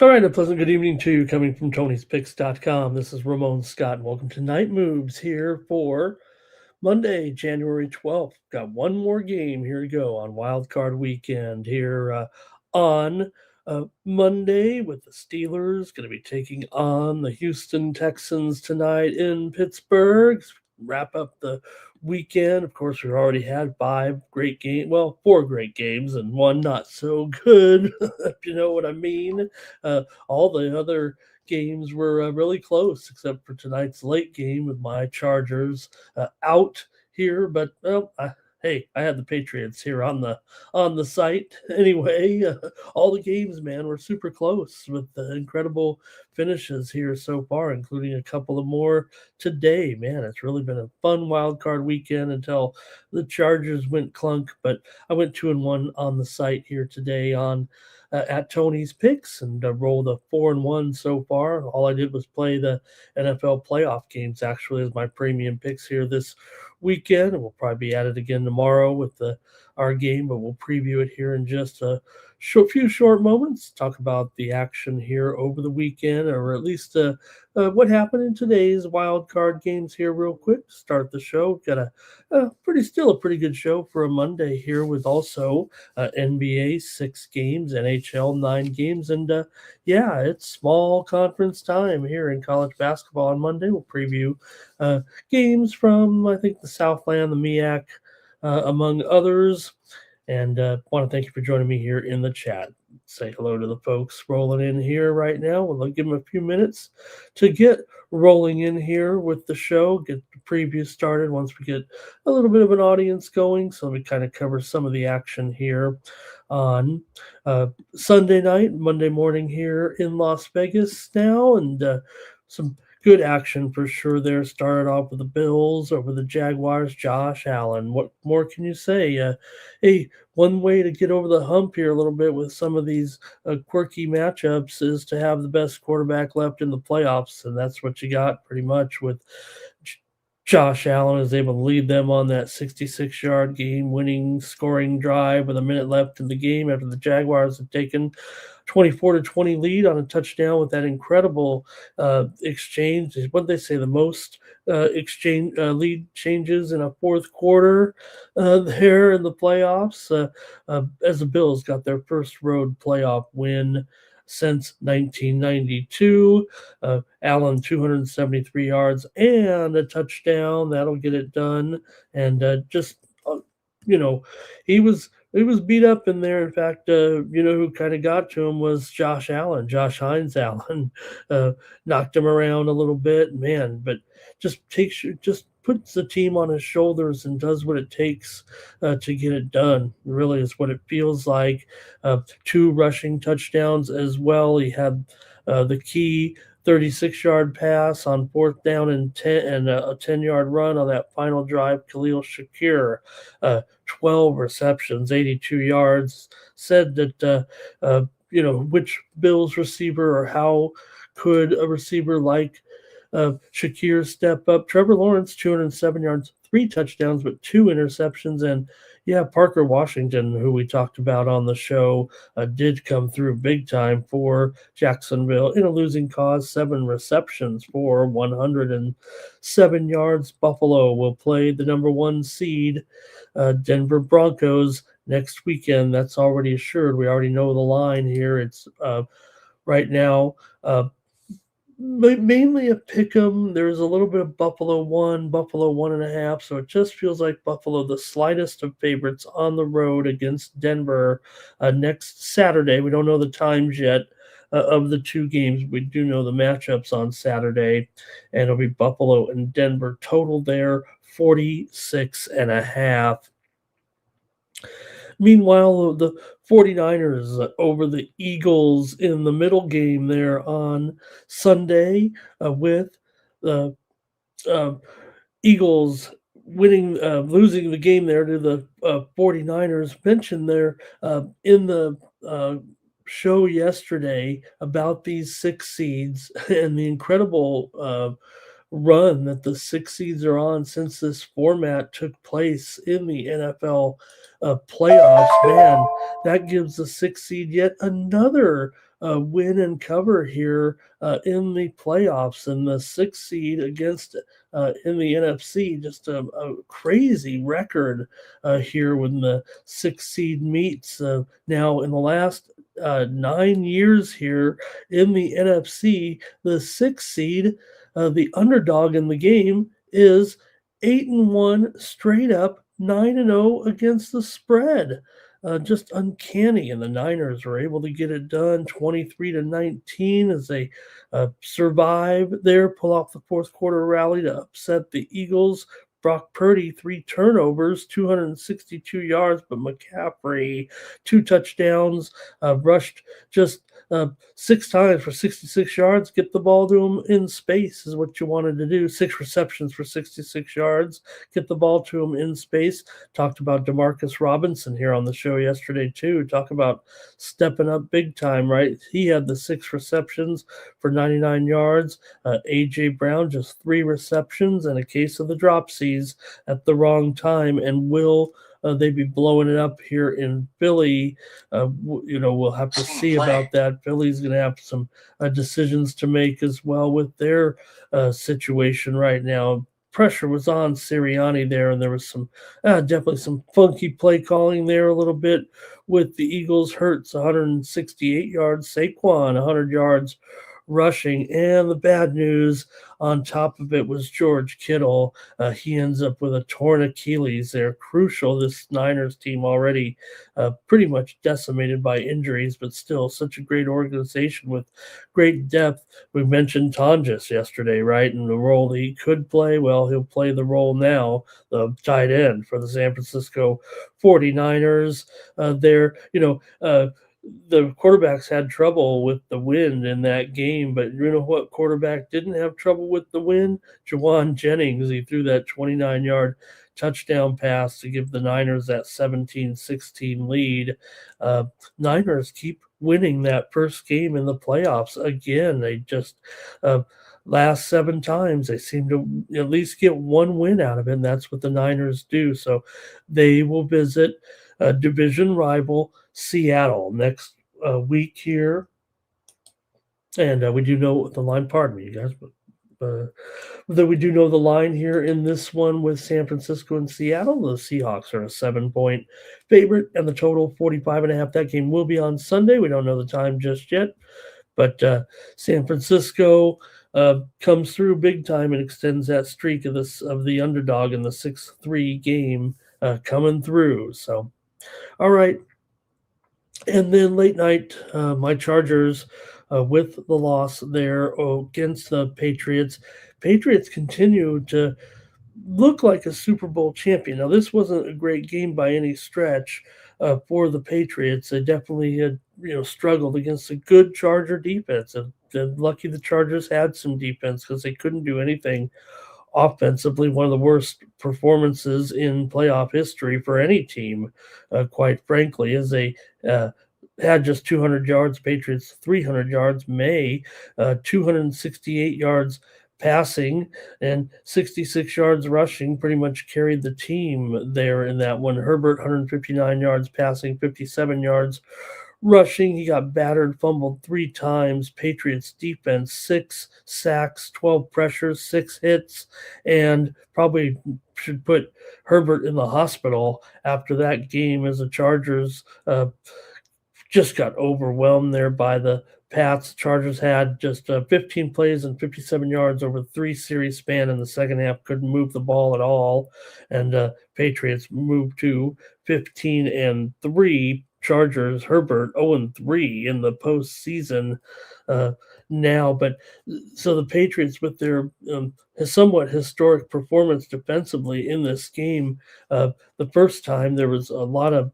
All right, a pleasant good evening to you coming from Tony'sPicks.com. This is Ramon Scott, and welcome to Night Moves here for Monday, January 12th. Got one more game. Here we go on Wild Card Weekend here on Monday with the Steelers going to be taking on the Houston Texans tonight in Pittsburgh. Wrap up the weekend. Of course, we already had four great games and one not so good, if you know what I mean. All the other games were really close, except for tonight's late game with my Chargers out here. But hey, I had the Patriots here on the site anyway. All the games, man, were super close with the incredible finishes here so far, including a couple of more today. Man, it's really been a fun wild card weekend until the Chargers went clunk. But I went 2-1 on the site here today on at Tony's Picks and rolled a 4-1 so far. All I did was play the NFL playoff games actually as my premium picks here this weekend. And we'll probably be at it again tomorrow with our game, but we'll preview it here in just a few short moments. Talk about the action here over the weekend, or at least what happened in today's wild card games here real quick. Start the show. Got a pretty good show for a Monday here with also NBA 6 games, NHL 9 games, and yeah, it's small conference time here in college basketball on Monday. We'll preview games from, I think, the Southland, the MEAC, among others. And want to thank you for joining me here in the chat. Say hello to the folks rolling in here right now. We'll give them a few minutes to get rolling in here with the show, get the preview started once we get a little bit of an audience going. So let me kind of cover some of the action here on Sunday night, Monday morning here in Las Vegas now, and some good action for sure there. Started off with the Bills over the Jaguars. Josh Allen. What more can you say? Hey, one way to get over the hump here a little bit with some of these quirky matchups is to have the best quarterback left in the playoffs, and that's what you got pretty much with Josh Allen is able to lead them on that 66-yard game-winning scoring drive with a minute left in the game after the Jaguars had taken 24-20 lead on a touchdown with that incredible exchange. What did they say? The most exchange lead changes in a fourth quarter there in the playoffs as the Bills got their first road playoff win since 1992. Allen 273 yards and a touchdown. That'll get it done. And he was beat up in there. In fact, who kind of got to him was Josh Allen, Josh Hines Allen, knocked him around a little bit, man. But just puts the team on his shoulders and does what it takes to get it done. Really is what it feels like. 2 rushing touchdowns as well. He had the key 36-yard pass on fourth down and 10, and a 10-yard run on that final drive. Khalil Shakir, 12 receptions, 82 yards. Said that which Bills receiver or how could a receiver like Shakir step up. Trevor Lawrence, 207 yards, 3 touchdowns, but 2 interceptions. And yeah, Parker Washington, who we talked about on the show, did come through big time for Jacksonville in a losing cause. 7 receptions for 107 yards. Buffalo will play the number 1 seed, Denver Broncos, next weekend. That's already assured. We already know the line here. It's right now mainly a pick 'em. There's a little bit of Buffalo 1, Buffalo 1.5. So it just feels like Buffalo, the slightest of favorites on the road against Denver next Saturday. We don't know the times yet of the 2 games. We do know the matchups on Saturday, and it'll be Buffalo and Denver. Total there 46.5. Meanwhile, the 49ers over the Eagles in the middle game there on Sunday, with the uh, Eagles losing the game there to the 49ers. Mentioned there in the uh, show yesterday about these six seeds and the incredible run that the six seeds are on since this format took place in the NFL playoffs. Man, that gives the six seed yet another win and cover here in the playoffs, and the six seed against in the NFC. Just a crazy record here when the six seed meets. Now, in the last 9 years here in the NFC, the six seed, the underdog in the game, is 8-1 straight up, 9-0 against the spread. Just uncanny, and the Niners were able to get it done 23-19 as they survive there, pull off the fourth quarter rally to upset the Eagles. Brock Purdy, 3 turnovers, 262 yards, but McCaffrey, 2 touchdowns, rushed just six times for 66 yards. Get the ball to him in space is what you wanted to do. 6 receptions for 66 yards. Get the ball to him in space. Talked about Demarcus Robinson here on the show yesterday, too. Talk about stepping up big time, right? He had the 6 receptions for 99 yards. A.J. Brown, just 3 receptions and a case of the dropsies at the wrong time. And will they be blowing it up here in Philly? We'll have to see about that. Philly's going to have some decisions to make as well with their situation right now. Pressure was on Sirianni there, and there was some definitely some funky play calling there a little bit with the Eagles. Hurts 168 yards, Saquon 100 yards rushing, and the bad news on top of it was George Kittle. He ends up with a torn Achilles there. Crucial. This Niners team already pretty much decimated by injuries, but still such a great organization with great depth. We mentioned Tonjes yesterday, right? And the role that he could play. Well, he'll play the role now, the tight end for the San Francisco 49ers. The quarterbacks had trouble with the wind in that game, but you know what quarterback didn't have trouble with the wind? Jawan Jennings. He threw that 29-yard touchdown pass to give the Niners that 17-16 lead. Uh, Niners keep winning that first game in the playoffs. Again, they just last 7 times they seem to at least get one win out of it, and that's what the Niners do. So they will visit division rival Seattle next week here. And we do know the line, pardon me, you guys, but that we do know the line here in this one with San Francisco and Seattle. The Seahawks are a 7-point favorite, and the total 45.5. That game will be on Sunday. We don't know the time just yet, but San Francisco comes through big time and extends that streak of the underdog in the 6-3 game coming through. So, all right. And then late night, my Chargers with the loss there against the Patriots. Patriots continue to look like a Super Bowl champion. Now, this wasn't a great game by any stretch for the Patriots. They definitely had struggled against a good Charger defense. And lucky the Chargers had some defense because they couldn't do anything offensively. One of the worst performances in playoff history for any team, quite frankly, as they had just 200 yards, Patriots 300 yards, 268 yards passing and 66 yards rushing, pretty much carried the team there in that one. Herbert, 159 yards passing, 57 yards rushing. He got battered, fumbled 3 times. Patriots defense, 6 sacks, 12 pressures, 6 hits, and probably should put Herbert in the hospital after that game as the Chargers just got overwhelmed there by the Pats. Chargers had just 15 plays and 57 yards over 3 series span in the second half, couldn't move the ball at all. And Patriots moved to 15-3. Chargers, Herbert 0-3 in the postseason. now. But so the Patriots, with their somewhat historic performance defensively in this game, the first time there was a lot of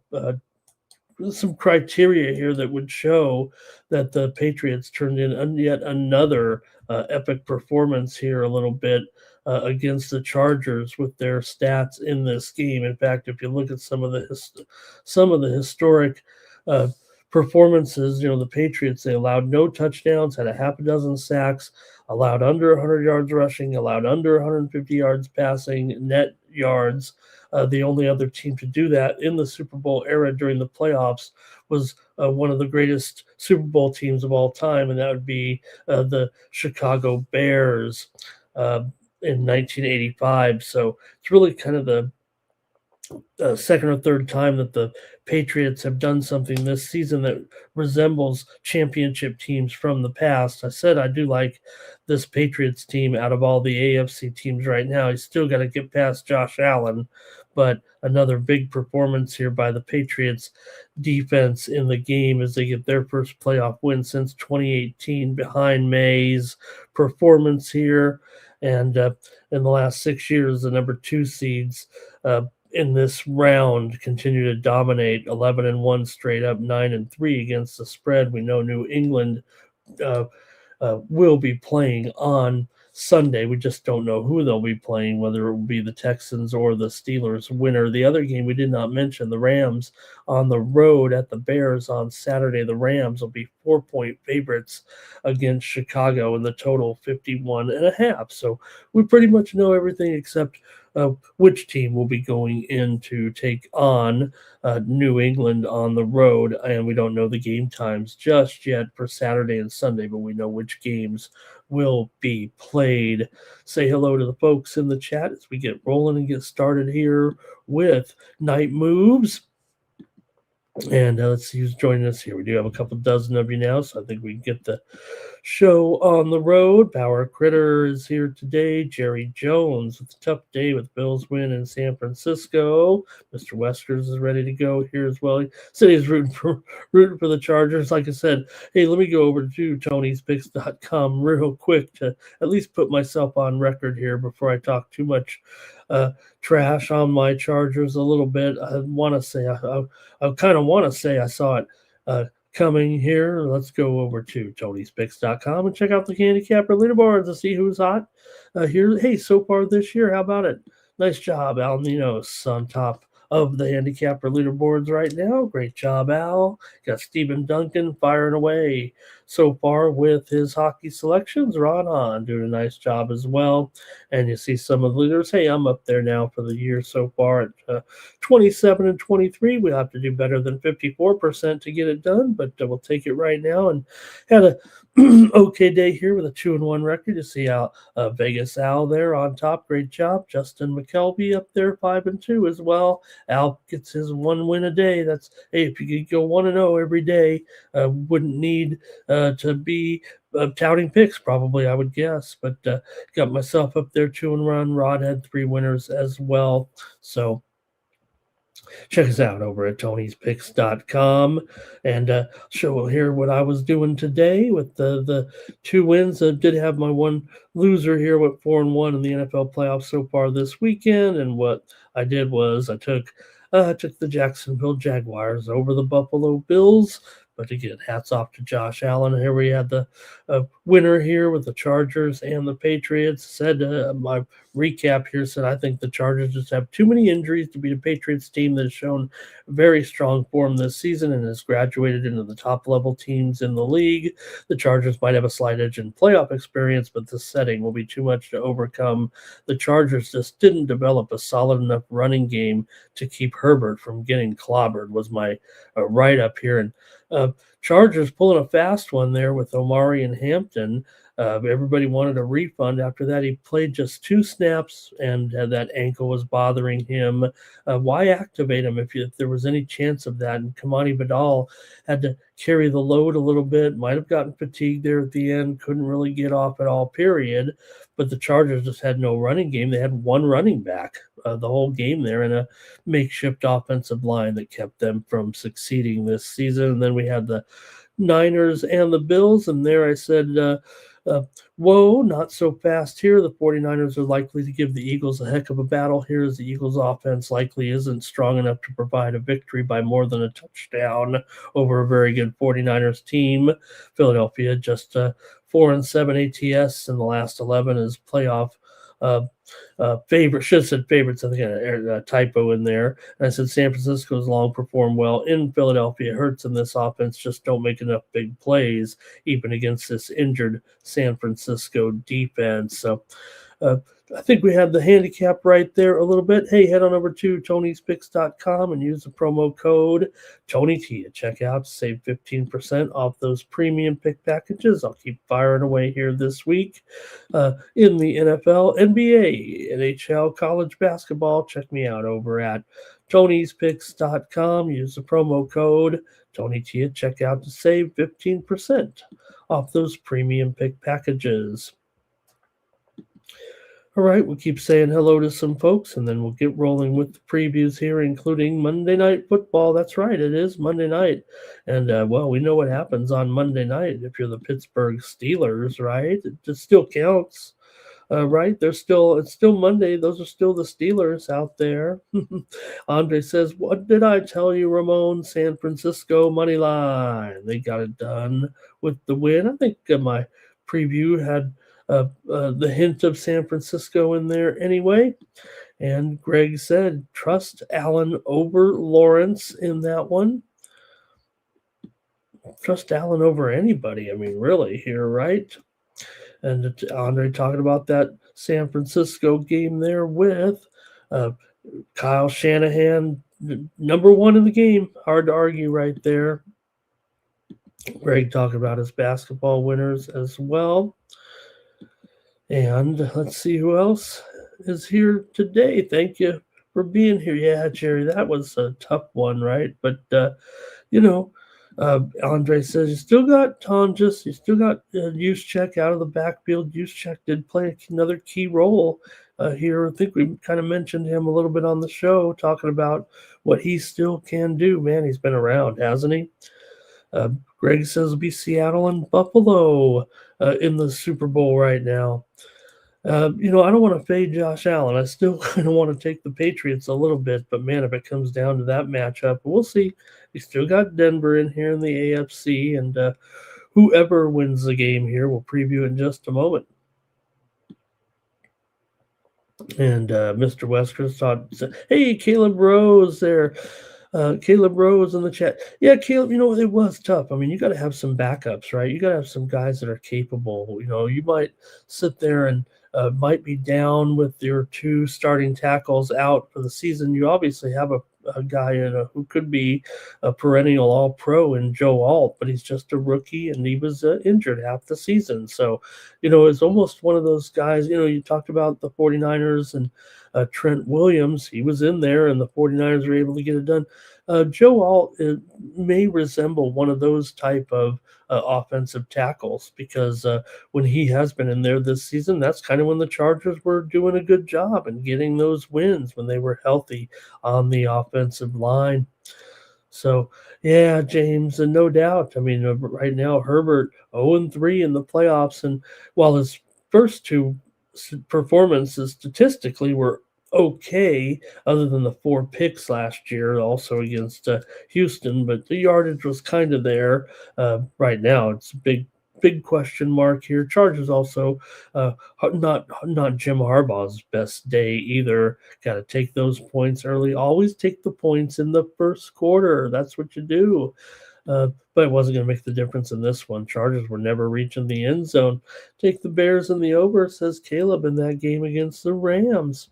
some criteria here that would show that the Patriots turned in yet another epic performance here a little bit against the Chargers with their stats in this game. In fact, if you look at some of the historic uh, performances, the Patriots, they allowed no touchdowns, had a half a dozen sacks, allowed under 100 yards rushing, allowed under 150 yards passing, net yards. The only other team to do that in the Super Bowl era during the playoffs was one of the greatest Super Bowl teams of all time, and that would be the Chicago Bears uh, in 1985. So it's really kind of the second or third time that the Patriots have done something this season that resembles championship teams from the past. I said I do like this Patriots team out of all the AFC teams right now. He's still got to get past Josh Allen, but another big performance here by the Patriots defense in the game as they get their first playoff win since 2018 behind May's performance here. And in the last 6 years, the number two seeds in this round continue to dominate 11-1 straight up, 9-3 against the spread. We know New England uh, will be playing on Sunday. We just don't know who they'll be playing, whether it will be the Texans or the Steelers winner. The other game we did not mention, the Rams on the road at the Bears on Saturday. The Rams will be 4-point favorites against Chicago, and the total 51.5. So we pretty much know everything except which team will be going in to take on New England on the road. And we don't know the game times just yet for Saturday and Sunday, but we know which games will be played. Say hello to the folks in the chat as we get rolling and get started here with Night Moves. And let's see who's joining us here. We do have a couple dozen of you now, so I think we can get the show on the road. Power Critter is here today. Jerry Jones with a tough day with Bills win in San Francisco. Mr. Weskers is ready to go here as well. He said he's rooting for the Chargers. Like I said, hey, let me go over to Tony'sPicks.com real quick to at least put myself on record here before I talk too much trash on my Chargers a little bit. I want to say I kind of want to say I saw it coming here. Let's go over to Tony'sPicks.com and check out the handicapper leaderboards to see who's hot here. Hey, so far this year, how about it? Nice job, Al Ninos on top of the handicapper leaderboards right now. Great job, Al. Got Stephen Duncan firing away so far with his hockey selections. Ron Hahn doing a nice job as well. And you see some of the leaders. Hey, I'm up there now for the year so far at 27 and 23. We'll have to do better than 54% to get it done, but we'll take it right now. And had a okay day here with a 2-1 record. You see Vegas Al there on top. Great job. Justin McKelvey up there 5-2 as well. Al gets his one win a day. That's, hey, if you could go 1-0 every day, wouldn't need to be touting picks, probably, I would guess. But got myself up there 2-1. Rod had 3 winners as well. So check us out over at Tony'sPicks.com and show here what I was doing today with the 2 wins. I did have my one loser here with 4-1 in the NFL playoffs so far this weekend. And what I did was I took the Jacksonville Jaguars over the Buffalo Bills. But again, hats off to Josh Allen. Here we had the winner here with the Chargers and the Patriots. Said my recap here said I think the Chargers just have too many injuries to beat a Patriots team that has shown very strong form this season and has graduated into the top level teams in the league. The Chargers might have a slight edge in playoff experience, but the setting will be too much to overcome. The Chargers just didn't develop a solid enough running game to keep Herbert from getting clobbered was my write-up here. And Chargers pulling a fast one there with Omari and Hampton. Everybody wanted a refund. After that, he played just 2 snaps, and that ankle was bothering him. Why activate him if there was any chance of that? And Kamani Vidal had to carry the load a little bit, might have gotten fatigued there at the end, couldn't really get off at all, period. But the Chargers just had no running game. They had one running back the whole game there in a makeshift offensive line that kept them from succeeding this season. And then we had the Niners and the Bills, and there I said, uh, whoa, not so fast here. The 49ers are likely to give the Eagles a heck of a battle here, as the Eagles' offense likely isn't strong enough to provide a victory by more than a touchdown over a very good 49ers team. Philadelphia just 4-7 ATS in the last 11 is playoff uh, favorite. Should have said favorites. I think I had a typo in there. And I said San Francisco's long performed well in Philadelphia. Hurts in this offense just don't make enough big plays, even against this injured San Francisco defense. So uh, I think we had the handicap right there a little bit. Hey, head on over to Tony'sPicks.com and use the promo code TonyT at checkout to save 15% off those premium pick packages. I'll keep firing away here this week in the NFL, NBA, NHL, college basketball. Check me out over at Tony'sPicks.com. Use the promo code TonyT at checkout to save 15% off those premium pick packages. All right, we'll keep saying hello to some folks, and then we'll get rolling with the previews here, including Monday Night Football. That's right, it is Monday night. And, well, we know what happens on Monday night if you're the Pittsburgh Steelers, right? It just still counts, right? It's still Monday. Those are still the Steelers out there. Andre says, what did I tell you, Ramon? San Francisco money line. They got it done with the win. I think my preview had the hint of San Francisco in there anyway. And Greg said, trust Allen over Lawrence in that one. Trust Allen over anybody. I mean, really here, right? And Andre talking about that San Francisco game there with Kyle Shanahan, number one in the game. Hard to argue right there. Greg talking about his basketball winners as well. And let's see who else is here today. Thank you for being here. Yeah, Jerry, that was a tough one, right? But, Andre says you still got Tonjes, you still got Juszczyk out of the backfield. Juszczyk did play another key role here. I think we kind of mentioned him a little bit on the show, talking about what he still can do. Man, he's been around, hasn't he? Greg says it'll be Seattle and Buffalo in the Super Bowl right now. I don't want to fade Josh Allen. I still kind of want to take the Patriots a little bit, but man, if it comes down to that matchup, we'll see. We still got Denver in here in the AFC, and whoever wins the game here, we'll preview in just a moment. And Mr. Wesker thought, hey, Caleb Rose there. Caleb Rose in the chat. Yeah, Caleb, it was tough. I mean, you got to have some backups, right? You got to have some guys that are capable. You might sit there and might be down with your two starting tackles out for the season. You obviously have a guy who could be a perennial all-pro in Joe Alt, but he's just a rookie, and he was injured half the season. So, it's almost one of those guys, you talked about the 49ers and Trent Williams. He was in there, and the 49ers were able to get it done. Joe Alt may resemble one of those type of offensive tackles, because when he has been in there this season, that's kind of when the Chargers were doing a good job and getting those wins when they were healthy on the offensive line. So, yeah, James, and no doubt. I mean, right now, Herbert 0-3 in the playoffs, and while his first two performances statistically were okay, other than the 4 picks last year, also against Houston, but the yardage was kind of there. Right now, it's a big question mark here. Chargers also not Jim Harbaugh's best day either. Got to take those points early. Always take the points in the first quarter. That's what you do. But it wasn't going to make the difference in this one. Chargers were never reaching the end zone. Take the Bears in the over, says Caleb, in that game against the Rams.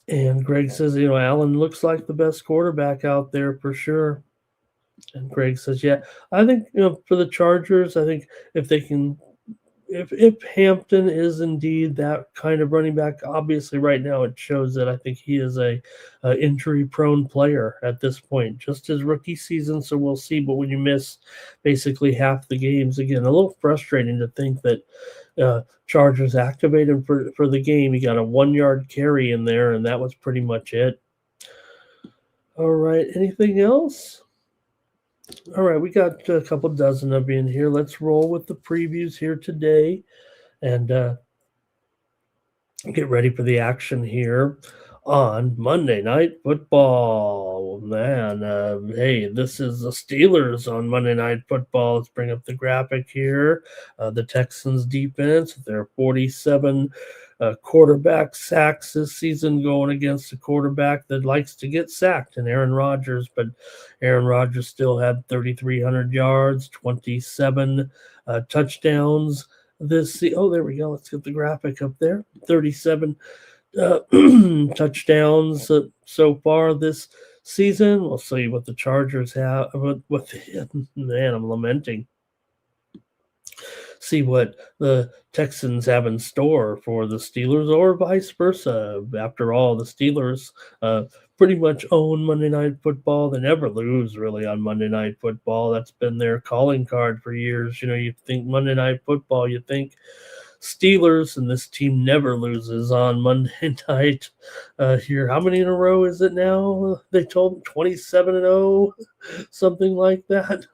And Greg says, Allen looks like the best quarterback out there for sure. And Greg says, yeah, I think, for the Chargers, I think if they can, if Hampton is indeed that kind of running back, obviously right now it shows that I think he is a injury-prone player at this point, just his rookie season, so we'll see. But when you miss basically half the games, again, a little frustrating to think that Chargers activated for the game. He got a 1 yard carry in there, and that was pretty much it. All right, anything else? All right, we got a couple dozen of you in here. Let's roll with the previews here today and get ready for the action here on Monday Night Football. Man, hey, this is the Steelers on Monday Night Football. Let's bring up the graphic here. The Texans defense, their 47 quarterback sacks this season going against a quarterback that likes to get sacked, and Aaron Rodgers. But Aaron Rodgers still had 3,300 yards, 27 touchdowns oh, there we go. Let's get the graphic up there. 37 touchdowns so far this season. We'll see what the Chargers have. Man, I'm lamenting. See what the Texans have in store for the Steelers or vice versa. After all, the Steelers pretty much own Monday Night Football. They never lose really on Monday Night Football. That's been their calling card for years. You know, you think Monday Night Football, you think Steelers, and this team never loses on Monday night here. How many in a row is it now? They told 27-0, something like that.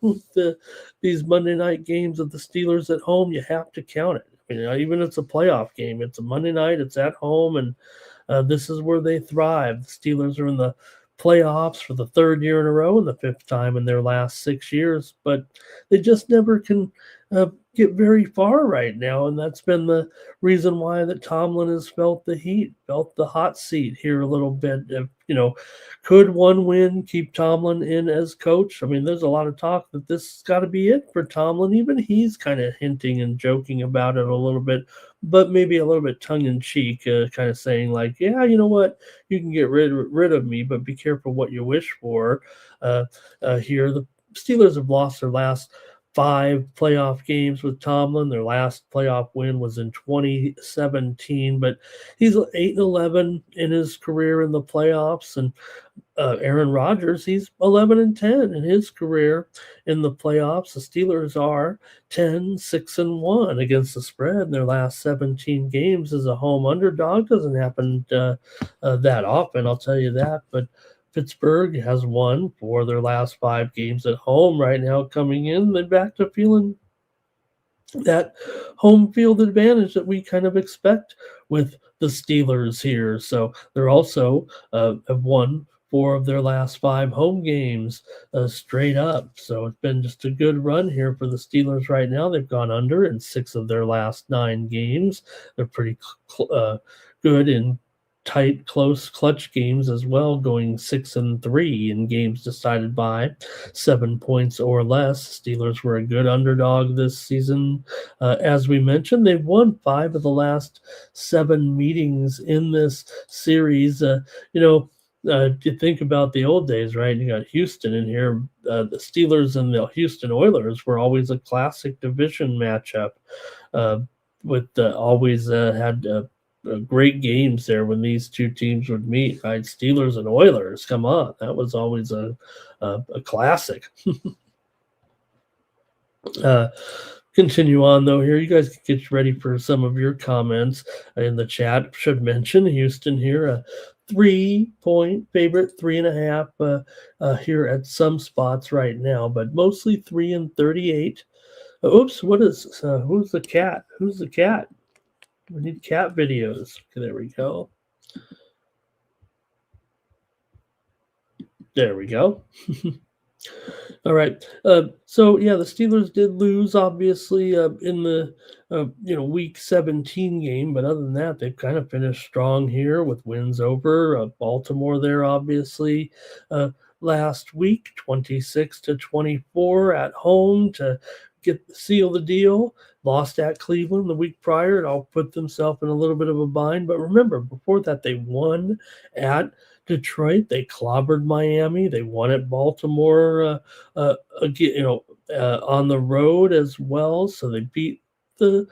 These Monday night games of the Steelers at home, you have to count it. I mean, even if it's a playoff game, it's a Monday night, it's at home, and this is where they thrive. The Steelers are in the playoffs for the third year in a row and the fifth time in their last 6 years, but they just never can get very far right now, and that's been the reason why that Tomlin has felt the heat, felt the hot seat here a little bit. Could one win keep Tomlin in as coach? I mean, there's a lot of talk that this has got to be it for Tomlin. Even he's kind of hinting and joking about it a little bit, but maybe a little bit tongue-in-cheek, kind of saying like, yeah, you know what, you can get rid of me, but be careful what you wish for. Here, the Steelers have lost their last 5 playoff games with Tomlin. Their last playoff win was in 2017, but he's 8-11 in his career in the playoffs. And Aaron Rodgers, he's 11-10 in his career in the playoffs. The Steelers are 10-6-1 against the spread in their last 17 games as a home underdog. Doesn't happen that often, I'll tell you that, but Pittsburgh has won 4 of their last 5 games at home right now coming in. They're back to feeling that home field advantage that we kind of expect with the Steelers here. So they're also have won 4 of their last 5 home games straight up. So it's been just a good run here for the Steelers right now. They've gone under in 6 of their last 9 games. They're pretty good in tight, close, clutch games as well, going 6-3 in games decided by 7 points or less. Steelers were a good underdog this season. As we mentioned, they've won 5 of the last 7 meetings in this series. You think about the old days, right? You got Houston in here. The Steelers and the Houston Oilers were always a classic division matchup. Always had great games there when these two teams would meet, right? Steelers and Oilers, come on. That was always a classic. Continue on, though, here. You guys can get ready for some of your comments in the chat. Should mention Houston here, a 3-point favorite, 3.5 here at some spots right now, but mostly 3-38. Oops, what is who's the cat? Who's the cat? We need cat videos. Okay, there we go. There we go. All right. So yeah, the Steelers did lose, obviously, in the week 17 game, but other than that, they've kind of finished strong here with wins over Baltimore. There, obviously, last week, 26-24 at home to seal the deal. Lost at Cleveland the week prior. It all put themselves in a little bit of a bind. But remember, before that, they won at Detroit. They clobbered Miami. They won at Baltimore, on the road as well. So they beat the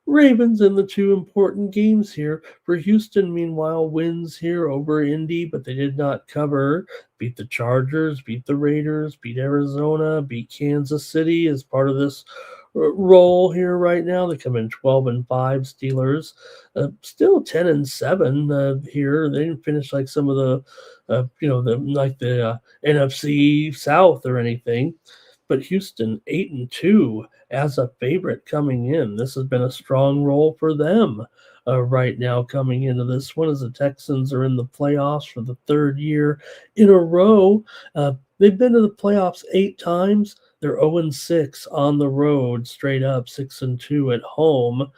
Ravens in the 2 important games here. For Houston, meanwhile, wins here over Indy, but they did not cover. Beat the Chargers, beat the Raiders, beat Arizona, beat Kansas City as part of this roll here right now. They come in 12-5. Steelers, still 10-7 here. They didn't finish like some of the, the NFC South or anything. But Houston 8-2 as a favorite coming in. This has been a strong roll for them right now coming into this one as the Texans are in the playoffs for the third year in a row. They've been to the playoffs 8 times. They're 0-6 on the road, straight up 6-2 at home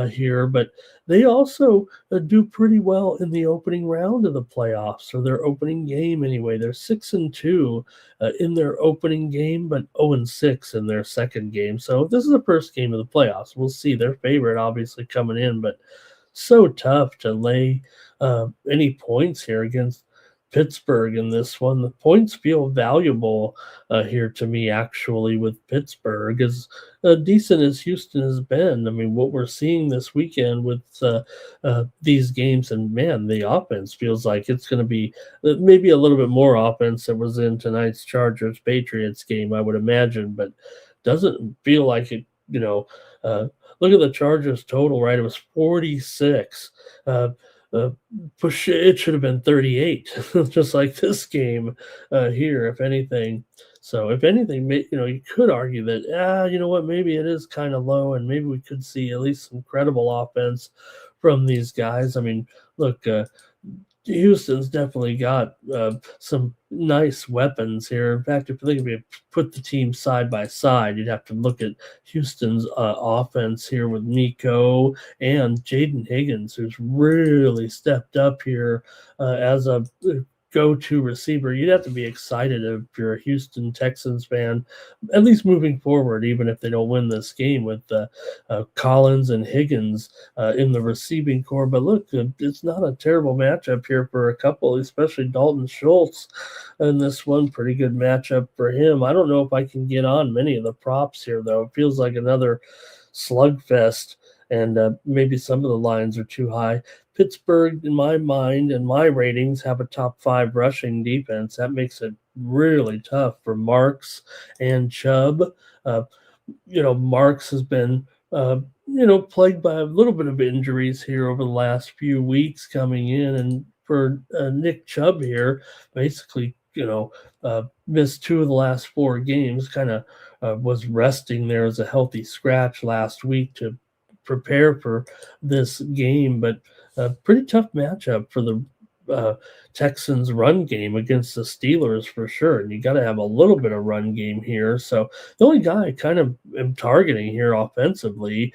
here. But they also do pretty well in the opening round of the playoffs, or their opening game anyway. They're 6-2 in their opening game, but 0-6 in their second game. So this is the first game of the playoffs. We'll see their favorite obviously coming in, but so tough to lay any points here against Pittsburgh in this one. The points feel valuable here to me, actually, with Pittsburgh, as decent as Houston has been. I mean, what we're seeing this weekend with these games, and man, the offense feels like it's going to be maybe a little bit more offense that was in tonight's Chargers Patriots game, I would imagine, but doesn't feel like it, Uh, look at the Chargers total, right? It was 46. Uh, Push it should have been 38, just like this game here, if anything. So, if anything, you could argue that, you know what, maybe it is kind of low, and maybe we could see at least some credible offense from these guys. I mean, look, Houston's definitely got some nice weapons here. In fact, if we put the team side by side, you'd have to look at Houston's offense here with Nico and Jaden Higgins, who's really stepped up here as a go-to receiver. You'd have to be excited if you're a Houston Texans fan, at least moving forward, even if they don't win this game with Collins and Higgins in the receiving core. But look, it's not a terrible matchup here for a couple, especially Dalton Schultz in this one. Pretty good matchup for him. I don't know if I can get on many of the props here, though. It feels like another slugfest, and maybe some of the lines are too high. Pittsburgh, in my mind and my ratings, have a top 5 rushing defense. That makes it really tough for Marks and Chubb. Uh, Marks has been, plagued by a little bit of injuries here over the last few weeks coming in. And for Nick Chubb here, basically, missed 2 of the last 4 games, kind of was resting there as a healthy scratch last week to prepare for this game. But a pretty tough matchup for the Texans run game against the Steelers for sure. And you got to have a little bit of run game here. So the only guy I kind of am targeting here offensively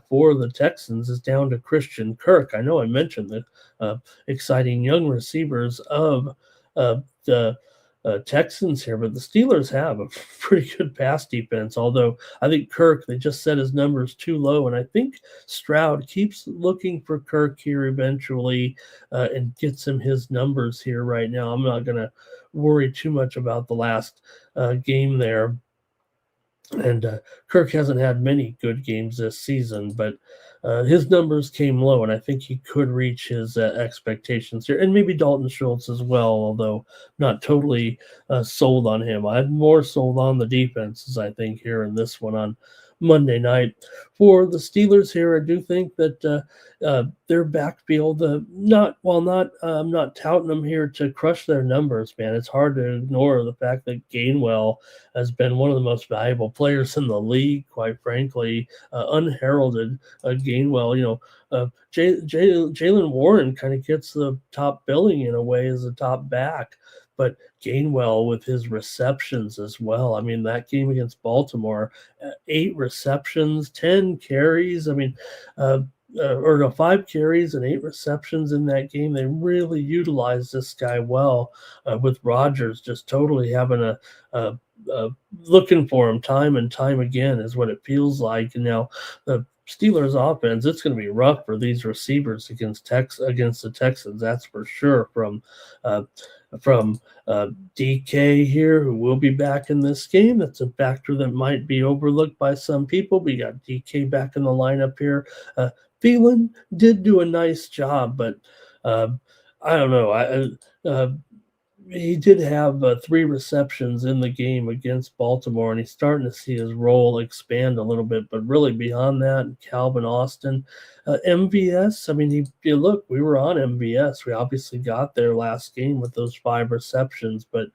for the Texans is down to Christian Kirk. I know I mentioned the exciting young receivers of the Texans here, but the Steelers have a pretty good pass defense. Although I think Kirk, they just set his numbers too low, and I think Stroud keeps looking for Kirk here eventually and gets him his numbers here right now. I'm not going to worry too much about the last game there. And Kirk hasn't had many good games this season, but his numbers came low, and I think he could reach his expectations here. And maybe Dalton Schultz as well, although not totally sold on him. I'm more sold on the defenses, I think, here in this one on Monday night. For the Steelers here, I do think that their backfield, I'm not touting them here to crush their numbers, man. It's hard to ignore the fact that Gainwell has been one of the most valuable players in the league, quite frankly, unheralded. Gainwell, Jalen Warren kind of gets the top billing in a way as a top back, but Gainwell with his receptions as well. I mean, that game against Baltimore, 8 receptions, 10 carries. I mean, or no, 5 carries and 8 receptions in that game. They really utilized this guy well, with Rodgers just totally having a looking for him time and time again is what it feels like. And now the Steelers offense, it's going to be rough for these receivers against the Texans. That's for sure. From DK here, who will be back in this game. That's a factor that might be overlooked by some people. We got DK back in the lineup here. Thielen did do a nice job, but I don't know. he did have 3 receptions in the game against Baltimore, and he's starting to see his role expand a little bit. But really, beyond that, Calvin Austin, MVS. I mean, you look, we were on MVS. We obviously got there last game with those 5 receptions, but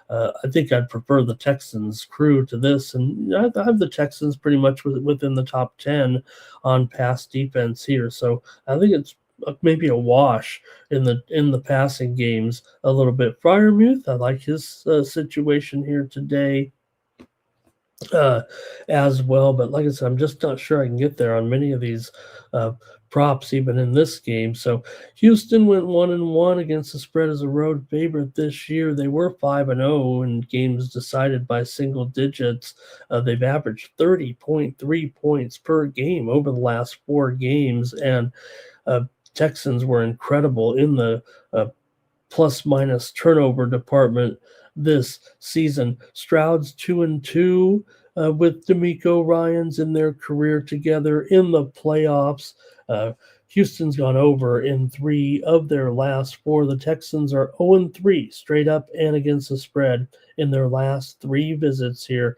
I think I'd prefer the Texans crew to this, and I have the Texans pretty much within the top 10 on pass defense here. So I think it's maybe a wash in the passing games a little bit. Fryermuth, I like his situation here today uh, as well. But like I said, I'm just not sure I can get there on many of these uh, props, even in this game. So Houston went 1-1 against the spread as a road favorite this year. They were 5-0 in games decided by single digits. They've averaged 30.3 points per game over the last 4 games, and uh, Texans were incredible in the plus minus turnover department this season. Stroud's 2-2 with D'Amico Ryans in their career together in the playoffs. Houston's gone over in 3 of their last 4. The Texans are 0-3 straight up and against the spread in their last 3 visits here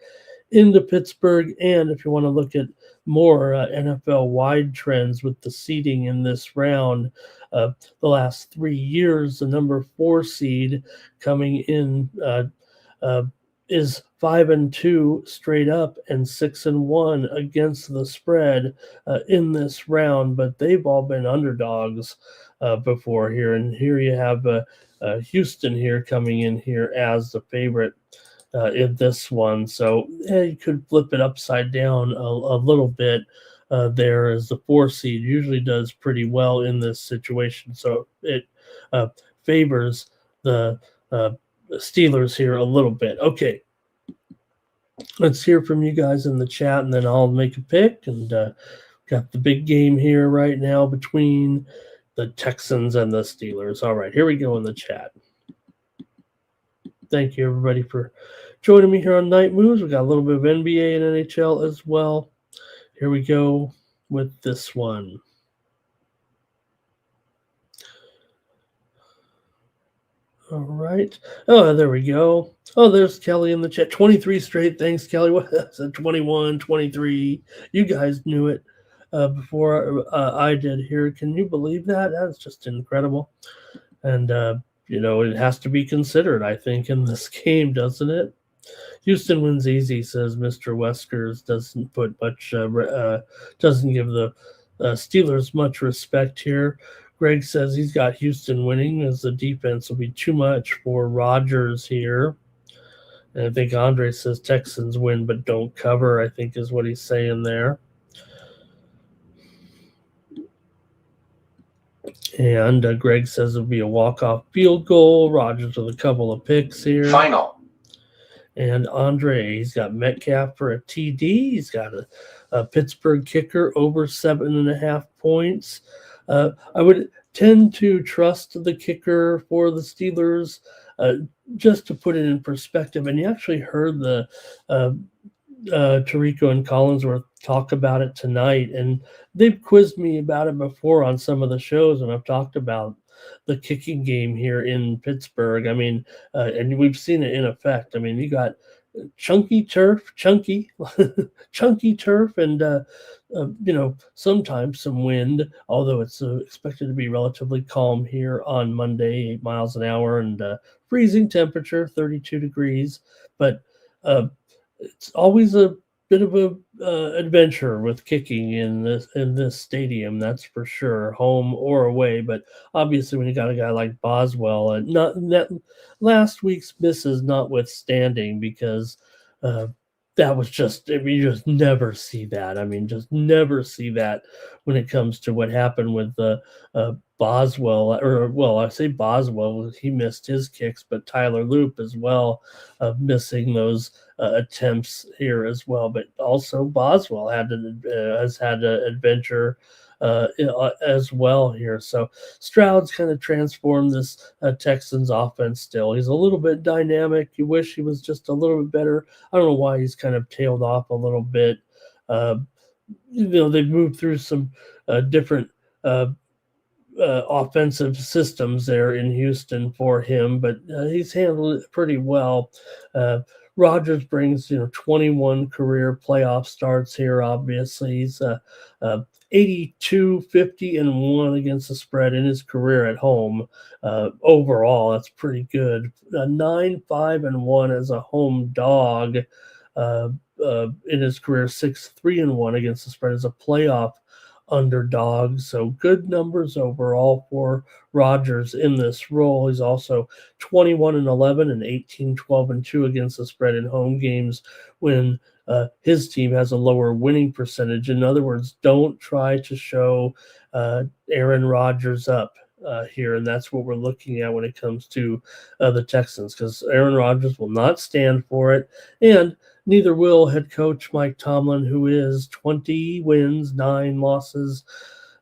into Pittsburgh. And if you want to look at more NFL wide trends with the seeding in this round, the last 3 years, the number 4 seed coming in uh, is 5-2 straight up and 6-1 against the spread in this round. But they've all been underdogs before here, and here you have Houston here coming in here as the favorite in this one. So you could flip it upside down a little bit there, as the 4 seed usually does pretty well in this situation. So it uh, favors the Steelers here a little bit. Okay, let's hear from you guys in the chat, and then I'll make a pick. And got the big game here right now between the Texans and the Steelers. All right, here we go in the chat. Thank you, everybody, for joining me here on Night Moves. We got a little bit of NBA and NHL as well. Here we go with this one. All right. Oh, there we go. Oh, there's Kelly in the chat. 23 straight. Thanks, Kelly. What is it? 21, 23. You guys knew it before I did here. Can you believe that? That's just incredible. And, it has to be considered, I think, in this game, doesn't it? Houston wins easy, says Mr. Weskers. Doesn't put much, doesn't give the Steelers much respect here. Greg says he's got Houston winning, as the defense will be too much for Rodgers here. And I think Andre says Texans win but don't cover, I think is what he's saying there. And Greg says it'll be a walk-off field goal. Rodgers with a couple of picks here. Final. And Andre, he's got Metcalf for a TD. He's got a Pittsburgh kicker over 7.5 points. I would tend to trust the kicker for the Steelers, just to put it in perspective. And you actually heard the Tirico and Collinsworth talk about it tonight, and they've quizzed me about it before on some of the shows, and I've talked about the kicking game here in Pittsburgh. I mean, and we've seen it in effect. I mean, you got chunky turf, chunky turf, and sometimes some wind, although it's expected to be relatively calm here on Monday, 8 miles an hour, and freezing temperature, 32 degrees. But it's always a bit of a adventure with kicking in this stadium, that's for sure, home or away. But obviously, when you got a guy like Boswell, and not that last week's misses notwithstanding, because that was just, you just never see that. I mean, just never see that when it comes to what happened with Boswell, I say Boswell, he missed his kicks, but Tyler Loop as well, missing those attempts here as well. But also Boswell has had an adventure as well here. So Stroud's kind of transformed this Texans offense still. He's a little bit dynamic. You wish he was just a little bit better. I don't know why he's kind of tailed off a little bit. They've moved through some different offensive systems there in Houston for him, but he's handled it pretty well. Uh, Rogers brings 21 career playoff starts here. Obviously, he's 82, 50, and 1 against the spread in his career at home. Overall, that's pretty good. 9, 5, and 1 as a home dog uh, in his career. 6, 3, and 1 against the spread as a playoff underdog. So good numbers overall for Rogers in this role. He's also 21 and 11 and 18, 12 and 2 against the spread in home games when his team has a lower winning percentage. In other words, don't try to show Aaron Rodgers up here, and that's what we're looking at when it comes to the Texans, because Aaron Rodgers will not stand for it, and neither will head coach Mike Tomlin, who is 20 wins, 9 losses,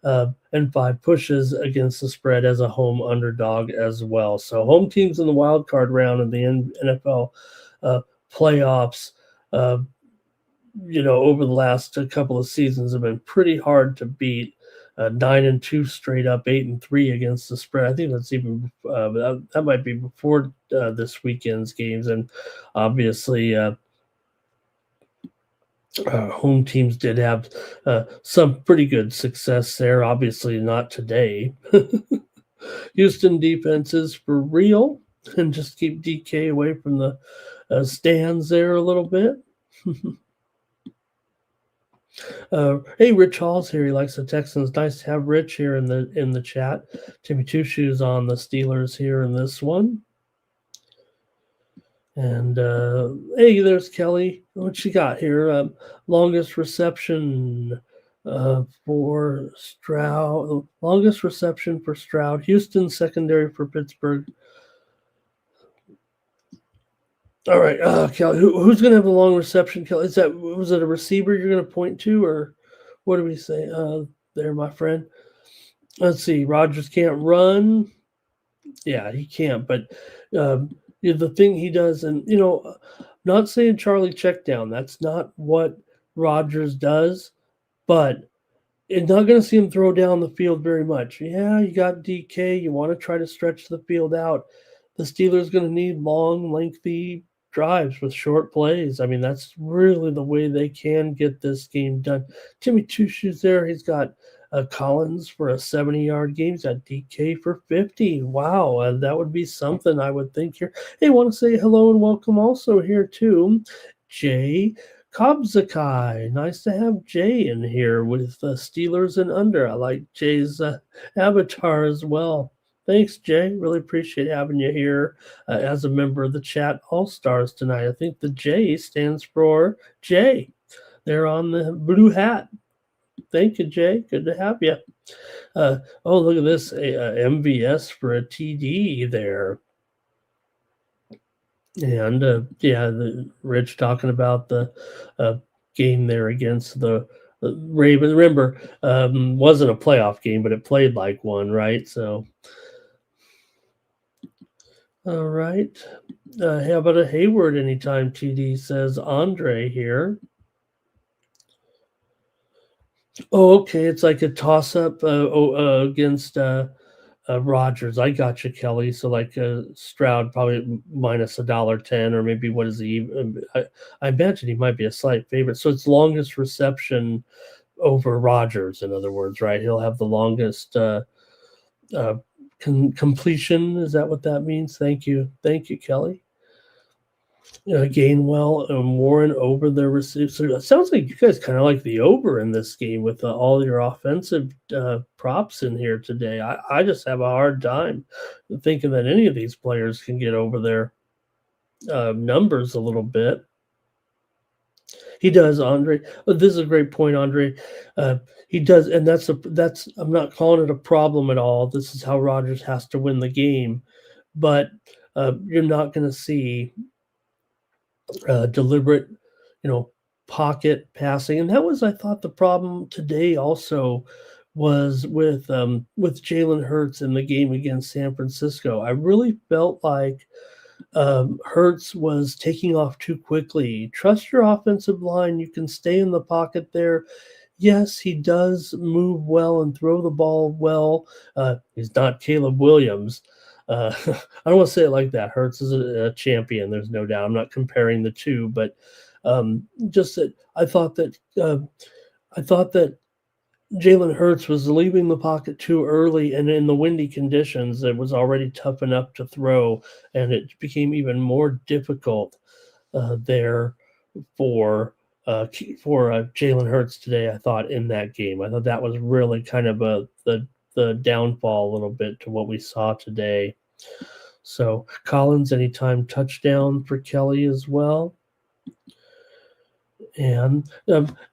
and 5 pushes against the spread as a home underdog as well. So home teams in the wild card round of the NFL playoffs, over the last couple of seasons have been pretty hard to beat. 9-2 straight up, 8-3 against the spread. I think that's even that might be before this weekend's games, and obviously home teams did have some pretty good success there. Obviously, not today. Houston defense is for real, and just keep DK away from the stands there a little bit. Hey, Rich Hall's here. He likes the Texans. Nice to have Rich here in the chat. Timmy Two Shoes on the Steelers here in this one. And hey, there's Kelly. What she got here? Longest reception for Stroud. Longest reception for Stroud. Houston secondary for Pittsburgh. All right, Kelly. Who's going to have the long reception? Kelly, was it a receiver you're going to point to, or what do we say? There, my friend. Let's see. Rodgers can't run. Yeah, he can't. But the thing he does, and not saying Charlie check down. That's not what Rodgers does. But you're not going to see him throw down the field very much. Yeah, you got DK. You want to try to stretch the field out. The Steelers going to need long, lengthy drives with short plays. I mean, that's really the way they can get this game done. Timmy Two Shoes there. He's got Collins for a 70-yard game. He's got DK for 50. Wow, that would be something I would think here. Hey, want to say hello and welcome also here to Jay Kobzakai. Nice to have Jay in here with Steelers and under. I like Jay's avatar as well. Thanks, Jay. Really appreciate having you here as a member of the chat All-Stars tonight. I think the J stands for Jay. They're on the blue hat. Thank you, Jay. Good to have you. Oh, look at this. MVS for a TD there. And the Rich talking about the game there against the Ravens. Remember, wasn't a playoff game, but it played like one, right? So, all right. How about a Hayward anytime TD, says Andre here. Oh, okay. It's like a toss-up against Rodgers. I got you, Kelly. So like Stroud probably minus $1.10, or maybe what is he? I imagine he might be a slight favorite. So it's longest reception over Rodgers. In other words, right? He'll have the longest completion. Is that what that means? Thank you, Kelly. Gainwell and Warren over their receivers. So it sounds like you guys kind of like the over in this game with all your offensive props in here today. I just have a hard time thinking that any of these players can get over their numbers a little bit. He does, Andre. This is a great point, Andre. He does, and that's I'm not calling it a problem at all. This is how Rodgers has to win the game, but you're not going to see deliberate, pocket passing, and that was, I thought, the problem today. Also, was with Jalen Hurts in the game against San Francisco. I really felt like Hurts was taking off too quickly. Trust your offensive line. You can stay in the pocket there. yes, he does move well and throw the ball well. He's not Caleb Williams. I don't want to say it like that. Hurts is a champion. There's no doubt. I'm not comparing the two, but just that I thought that Jalen Hurts was leaving the pocket too early, and in the windy conditions, it was already tough enough to throw, and it became even more difficult there for Jalen Hurts today. I thought in that game, I thought that was really kind of the downfall a little bit to what we saw today. So Collins anytime touchdown for Kelly as well. And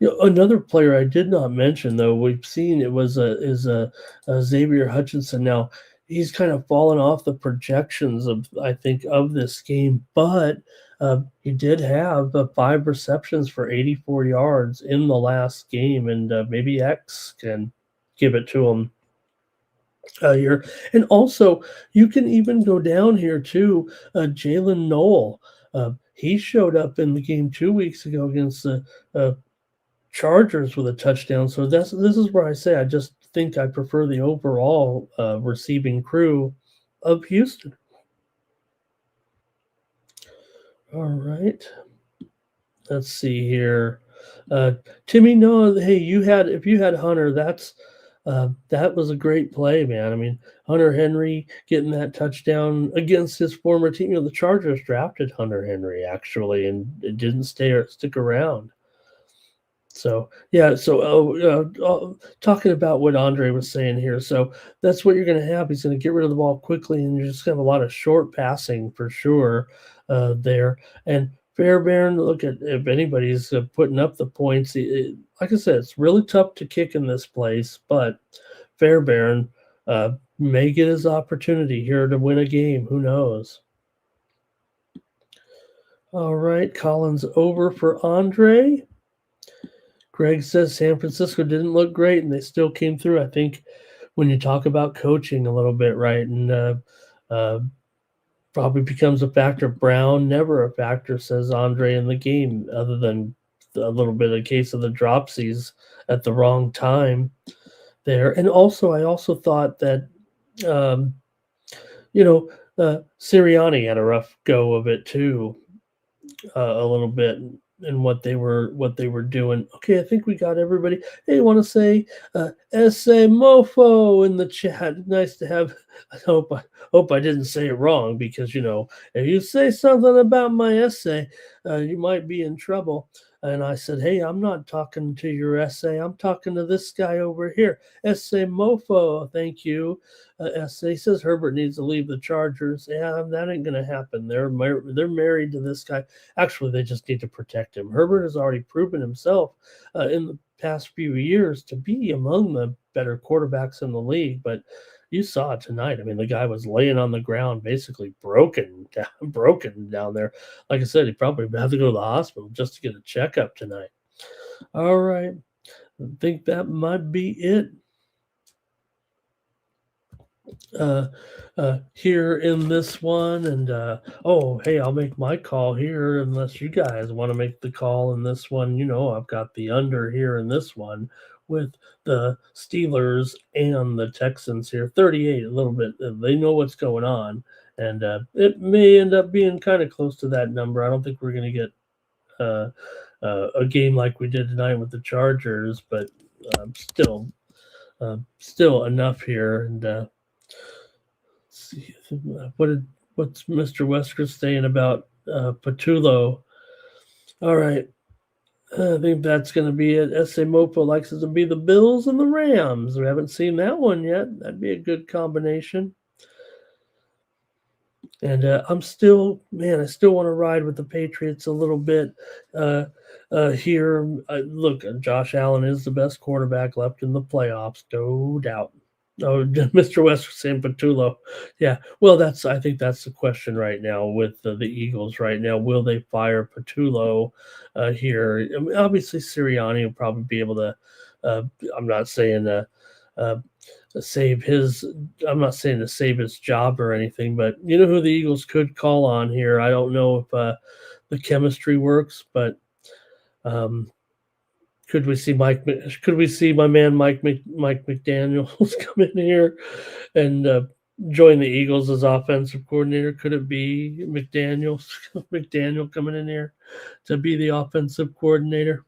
another player I did not mention, though, we've seen it was a Xavier Hutchinson. Now he's kind of fallen off the projections of I think of this game, but he did have 5 receptions for 84 yards in the last game, and maybe X can give it to him here. And also, you can even go down here to Jalen Noel. He showed up in the game 2 weeks ago against the Chargers with a touchdown. So this is where I say I just think I prefer the overall receiving crew of Houston. All right. Let's see here. Timmy, no, hey, if you had Hunter, that was a great play, man. I mean, Hunter Henry getting that touchdown against his former team. The Chargers drafted Hunter Henry actually, and it didn't stick around. So yeah, so talking about what Andre was saying here, so that's what you're going to have. He's going to get rid of the ball quickly, and you're just going to have a lot of short passing for sure there. And Fairbairn, look at if anybody's putting up the points. Like I said, it's really tough to kick in this place, but Fairbairn may get his opportunity here to win a game. Who knows? All right, Collins over for Andre. Greg says San Francisco didn't look great, and they still came through. I think when you talk about coaching a little bit, right, and uh, probably becomes a factor. Brown never a factor, says Andre in the game, other than a little bit of case of the dropsies at the wrong time there. And also, I also thought that um, Sirianni had a rough go of it too, a little bit in what they were doing. Okay, I think we got everybody. Hey, want to say essay mofo in the chat. Nice to have. I hope I didn't say it wrong, because if you say something about my essay, you might be in trouble. And I said, hey, I'm not talking to your essay. I'm talking to this guy over here. Essay mofo. Thank you. Essay says Herbert needs to leave the Chargers. Yeah, that ain't gonna happen. They're married to this guy. Actually, they just need to protect him. Herbert has already proven himself in the past few years to be among the better quarterbacks in the league. But you saw it tonight. I mean, the guy was laying on the ground, basically broken down there. Like I said, he probably have to go to the hospital just to get a checkup tonight. All right, I think that might be it. uh, here in this one. And oh, hey, I'll make my call here unless you guys want to make the call in this one. I've got the under here in this one with the Steelers and the Texans here. 38, a little bit. They know what's going on, and it may end up being kind of close to that number. I don't think we're going to get a game like we did tonight with the Chargers, but still enough here. And see what's Mr. Wesker saying about Patullo. All right. I think that's going to be it. S.A. Mopo likes it to be the Bills and the Rams. We haven't seen that one yet. That'd be a good combination. And I still want to ride with the Patriots a little bit here. Look, Josh Allen is the best quarterback left in the playoffs, no doubt. Oh, Mr. West saying Patullo. Yeah, well, I think that's the question right now with the Eagles right now. Will they fire Patullo here? I mean, obviously, Sirianni will probably be able to. I'm not saying uh, save his. I'm not saying to save his job or anything, but you know who the Eagles could call on here. I don't know if the chemistry works, but Could we see Could we see my man Mike McDaniel's come in here and join the Eagles as offensive coordinator? Could it be McDaniel coming in here to be the offensive coordinator?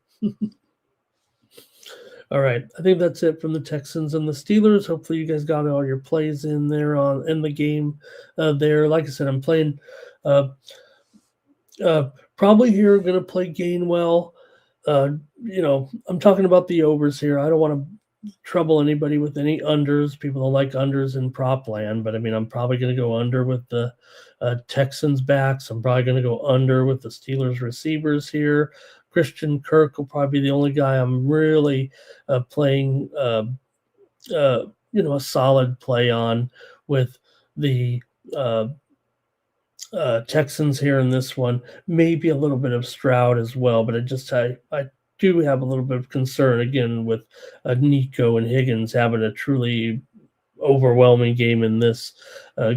All right, I think that's it from the Texans and the Steelers. Hopefully, you guys got all your plays in there on in the game. There, like I said, I'm playing. Uh, Probably here going to play Gainwell. I'm talking about the overs here. I don't want to trouble anybody with any unders. People don't like unders in prop land, but I mean, I'm probably going to go under with the Texans backs. I'm probably going to go under with the Steelers receivers here. Christian Kirk will probably be the only guy I'm really playing, a solid play on with the Texans here in this one. Maybe a little bit of Stroud as well, but I do have a little bit of concern again with Nico and Higgins having a truly overwhelming game in this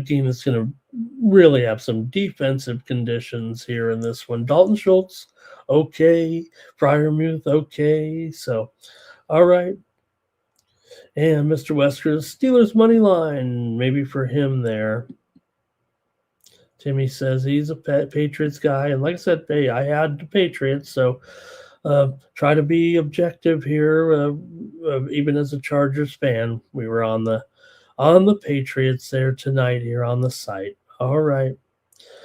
game that's going to really have some defensive conditions here in this one. Dalton Schultz, okay. Fryermuth, okay. So, all right. And Mr. Wesker's Steelers money line, maybe for him there. Timmy says he's a Patriots guy, and like I said, hey, I had the Patriots, so try to be objective here. Even as a Chargers fan, we were on the Patriots there tonight here on the site. All right,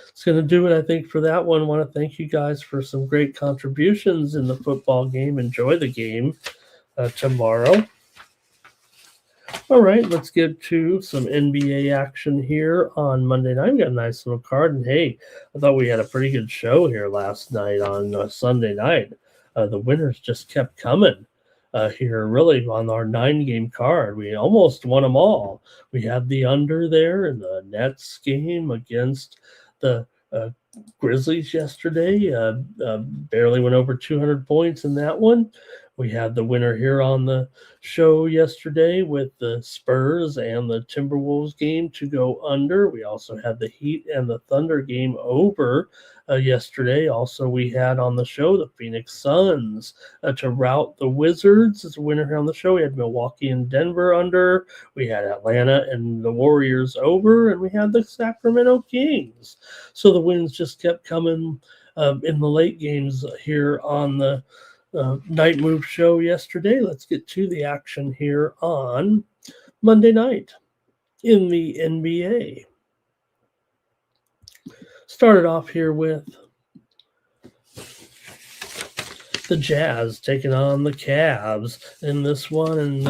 it's going to do it, I think, for that one. I want to thank you guys for some great contributions in the football game. Enjoy the game tomorrow. All right, let's get to some NBA action here on Monday night. We got a nice little card, and hey, I thought we had a pretty good show here last night on Sunday night. The winners just kept coming here, really, on our 9-game card. We almost won them all. We had the under there in the Nets game against the Grizzlies yesterday. Barely went over 200 points in that one. We had the winner here on the show yesterday with the Spurs and the Timberwolves game to go under. We also had the Heat and the Thunder game over yesterday. Also, we had on the show the Phoenix Suns to rout the Wizards as a winner here on the show. We had Milwaukee and Denver under. We had Atlanta and the Warriors over. And we had the Sacramento Kings. So the wins just kept coming in the late games here on the Night Move show yesterday. Let's get to the action here on Monday night in the NBA. Started off here with the Jazz taking on the Cavs in this one, and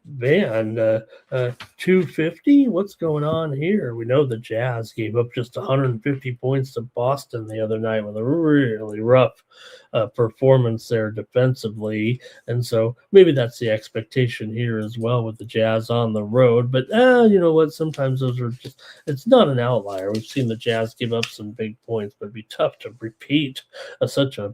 man, 250. What's going on here? We know the Jazz gave up just 150 points to Boston the other night with a really rough performance there defensively, and so maybe that's the expectation here as well with the Jazz on the road. But you know what? Sometimes those are it's not an outlier. We've seen the Jazz give up some big points, but it'd be tough to repeat such a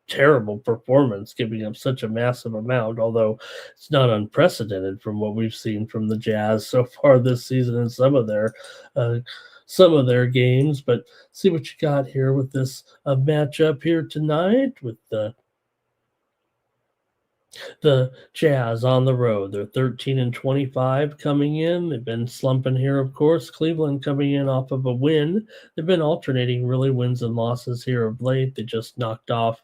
terrible performance, giving up such a massive amount, although it's not unprecedented from what we've seen from the Jazz so far this season in some of their games. But see what you got here with this matchup here tonight with the Jazz on the road. They're 13-25 coming in. They've been slumping here, of course. Cleveland coming in off of a win. They've been alternating really wins and losses here of late. They just knocked off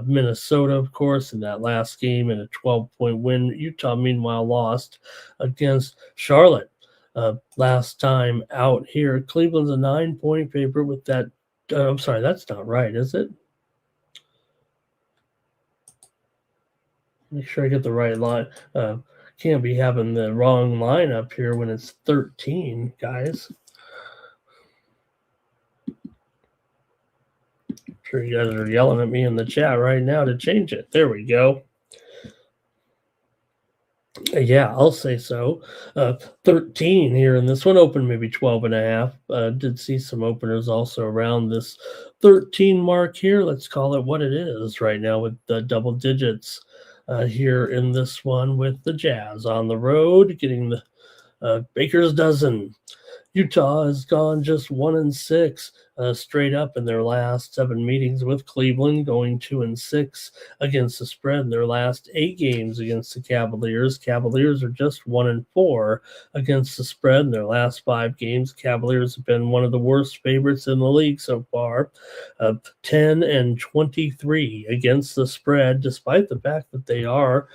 Minnesota, of course, in that last game in a 12-point win. Utah, meanwhile, lost against Charlotte last time out here. Cleveland's a 9-point favorite with that. I'm sorry, that's not right, is it? Make sure I get the right line. Can't be having the wrong line up here when it's 13, guys. I'm sure you guys are yelling at me in the chat right now to change it. There we go. Yeah, I'll say so. 13 here in this one. Opened maybe 12.5. Did see some openers also around this 13 mark here. Let's call it what it is right now with the double digits. Here in this one with the Jazz on the road, getting the Baker's dozen Utah has gone just 1-6 straight up in their last 7 meetings, with Cleveland going 2-6 against the spread in their last 8 games against the Cavaliers. Cavaliers are just 1-4 against the spread in their last 5 games. Cavaliers have been one of the worst favorites in the league so far, 10-23 against the spread, despite the fact that they are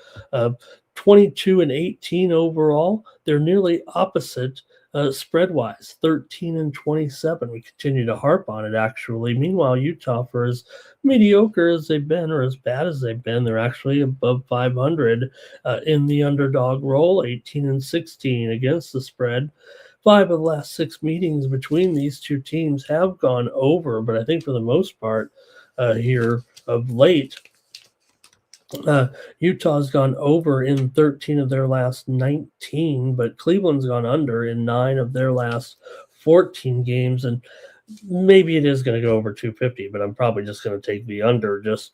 22-18 overall. They're nearly opposite spread wise, 13-27. We continue to harp on it, actually. Meanwhile, Utah, for as mediocre as they've been or as bad as they've been, they're actually above 500 in the underdog role, 18-16 against the spread. 5 of the last 6 meetings between these two teams have gone over, but I think for the most part here of late, Utah's gone over in 13 of their last 19, but Cleveland's gone under in 9 of their last 14 games. And maybe it is going to go over 250, but I'm probably just going to take the under just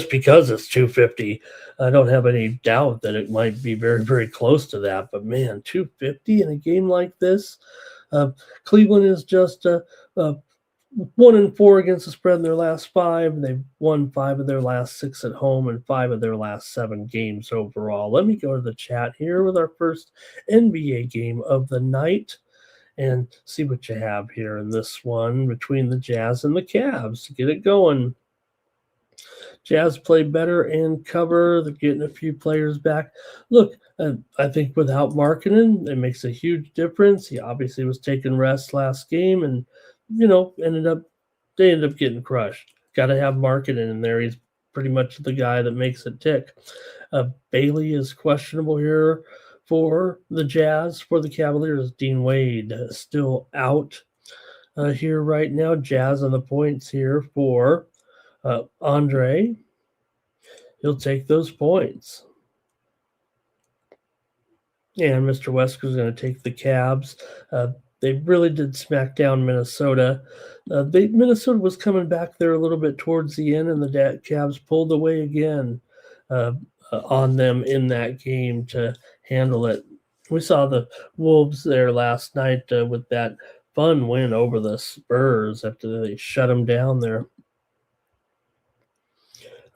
because it's 250. I don't have any doubt that it might be very, very close to that. But man, 250 in a game like this. Cleveland is just 1-4 against the spread in their last 5. They've won 5 of their last 6 at home and 5 of their last 7 games overall. Let me go to the chat here with our first NBA game of the night and see what you have here in this one between the Jazz and the Cavs to get it going. Jazz play better and cover. They're getting a few players back. Look, I think without Markkanen, it makes a huge difference. He obviously was taking rest last game and, they ended up getting crushed. Got to have Markkanen in there. He's pretty much the guy that makes it tick. Bailey is questionable here for the Jazz. For the Cavaliers, Dean Wade still out here right now. Jazz on the points here for Andre. He'll take those points. And Mr. Wesker's going to take the Cavs. They really did smack down Minnesota. Minnesota was coming back there a little bit towards the end, and the Cavs pulled away again on them in that game to handle it. We saw the Wolves there last night with that fun win over the Spurs after they shut them down there.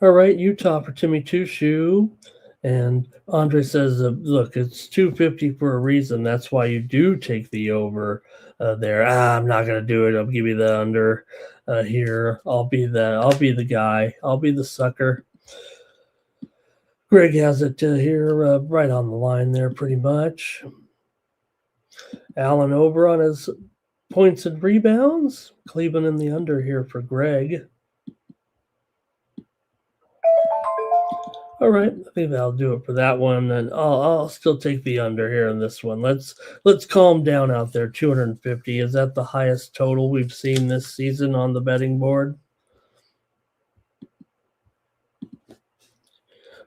All right, Utah for Timmy Two-Shoe. And Andre says, look, it's 250 for a reason. That's why you do take the over there. I'm not going to do it. I'll give you the under here. I'll be the guy. I'll be the sucker. Greg has it here right on the line there pretty much. Allen over on his points and rebounds. Cleveland in the under here for Greg. All right, I think that'll do it for that one. And I'll still take the under here in this one. Let's calm down out there. 250. Is that the highest total we've seen this season on the betting board?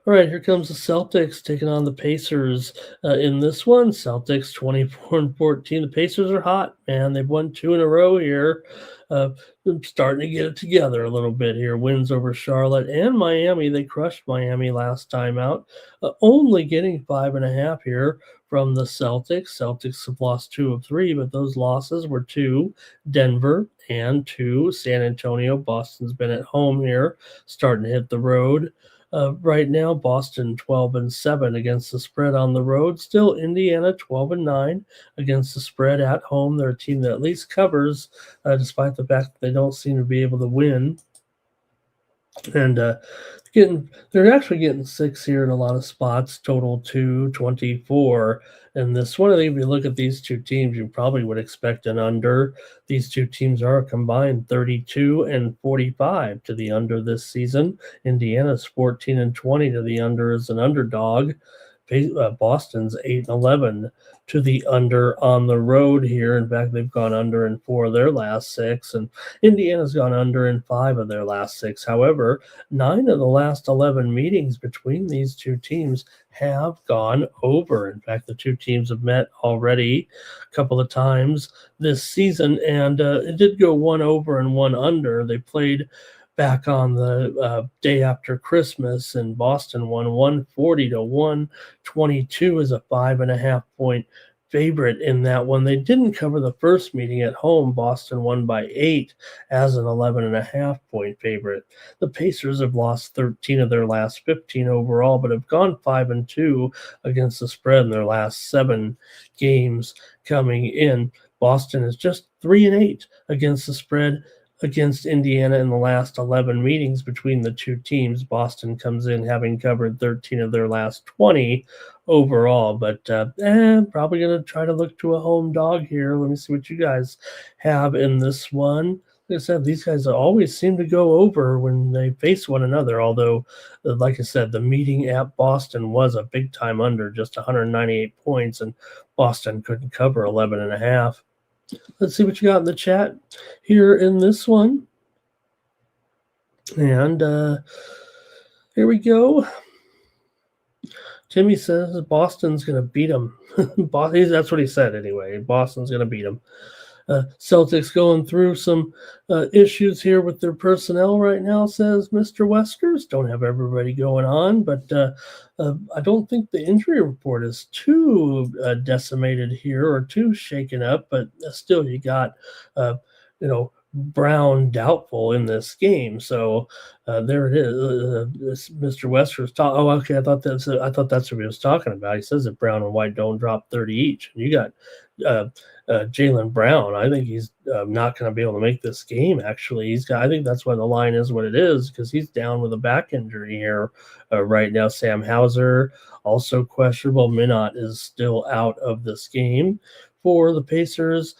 All right, here comes the Celtics taking on the Pacers in this one. Celtics 24-14. The Pacers are hot, man. They've won 2 in a row here. Starting to get it together a little bit here. Wins over Charlotte and Miami. They crushed Miami last time out. Only getting 5.5 here from the Celtics. Celtics have lost 2 of 3, but those losses were to Denver and to San Antonio. Boston's been at home here, starting to hit the road. Right now, Boston 12-7 against the spread on the road. Still, Indiana 12-9 against the spread at home. They're a team that at least covers, despite the fact that they don't seem to be able to win. And they're actually getting 6 here in a lot of spots. Total 224. And this one, I think if you look at these two teams, you probably would expect an under. These two teams are combined 32-45 to the under this season. Indiana's 14-20 to the under as an underdog. Boston's 8-11 to the under on the road here. In fact, they've gone under in 4 of their last 6, and Indiana's gone under in 5 of their last 6. However, 9 of the last 11 meetings between these two teams have gone over. In fact, the two teams have met already a couple of times this season, and it did go 1 over and 1 under. They played back on the day after Christmas, and Boston won 140 to 122 as a 5.5 point favorite in that one. They didn't cover the first meeting at home. Boston won by 8 as an 11.5 point favorite. The Pacers have lost 13 of their last 15 overall, but have gone 5-2 against the spread in their last 7 games coming in. Boston is just 3-8 against the spread against Indiana in the last 11 meetings between the two teams. Boston comes in having covered 13 of their last 20 overall, but probably going to try to look to a home dog here. Let me see what you guys have in this one. Like I said, these guys always seem to go over when they face one another, although, like I said, the meeting at Boston was a big time under, just 198 points, and Boston couldn't cover 11.5. Let's see what you got in the chat here in this one. And here we go. Timmy says Boston's going to beat them. That's what he said anyway. Boston's going to beat them. Celtics going through some issues here with their personnel right now, says Mr. Weskers. Don't have everybody going on, but I don't think the injury report is too decimated here or too shaken up, but still you got, Brown doubtful in this game. So there it is. Mr. Weskers talk. Oh, okay. I thought that's what he was talking about. He says that Brown and White don't drop 30 each. And you got Jaylen Brown. I think he's not going to be able to make this game. Actually, I think that's why the line is what it is, because he's down with a back injury here right now. Sam Hauser also questionable. Minot is still out of this game for the Pacers.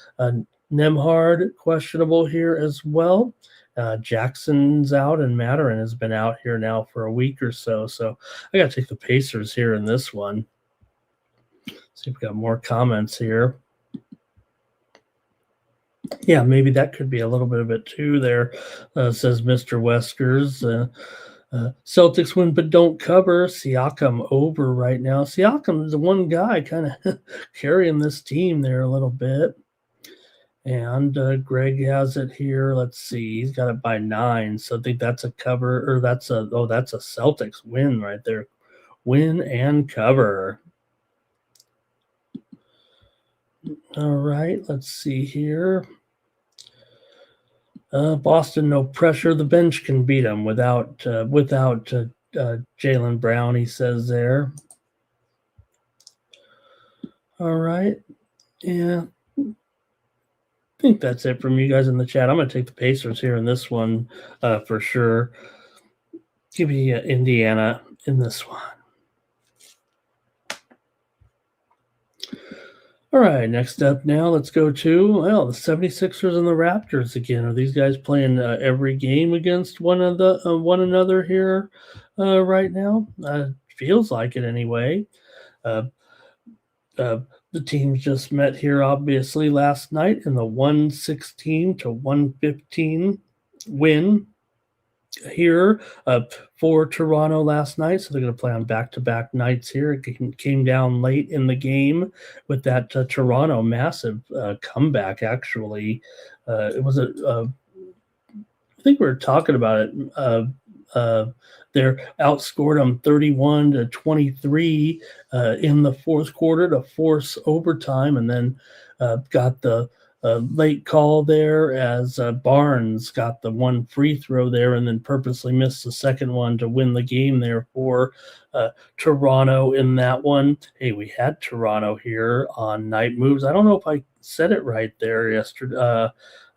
Nemhard questionable here as well. Jackson's out, and Matterin has been out here now for a week or so. So I got to take the Pacers here in this one. See if we got more comments here. Yeah, maybe that could be a little bit of it too there, says Mr. Weskers. Celtics win but don't cover. Siakam over right now. Siakam is the one guy kind of carrying this team there a little bit. And Greg has it here. Let's see. He's got it by 9. So I think that's a cover, or that's a Celtics win right there. Win and cover. All right. Let's see here. Boston, no pressure. The bench can beat them without Jaylen Brown, he says there. All right. Yeah. I think that's it from you guys in the chat. I'm going to take the Pacers here in this one for sure. Give me Indiana in this one. All right, next up now, let's go to, the 76ers and the Raptors again. Are these guys playing every game against one another here right now? Feels like it anyway. The teams just met here, obviously, last night in the 116 to 115 win here for Toronto last night. So they're going to play on back-to-back nights here. It came down late in the game with that Toronto massive comeback, actually. It was I think we were talking about it. They outscored them 31-23 in the fourth quarter to force overtime, and then got the late call there as Barnes got the one free throw there and then purposely missed the second one to win the game there for Toronto in that one. Hey, we had Toronto here on Night Moves. I don't know if I said it right there yesterday.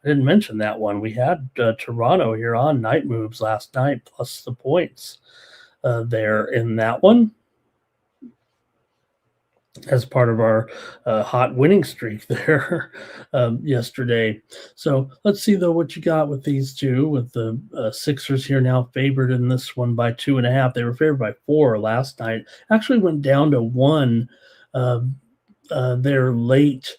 I didn't mention that one. We had Toronto here on Night Moves last night, plus the points there in that one as part of our hot winning streak there yesterday. So let's see, though, what you got with these two, with the Sixers here now favored in this one by 2.5. They were favored by 4 last night. Actually went down to 1 there late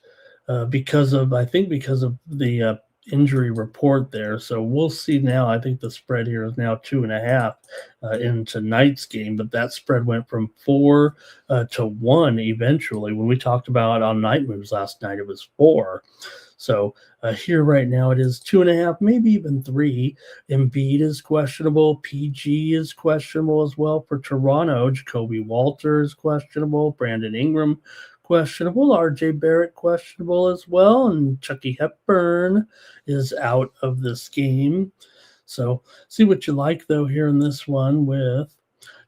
because of the injury report there. So we'll see now. I think the spread here is now 2.5 in tonight's game, but that spread went from 4 to 1 eventually. When we talked about on Night Moves last night, it was 4. So here right now it is 2.5, maybe even 3. Embiid is questionable. PG is questionable as well for Toronto. Jacoby Walters questionable. Brandon Ingram questionable. RJ Barrett questionable as well. And Chucky Hepburn is out of this game. So see what you like, though, here in this one with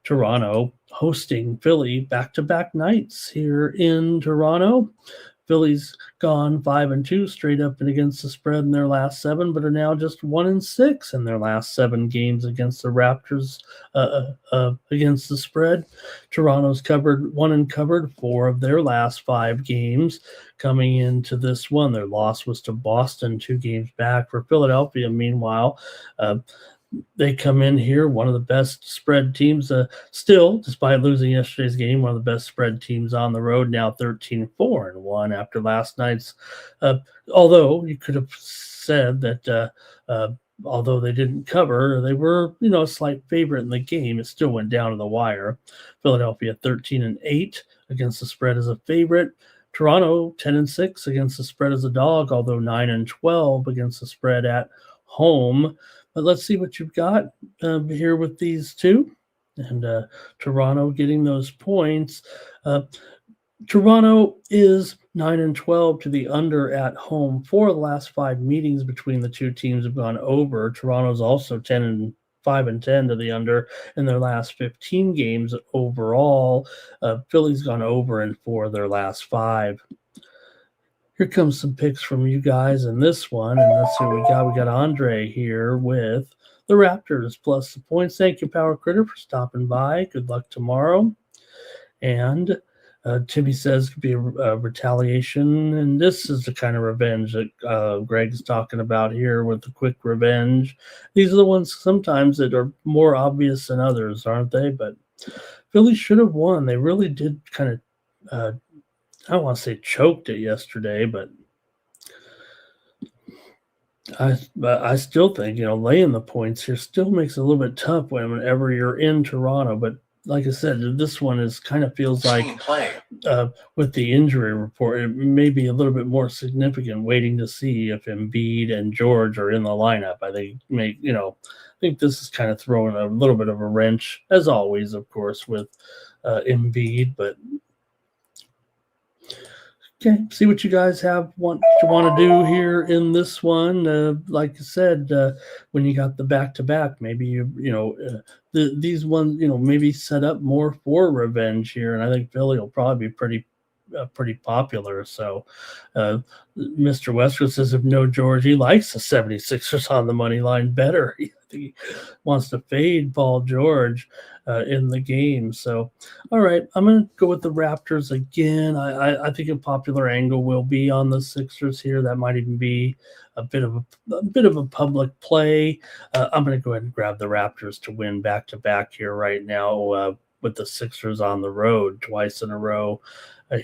Toronto hosting Philly back-to-back nights here in Toronto. Philly's gone 5-2 straight up and against the spread in their last 7, but are now just 1-6 in their last 7 games against the Raptors against the spread. Toronto's covered 4 of their last 5 games coming into this one. Their loss was to Boston 2 games back. For Philadelphia, meanwhile, they come in here, one of the best spread teams, still, despite losing yesterday's game, one of the best spread teams on the road, now 13-4-1 after last night's. Although you could have said that although they didn't cover, they were, a slight favorite in the game. It still went down to the wire. Philadelphia 13-8 against the spread as a favorite. Toronto 10-6 against the spread as a dog, although 9-12 against the spread at home. But let's see what you've got here with these two. And Toronto getting those points. Toronto is 9-12 to the under at home. 4 of the last 5 meetings between the two teams have gone over. Toronto's also 5-10 to the under in their last 15 games overall. Philly's gone over in 4 of their last 5. Here comes some picks from you guys in this one, and let's see what we got. We got Andre here with the Raptors plus the points. Thank you, Power Critter, for stopping by. Good luck tomorrow. And Timmy says could be a retaliation, and this is the kind of revenge that Greg's talking about here with the quick revenge. These are the ones sometimes that are more obvious than others, aren't they? But Philly should have won. They really did kind of I don't want to say choked it yesterday, but I still think, laying the points here still makes it a little bit tough whenever you're in Toronto. But like I said, this one is kind of feels like with the injury report, it may be a little bit more significant, waiting to see if Embiid and George are in the lineup. I think this is kind of throwing a little bit of a wrench, as always, of course, with Embiid, but. Okay, see what you guys want to do here in this one. Like I said, when you got the back-to-back, maybe these ones, maybe set up more for revenge here, and I think Philly will probably be pretty popular. So Mr. Westwood says if no George, he likes the 76ers on the money line better. He wants to fade Paul George in the game. So, all right, I'm going to go with the Raptors again. I think a popular angle will be on the Sixers here. That might even be a bit of a public play. I'm going to go ahead and grab the Raptors to win back-to-back here right now with the Sixers on the road twice in a row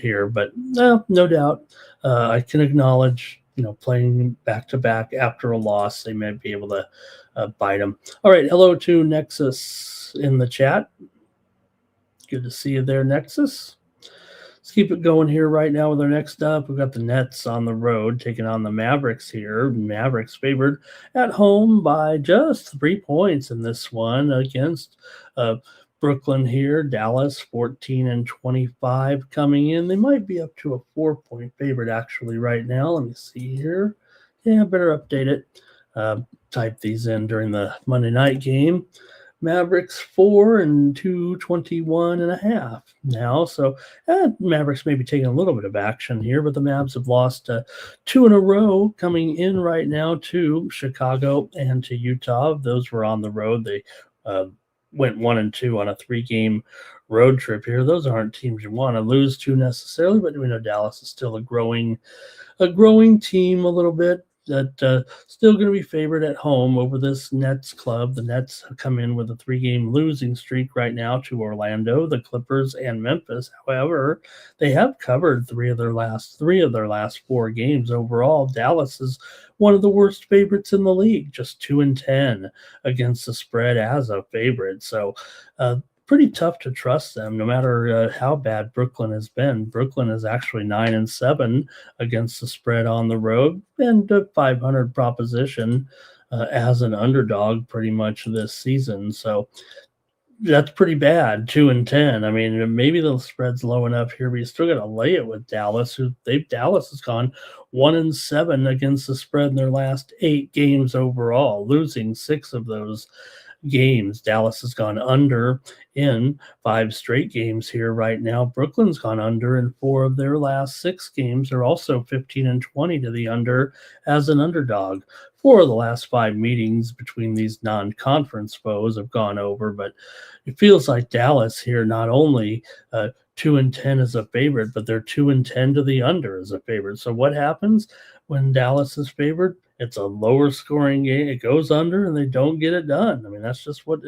here. But no doubt I can acknowledge, playing back-to-back after a loss, they may be able to bite them. All right, hello to Nexus in the chat. Good to see you there, Nexus. Let's keep it going here right now with our next up. We've got the Nets on the road taking on the Mavericks here. Mavericks favored at home by just 3 points in this one against Brooklyn here. Dallas 14-25 coming in. They might be up to a 4-point favorite actually right now. Let me see here. Yeah, better update it. Type these in during the Monday night game. Mavericks 4-221.5 now. So Mavericks may be taking a little bit of action here, but the Mavs have lost 2 in a row coming in right now to Chicago and to Utah. Those were on the road. They went 1-2 on a 3-game road trip here. Those aren't teams you want to lose to necessarily, but we know Dallas is still a growing team a little bit. That still going to be favored at home over this Nets club. The Nets have come in with a 3-game losing streak right now to Orlando, the Clippers, and Memphis. However, they have covered 3 of their last 4 games overall. Dallas is one of the worst favorites in the league, just 2-10 against the spread as a favorite. So pretty tough to trust them, no matter how bad Brooklyn has been. Brooklyn is actually 9-7 against the spread on the road, and a 500 proposition as an underdog pretty much this season. So that's pretty bad, 2-10. I mean, maybe the spread's low enough here, but you still got to lay it with Dallas. Dallas has gone 1-7 against the spread in their last 8 games overall, losing 6 of those games. Dallas has gone under in 5 straight games here right now. Brooklyn's gone under in 4 of their last 6 games. They're also 15-20 to the under as an underdog. 4 of the last 5 meetings between these non-conference foes have gone over, but it feels like Dallas here not only 2-10 as a favorite, but they're 2-10 to the under as a favorite. So what happens when Dallas is favored? It's a lower scoring game. It goes under and they don't get it done. I mean, that's just what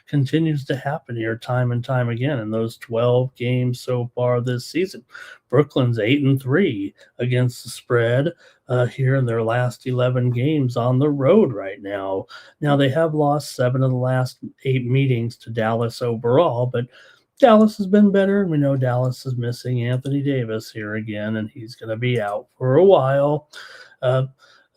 continues to happen here time and time again in those 12 games so far this season. Brooklyn's 8-3 against the spread here in their last 11 games on the road right now. Now, they have lost 7 of the last 8 meetings to Dallas overall, but Dallas has been better. We know Dallas is missing Anthony Davis here again, and he's going to be out for a while.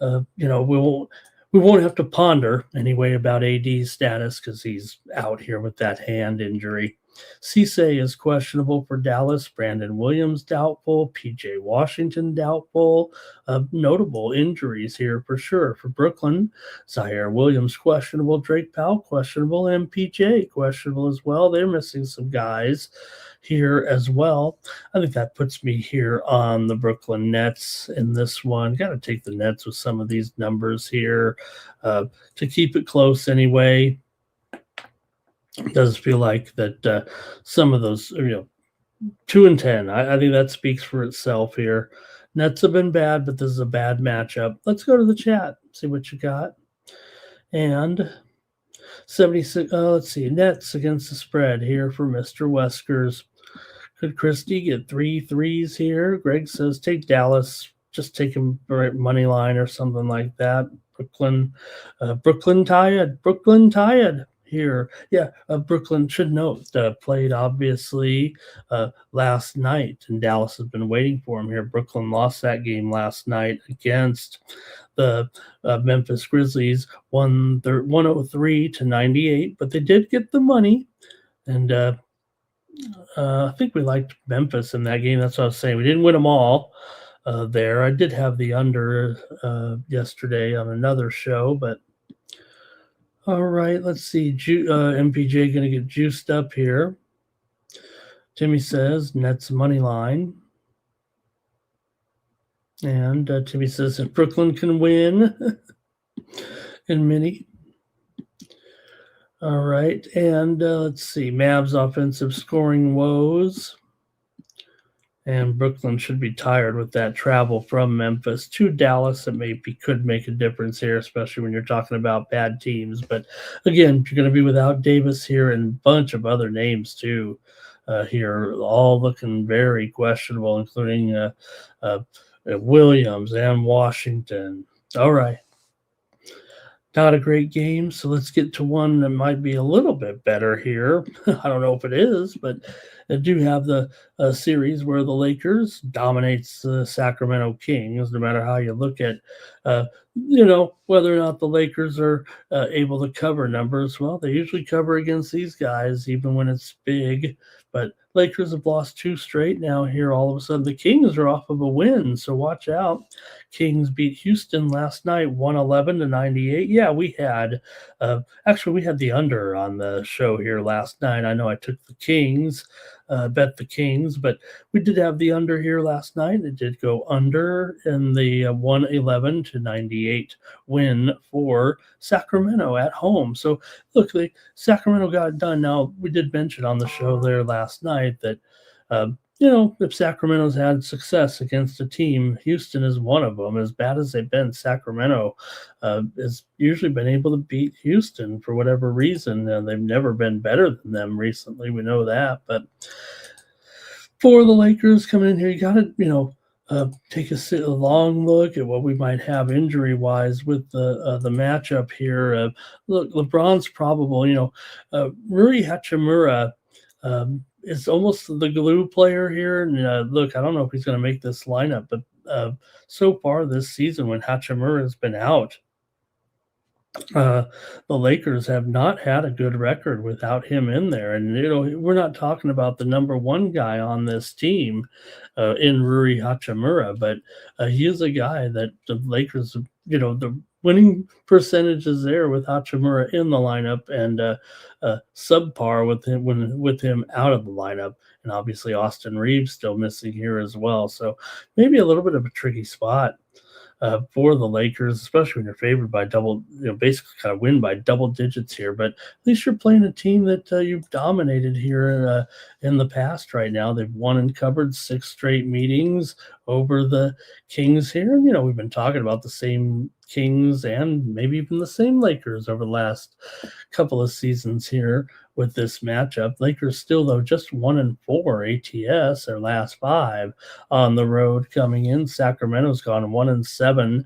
We won't have to ponder anyway about AD's status because he's out here with that hand injury. Cisse is questionable for Dallas. Brandon Williams doubtful. PJ Washington doubtful. Notable injuries here for sure for Brooklyn. Zaire Williams questionable. Drake Powell questionable. And PJ questionable as well. They're missing some guys here as well. I think that puts me here on the Brooklyn Nets in this one. Got to take the Nets with some of these numbers here to keep it close anyway. It does feel like that some of those, 2-10. I think that speaks for itself here. Nets have been bad, but this is a bad matchup. Let's go to the chat, see what you got. And 76. Let's see, Nets against the spread here for Mr. Weskers. Could Christie get 3 threes here? Greg says take Dallas. Just take him money line or something like that. Brooklyn tied here. Yeah, Brooklyn should note played obviously last night, and Dallas has been waiting for him here. Brooklyn lost that game last night against the Memphis Grizzlies, 103-98, but they did get the money, and I think we liked Memphis in that game. That's what I was saying. We didn't win them all there. I did have the under yesterday on another show, but all right, let's see. MPJ going to get juiced up here. Timmy says Nets money line. And Timmy says that Brooklyn can win in mini. All right, and let's see. Mavs offensive scoring woes. And Brooklyn should be tired with that travel from Memphis to Dallas. It could make a difference here, especially when you're talking about bad teams. But again, you're going to be without Davis here and a bunch of other names too here, all looking very questionable, including Williams and Washington. All right. Not a great game, so let's get to one that might be a little bit better here. I don't know if it is, but I do have the series where the Lakers dominates the Sacramento Kings, no matter how you look at, whether or not the Lakers are able to cover numbers. Well, they usually cover against these guys, even when it's big. But Lakers have lost 2 straight now here. All of a sudden, the Kings are off of a win, so watch out. Kings beat Houston last night, 111-98. Yeah, we had the under on the show here last night. I know I took the Kings, bet the Kings, but we did have the under here last night. It did go under in the 111-98 win for Sacramento at home. So look, Sacramento got it done. Now, we did mention on the show there last night that if Sacramento's had success against a team, Houston is one of them. As bad as they've been, Sacramento has usually been able to beat Houston for whatever reason. They've never been better than them recently. We know that. But for the Lakers coming in here, you got to, take a long look at what we might have injury-wise with the matchup here. Look, LeBron's probable. Rui Hachimura is almost the glue player here. And look, I don't know if he's going to make this lineup, but so far this season, when Hachimura has been out, uh, the Lakers have not had a good record without him in there. And, we're not talking about the number one guy on this team in Rui Hachimura, but he is a guy that the Lakers, the winning percentage is there with Hachimura in the lineup, and subpar with him out of the lineup. And obviously Austin Reeves still missing here as well. So maybe a little bit of a tricky spot for the Lakers, especially when you're favored by double, basically kind of win by double digits here. But at least you're playing a team that you've dominated here in the past right now. They've won and covered 6 straight meetings over the Kings here. And, we've been talking about the same Kings and maybe even the same Lakers over the last couple of seasons here with this matchup. Lakers still, though, just 1-4 ATS, their last 5 on the road coming in. Sacramento's gone 1-7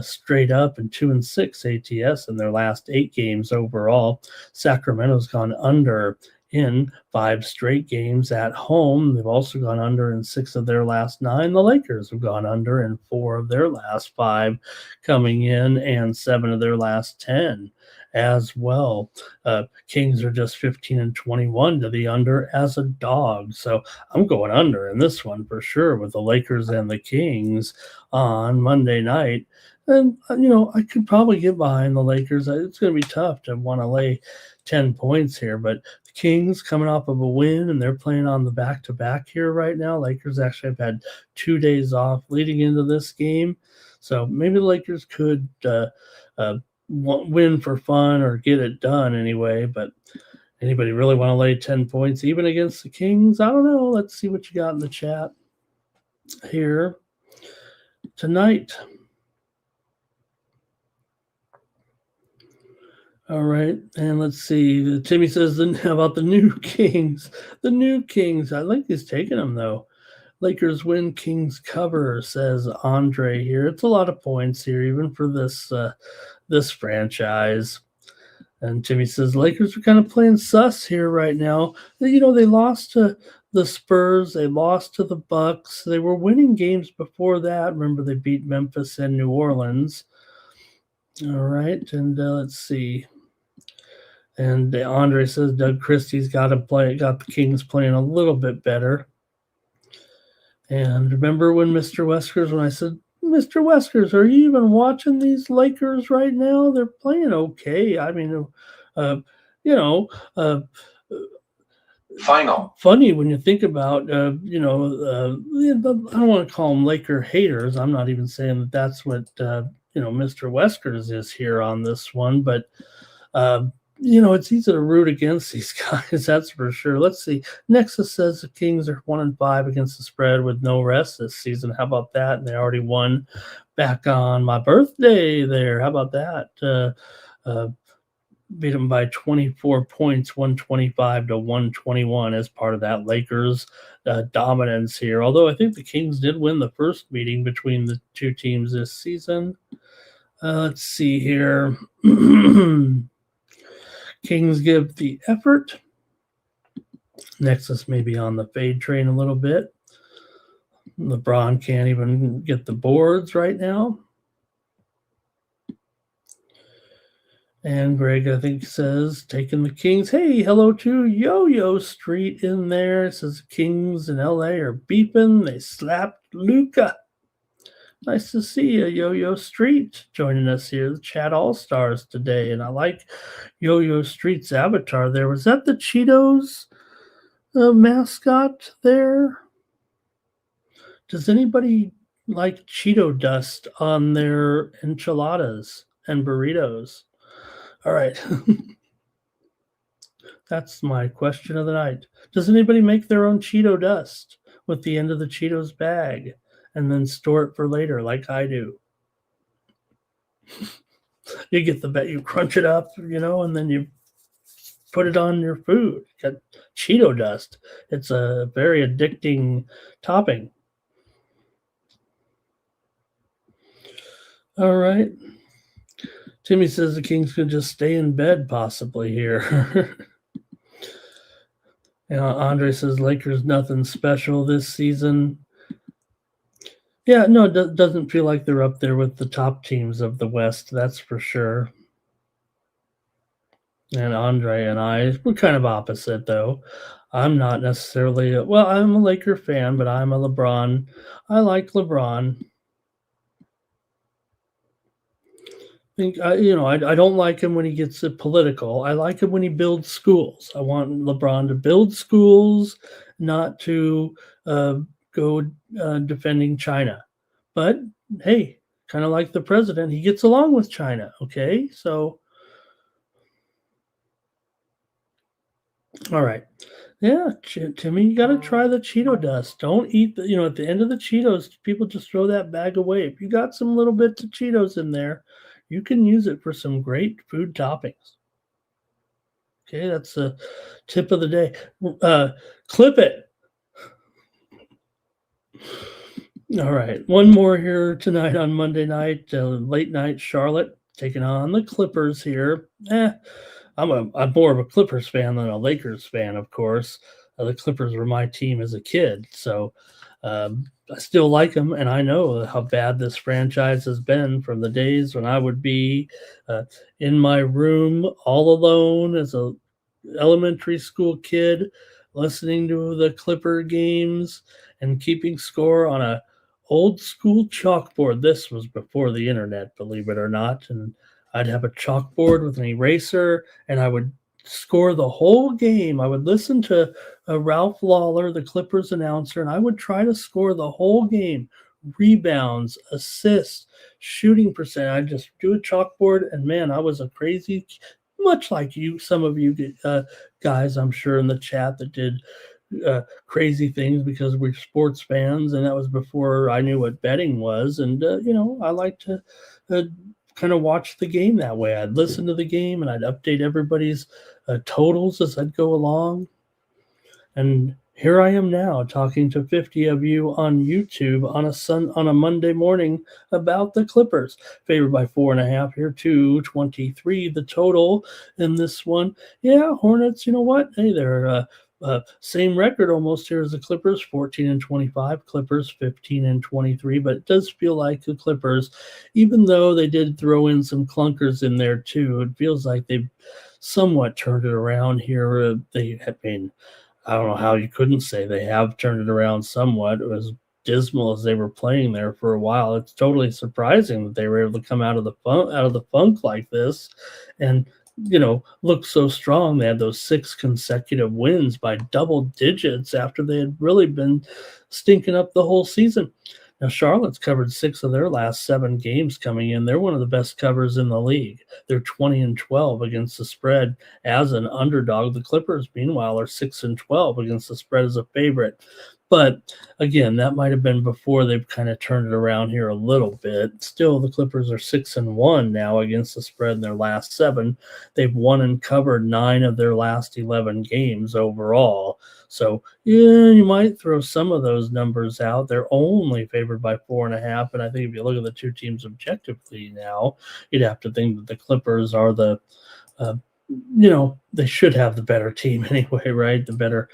straight up, and 2-6 ATS in their last 8 games overall. Sacramento's gone under in 5 straight games at home. They've also gone under in 6 of their last 9. The Lakers have gone under in 4 of their last 5 coming in, and 7 of their last 10 as well. Kings are just 15-21 to the under as a dog. So I'm going under in this one for sure with the Lakers and the Kings on Monday night. And, I could probably get behind the Lakers. It's going to be tough to want to lay 10 points here, but the Kings coming off of a win, and they're playing on the back-to-back here right now. Lakers actually have had 2 days off leading into this game. So maybe the Lakers could win for fun or get it done anyway. But anybody really want to lay 10 points even against the Kings? I don't know. Let's see what you got in the chat here tonight. All right, and let's see. Timmy says about the new Kings. The new Kings. I think he's taking them, though. Lakers win, Kings cover, says Andre here. It's a lot of points here, even for this franchise. And Timmy says Lakers are kind of playing sus here right now. They lost to the Spurs. They lost to the Bucks. They were winning games before that. Remember, they beat Memphis and New Orleans. All right, and let's see. And Andre says Doug Christie's got the Kings playing a little bit better. And remember when Mr. Weskers, when I said, Mr. Weskers, are you even watching these Lakers right now? They're playing okay. I mean, final. Funny when you think about, I don't want to call them Laker haters. I'm not even saying that that's what, Mr. Weskers is here on this one, but, it's easy to root against these guys, that's for sure. Let's see. Nexus says the Kings are 1-5 against the spread with no rest this season. How about that? And they already won back on my birthday there. How about that? Beat them by 24 points, 125-121 as part of that Lakers dominance here. Although I think the Kings did win the first meeting between the two teams this season. Let's see here. Kings give the effort. Nexus may be on the fade train a little bit. LeBron can't even get the boards right now. And Greg, I think, says, taking the Kings. Hey, hello to Yo-Yo Street in there. It says Kings in LA are beeping. They slapped Luka. Nice to see you, Yo-Yo Street, joining us here, the Chat All-Stars today. And I like Yo-Yo Street's avatar there. Was that the Cheetos mascot there? Does anybody like Cheeto dust on their enchiladas and burritos? All right. That's my question of the night. Does anybody make their own Cheeto dust with the end of the Cheetos bag and then store it for later like I do? You get you crunch it up, and then you put it on your food. You got Cheeto dust. It's a very addicting topping. All right. Timmy says the Kings could just stay in bed possibly here. Andre says Lakers nothing special this season. Yeah, no, it doesn't feel like they're up there with the top teams of the West, that's for sure. And Andre and we're kind of opposite, though. I'm not necessarily well, I'm a Laker fan, but I'm a LeBron. I like LeBron. I don't like him when he gets political. I like him when he builds schools. I want LeBron to build schools, not to uh, go defending China. But hey, kind of like the president, he gets along with China. Okay, so all right. Yeah, Timmy, you got to try the Cheeto dust. Don't eat at the end of the Cheetos, people just throw that bag away. If you got some little bits of Cheetos in there, you can use it for some great food toppings. Okay, that's a tip of the day. Uh, Clip it. All right, one more here tonight on Monday night, late night. Charlotte taking on the Clippers here. I'm more of a Clippers fan than a Lakers fan, of course. The Clippers were my team as a kid, so I still like them, and I know how bad this franchise has been from the days when I would be in my room all alone as a elementary school kid, listening to the Clipper games and keeping score on a old school chalkboard. This was before the internet, believe it or not, and I'd have a chalkboard with an eraser, and I would score the whole game. I would listen to Ralph Lawler, the Clippers announcer, and I would try to score the whole game. Rebounds, assists, shooting percent. I'd just do a chalkboard, and man, I was a crazy, much like you, some of you guys, I'm sure, in the chat that did crazy things because we're sports fans, and that was before I knew what betting was. And I like to uh, kind of watch the game that way. I'd listen to the game and I'd update everybody's totals as I'd go along. And here I am now talking to 50 of you on YouTube on a Monday morning about the Clippers, favored by 4.5 here, 223 the total in this one. Yeah, Hornets. You know what? Hey, they're same record almost here as the Clippers, 14-25. Clippers 15-23. But it does feel like the Clippers, even though they did throw in some clunkers in there too, it feels like they've somewhat turned it around here. They have been. I don't know how you couldn't say they have turned it around somewhat. It was dismal as they were playing there for a while. It's totally surprising that they were able to come out of the funk like this, and look so strong. They had those 6 consecutive wins by double digits after they had really been stinking up the whole season. Now, Charlotte's covered 6 of their last 7 games coming in. They're one of the best covers in the league. They're 20-12 against the spread as an underdog. The Clippers, meanwhile, are 6-12 against the spread as a favorite. But again, that might have been before they've kind of turned it around here a little bit. Still, the Clippers are 6-1 now against the spread in their last 7. They've won and covered 9 of their last 11 games overall. So, yeah, you might throw some of those numbers out. They're only favored by 4.5. And I think if you look at the two teams objectively now, you'd have to think that the Clippers are they should have the better team anyway, right? The better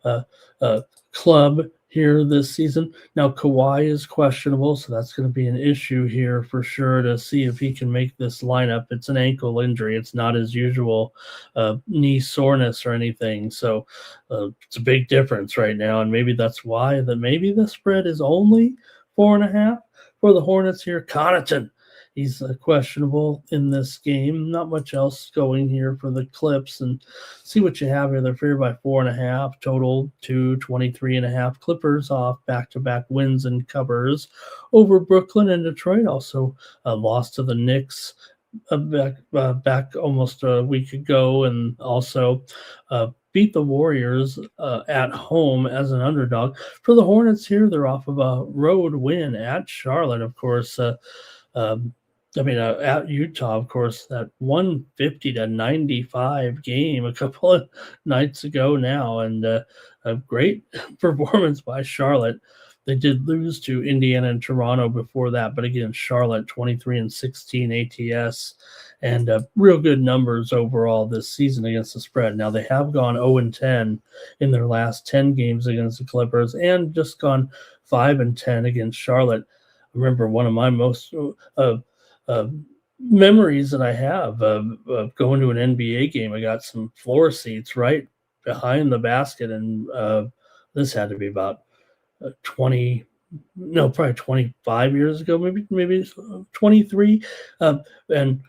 uh, club here this season. Now, Kawhi is questionable, so that's going to be an issue here for sure to see if he can make this lineup. It's an ankle injury. It's not his usual knee soreness or anything. So it's a big difference right now, and maybe that's why maybe the spread is only 4.5 for the Hornets here. Connaughton, he's questionable in this game. Not much else going here for the Clips. And see what you have here. They're favored by 4.5. Total 223.5. Clippers off back-to-back wins and covers over Brooklyn and Detroit. Also lost to the Knicks back almost a week ago, and also beat the Warriors at home as an underdog. For the Hornets here, they're off of a road win at Charlotte, of course. At Utah, of course, that 150-95 game a couple of nights ago now, and a great performance by Charlotte. They did lose to Indiana and Toronto before that, but again, Charlotte 23-16 ATS, and real good numbers overall this season against the spread. Now they have gone 0-10 in their last 10 games against the Clippers, and just gone 5-10 against Charlotte. I remember one of my most uh, memories that I have of going to an NBA game. I got some floor seats right behind the basket, and this had to be about 20, no, probably 25 years ago, maybe 23. And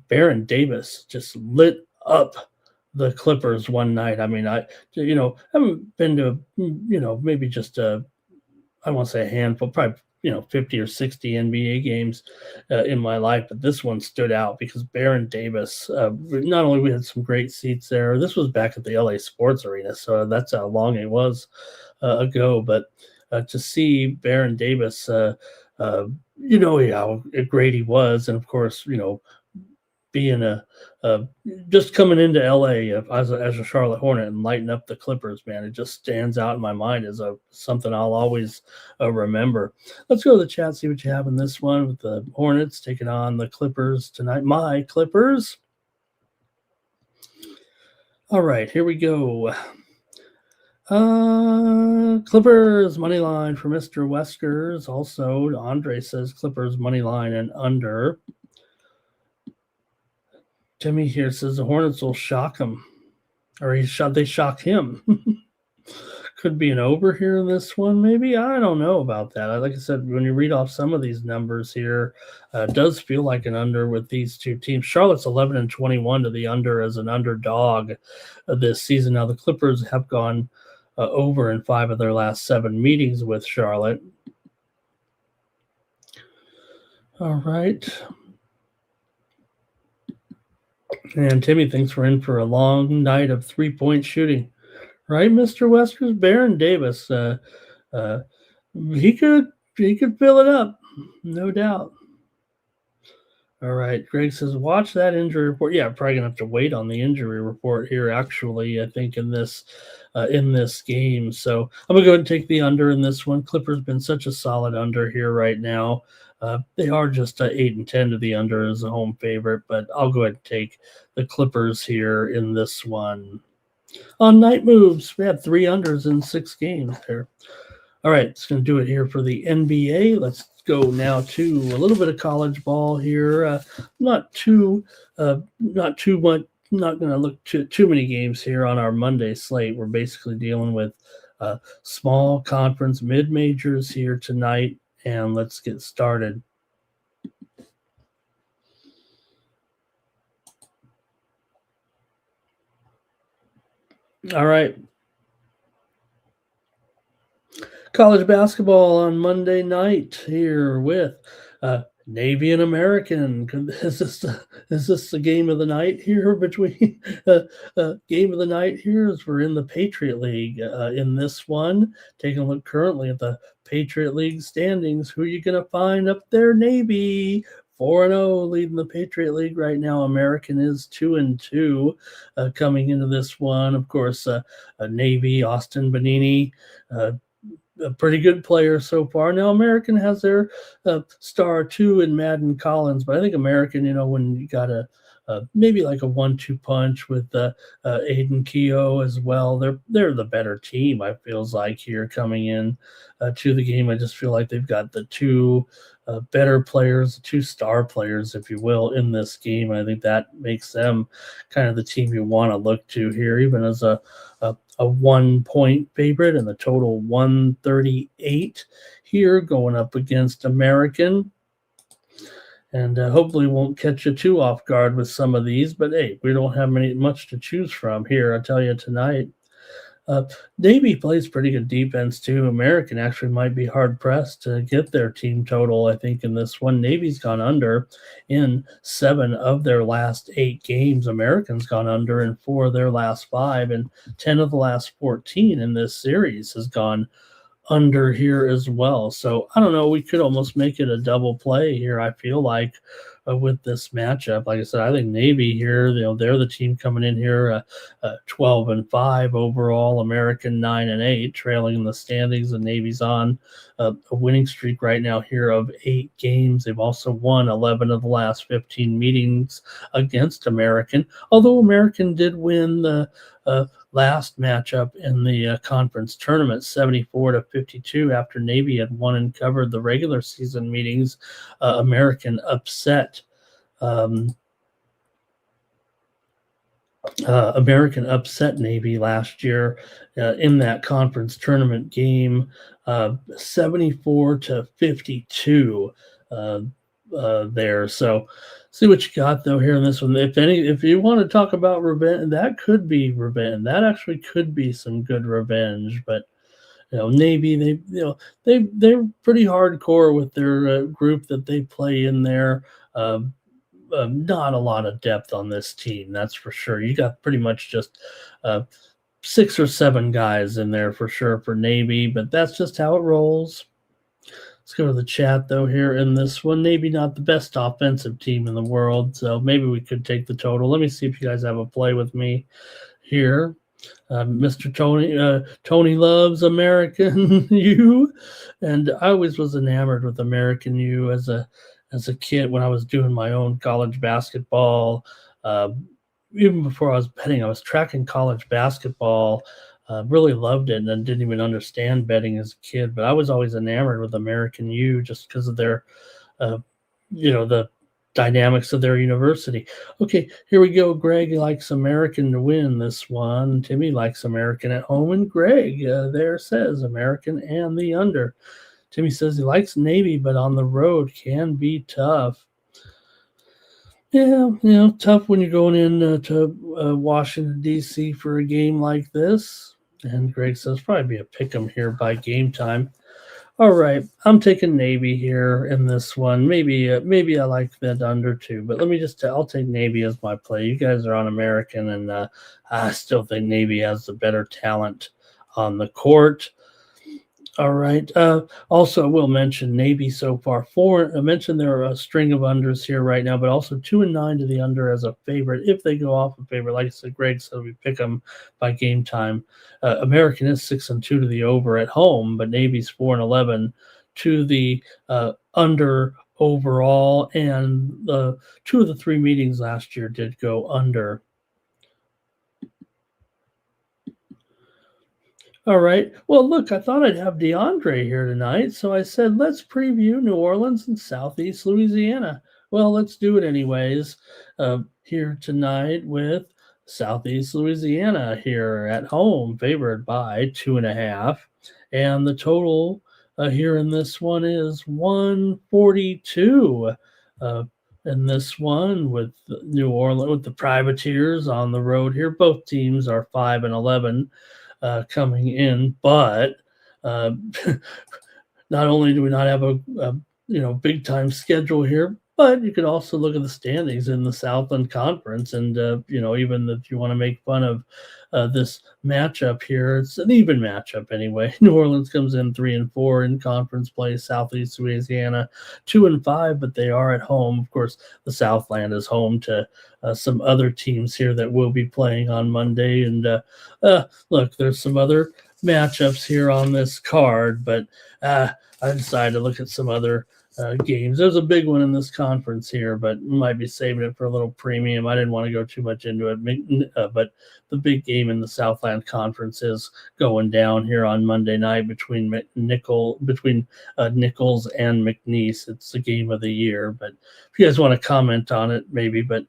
Baron Davis just lit up the Clippers one night. I mean, haven't been to, maybe just I won't say a handful, probably 50 or 60 NBA games in my life, but this one stood out because Baron Davis. Not only we had some great seats there. This was back at the LA Sports Arena, so that's how long it was ago. But to see Baron Davis, how great he was, and of course, being just coming into LA as a Charlotte Hornet and lighting up the Clippers, man, it just stands out in my mind as something I'll always remember. Let's go to the chat, see what you have in this one with the Hornets taking on the Clippers tonight. My Clippers. All right, here we go. Clippers money line for Mr. Weskers. Also, Andre says Clippers money line and under. Timmy here says the Hornets will shock him, or they shock him. Could be an over here in this one, maybe. I don't know about that. Like I said, when you read off some of these numbers here, it does feel like an under with these two teams. Charlotte's 11-21 to the under as an underdog this season. Now the Clippers have gone over in 5 of their last 7 meetings with Charlotte. All right. And Timmy thinks we're in for a long night of 3-point shooting. Right, Mr. Weskers? Baron Davis, he could fill it up, no doubt. All right, Greg says, watch that injury report. Yeah, I'm probably going to have to wait on the injury report here, actually, I think, in this game. So I'm going to go ahead and take the under in this one. Clippers been such a solid under here right now. They are just 8-10 to the under as a home favorite, but I'll go ahead and take the Clippers here in this one. On night moves, we had 3 unders in 6 games there. All right, it's going to do it here for the NBA. Let's go now to a little bit of college ball here. Not too much. Not going to look too many games here on our Monday slate. We're basically dealing with small conference mid-majors here tonight, and let's get started. All right. College basketball on Monday night here with Navy and American. Is this the game of the night here between game of the night here as we're in the Patriot League in this one. Taking a look currently at the Patriot League standings. Who are you going to find up there? Navy 4-0 leading the Patriot League right now. American is 2-2 coming into this one. Of course, Navy, Austin Benini, a pretty good player so far. Now, American has their star too in Madden Collins, but I think American, when you got maybe like a 1-2 punch with Aiden Keough as well, they're the better team. I feels like here coming in to the game. I just feel like they've got the 2 better players, 2 star players, if you will, in this game. I think that makes them kind of the team you want to look to here, even as a 1-point favorite, and the total 138 here going up against American. And hopefully won't catch you too off guard with some of these, but hey, we don't have much to choose from here, I'll tell you tonight. Navy plays pretty good defense too. American actually might be hard pressed to get their team total, I think, in this one. Navy's gone under in 7 of their last 8 games. American's gone under in 4 of their last 5, and 10 of the last 14 in this series has gone under here as well. So I don't know, we could almost make it a double play here, I feel like, with this matchup. Like I said, I think Navy here, they're the team coming in here 12-5 overall, American 9-8, trailing in the standings. And Navy's on a winning streak right now here of 8 games. They've also won 11 of the last 15 meetings against American, although American did win the last matchup in the conference tournament 74-52 after Navy had won and covered the regular season meetings. American upset Navy last year in that conference tournament game, 74-52 there. So see what you got though here in this one. If you want to talk about revenge, that could be revenge. That actually could be some good revenge. But Navy, they're pretty hardcore with their group that they play in there. Not a lot of depth on this team, that's for sure. You got pretty much just 6 or 7 guys in there for sure for Navy, but that's just how it rolls. Let's go to the chat though here in this one. Navy not the best offensive team in the world, so maybe we could take the total. Let me see if you guys have a play with me here. Mr. Tony loves American U, and I always was enamored with American U as a kid when I was doing my own college basketball. Even before I was betting, I was tracking college basketball. Really loved it and didn't even understand betting as a kid, but I was always enamored with American U just because of their, the dynamics of their university. Okay, here we go. Greg likes American to win this one. Timmy likes American at home, and Greg there says American and the under. Timmy says he likes Navy, but on the road can be tough. Yeah, tough when you're going in to Washington, D.C. for a game like this. And Greg says probably be a pick 'em here by game time. All right, I'm taking Navy here in this one. Maybe I like that under too, but I'll take Navy as my play. You guys are on American, and I still think Navy has the better talent on the court. All right. Also, we'll mention Navy so far. I mentioned there are a string of unders here right now, but also 2-9 to the under as a favorite. If they go off a favorite, like I said, Greg said we pick them by game time. American is 6-2 to the over at home, but Navy's 4-11 to the under overall. And 2 of the 3 meetings last year did go under. All right. Well, look, I thought I'd have DeAndre here tonight, so I said, let's preview New Orleans and Southeast Louisiana. Well, let's do it anyways. Here tonight with Southeast Louisiana here at home, favored by 2.5. And the total here in this one is 142. In this one with New Orleans, with the Privateers on the road here. Both teams are 5-11. Coming in, but not only do we not have a big time schedule here, but you could also look at the standings in the Southland Conference, and even if you want to make fun of this matchup here, it's an even matchup anyway. New Orleans comes in 3-4 in conference play. Southeast Louisiana 2-5, but they are at home. Of course, the Southland is home to some other teams here that will be playing on Monday. And look, there's some other matchups here on this card, but I decided to look at some other games. There's a big one in this conference here, but might be saving it for a little premium. I didn't want to go too much into it, but the big game in the Southland Conference is going down here on Monday night between Nichols and McNeese. It's the game of the year. But if you guys want to comment on it, maybe, but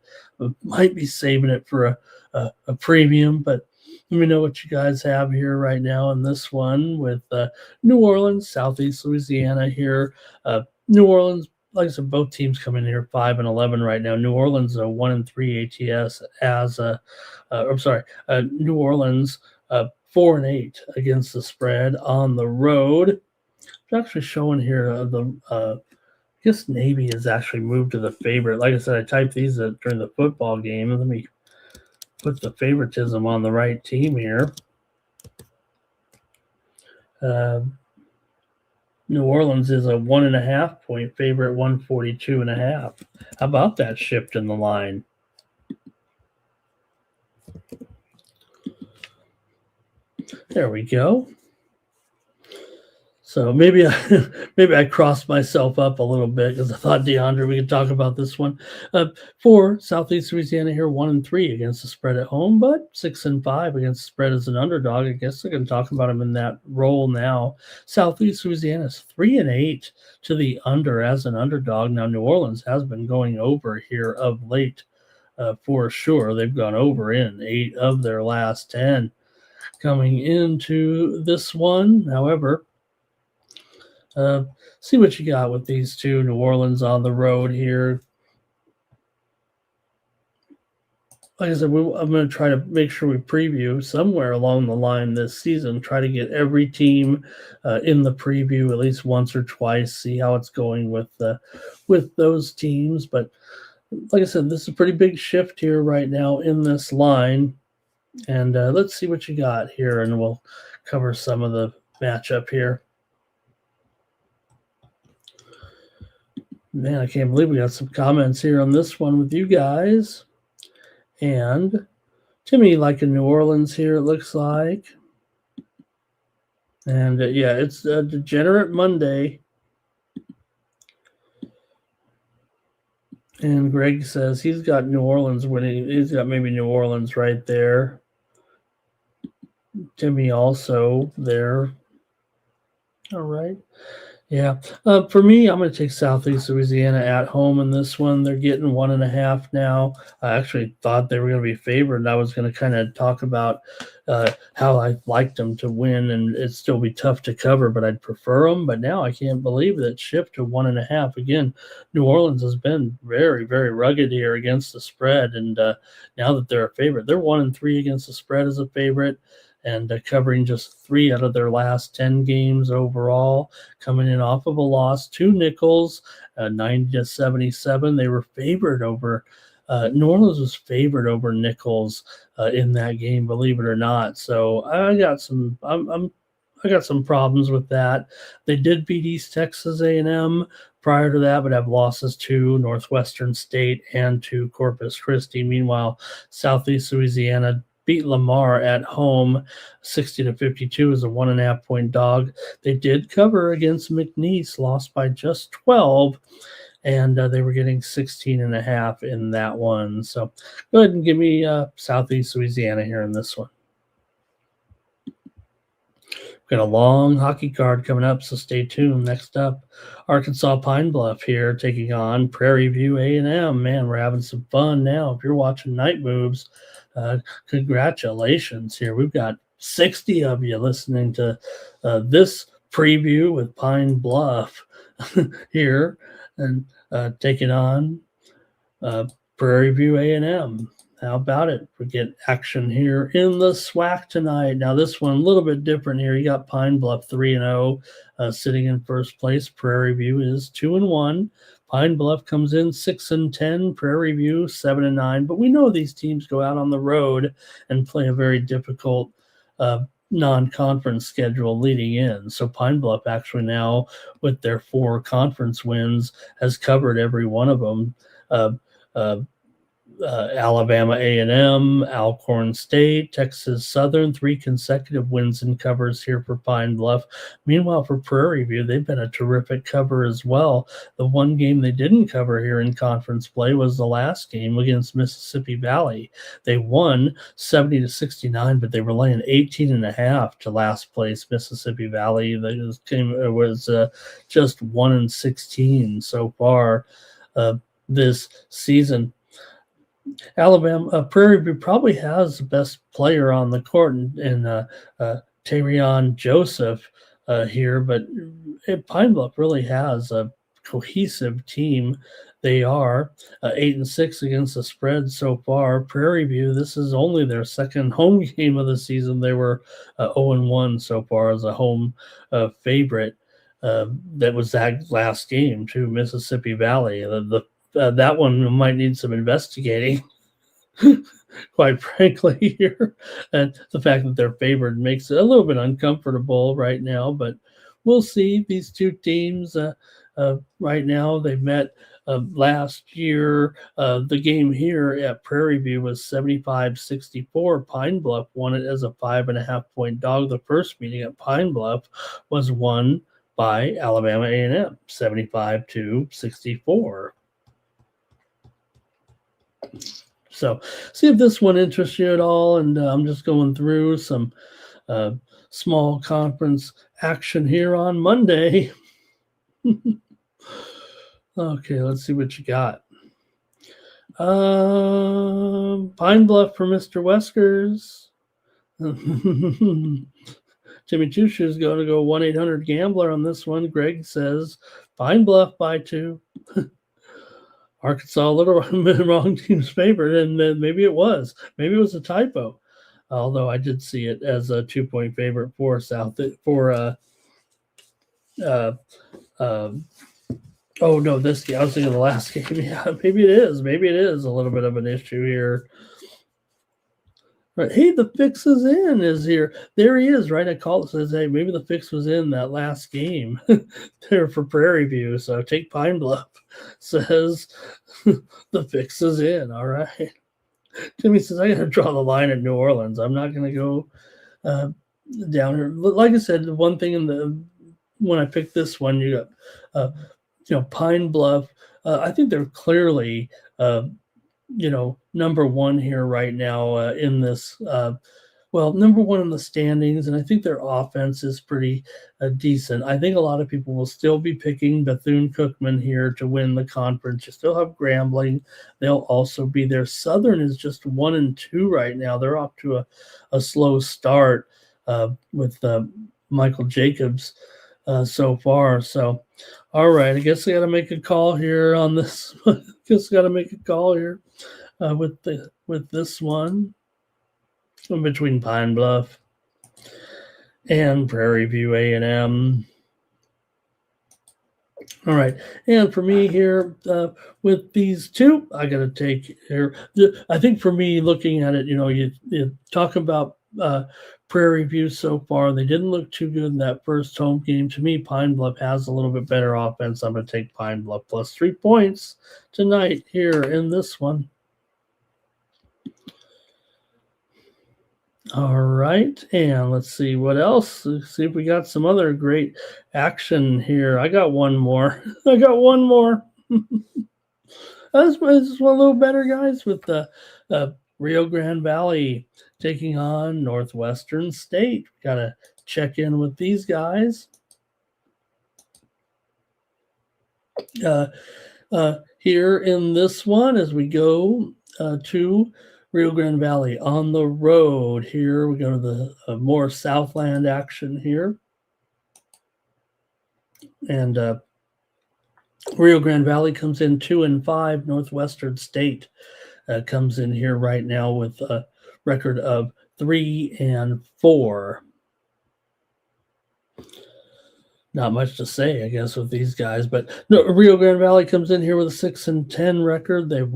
might be saving it for a premium. But let me know what you guys have here right now in this one with New Orleans, Southeast Louisiana here. New Orleans, like I said, both teams come in here 5-11 right now. New Orleans 1-3 ATS New Orleans 4-8 against the spread on the road. It's actually showing here I guess Navy has actually moved to the favorite. Like I said, I typed these during the football game. Let me put the favoritism on the right team here. New Orleans is a 1.5 point favorite, 142.5. How about that shift in the line? There we go. So maybe I crossed myself up a little bit because I thought DeAndre we could talk about this one. For Southeast Louisiana here, 1-3 against the spread at home, but 6-5 against the spread as an underdog. I guess I can talk about them in that role now. Southeast Louisiana is 3-8 to the under as an underdog. Now New Orleans has been going over here of late, for sure. They've gone over in 8 of their last 10 coming into this one. However, see what you got with these two. New Orleans on the road here. Like I said, I'm going to try to make sure we preview somewhere along the line this season. Try to get every team in the preview at least once or twice. See how it's going with those teams. But like I said, this is a pretty big shift here right now in this line. And let's see what you got here, and we'll cover some of the matchup here. Man, I can't believe we got some comments here on this one with you guys. And Timmy liking New Orleans here, it looks like. And yeah, it's a Degenerate Monday. And Greg says he's got New Orleans winning. He's got maybe New Orleans right there. Timmy also there. All right. Yeah. For me, I'm going to take Southeast Louisiana at home in this one. They're getting 1.5 now. I actually thought they were going to be favored, and I was going to kind of talk about how I liked them to win, and it'd still be tough to cover, but I'd prefer them. But now I can't believe that shift to 1.5. Again, New Orleans has been very, very rugged here against the spread, and now that they're a favorite, they're 1-3 against the spread as a favorite. And covering just 3 out of their last 10 games overall, coming in off of a loss to Nichols, 90-77. They were favored over. New Orleans was favored over Nichols in that game, believe it or not. So I got some. I got some problems with that. They did beat East Texas A&M prior to that, but have losses to Northwestern State and to Corpus Christi. Meanwhile, Southeast Louisiana beat Lamar at home 60-52 as a 1.5 point dog. They did cover against McNeese, lost by just 12, and they were getting 16.5 in that one. So go ahead and give me Southeast Louisiana here in this one. Got a long hockey card coming up, so stay tuned. Next up, Arkansas Pine Bluff here taking on Prairie View A&M. Man, we're having some fun now. If you're watching Night Moves, congratulations here. We've got 60 of you listening to this preview with Pine Bluff here and taking on Prairie View A&M. How about it? We get action here in the SWAC tonight. Now, this one a little bit different here. You got Pine Bluff 3-0 sitting in first place. Prairie View is 2-1. Pine Bluff comes in 6-10. Prairie View 7-9. But we know these teams go out on the road and play a very difficult non-conference schedule leading in. So Pine Bluff actually now, with their 4 conference wins, has covered every one of them. Alabama A&M, Alcorn State, Texas Southern, 3 consecutive wins and covers here for Pine Bluff. Meanwhile, for Prairie View, they've been a terrific cover as well. The one game they didn't cover here in conference play was the last game against Mississippi Valley. They won 70-69, but they were laying 18.5 to last place Mississippi Valley. This game was just 1-16 so far this season. Alabama Prairie View probably has the best player on the court in Tarion Joseph here, but Pine Bluff really has a cohesive team. They are 8-6 against the spread so far. Prairie View, this is only their second home game of the season. They were 0-1 so far as a home favorite. That was that last game to Mississippi Valley. That one might need some investigating, quite frankly, here. And the fact that they're favored makes it a little bit uncomfortable right now, but we'll see. These two teams right now, they met last year. The game here at Prairie View was 75-64. Pine Bluff won it as a 5.5-point dog. The first meeting at Pine Bluff was won by Alabama A&M, 75-64. So, see if this one interests you at all. And I'm just going through some small conference action here on Monday. Okay, let's see what you got. Pine Bluff for Mr. Weskers. Jimmy Two Shoes going to go 1-800-GAMBLER on this one. Greg says Pine Bluff by 2. Arkansas a little wrong team's favorite, and maybe it was. Maybe it was a typo. Although I did see it as a 2-point favorite for South for oh no, this game. I was thinking the last game. Yeah, maybe it is. Maybe it is a little bit of an issue here. Right. Hey, the fix is in. Is here? There he is. Right. I called it. Says, hey, maybe the fix was in that last game there for Prairie View. So take Pine Bluff. Says the fix is in. All right. Jimmy says I got to draw the line at New Orleans. I'm not going to go down here. Like I said, the one thing when I picked this one, you got Pine Bluff. I think they're clearly number one here right now in this. Number one in the standings, and I think their offense is pretty decent. I think a lot of people will still be picking Bethune-Cookman here to win the conference. You still have Grambling. They'll also be there. Southern is just 1-2 right now. They're off to a slow start with Michael Jacobs so far. So, all right, I guess I got to make a call here on this. I guess I got to make a call here with this one between Pine Bluff and Prairie View A&M. All right, and for me here with these two, I got to take here. I think for me, looking at it, you talk about Prairie View so far. They didn't look too good in that first home game. To me, Pine Bluff has a little bit better offense. I'm going to take Pine Bluff plus 3 points tonight here in this one. All right, and let's see what else. Let's see if we got some other great action here. I got one more. I got one more. This is one a little better, guys, with the Rio Grande Valley taking on Northwestern State. Got to check in with these guys. Here in this one, as we go to Rio Grande Valley on the road. Here we go to the more Southland action here. And Rio Grande Valley comes in 2-5. Northwestern State comes in here right now with a record of 3-4. Not much to say, I guess, with these guys. But no, Rio Grande Valley comes in here with a 6-10 record. They've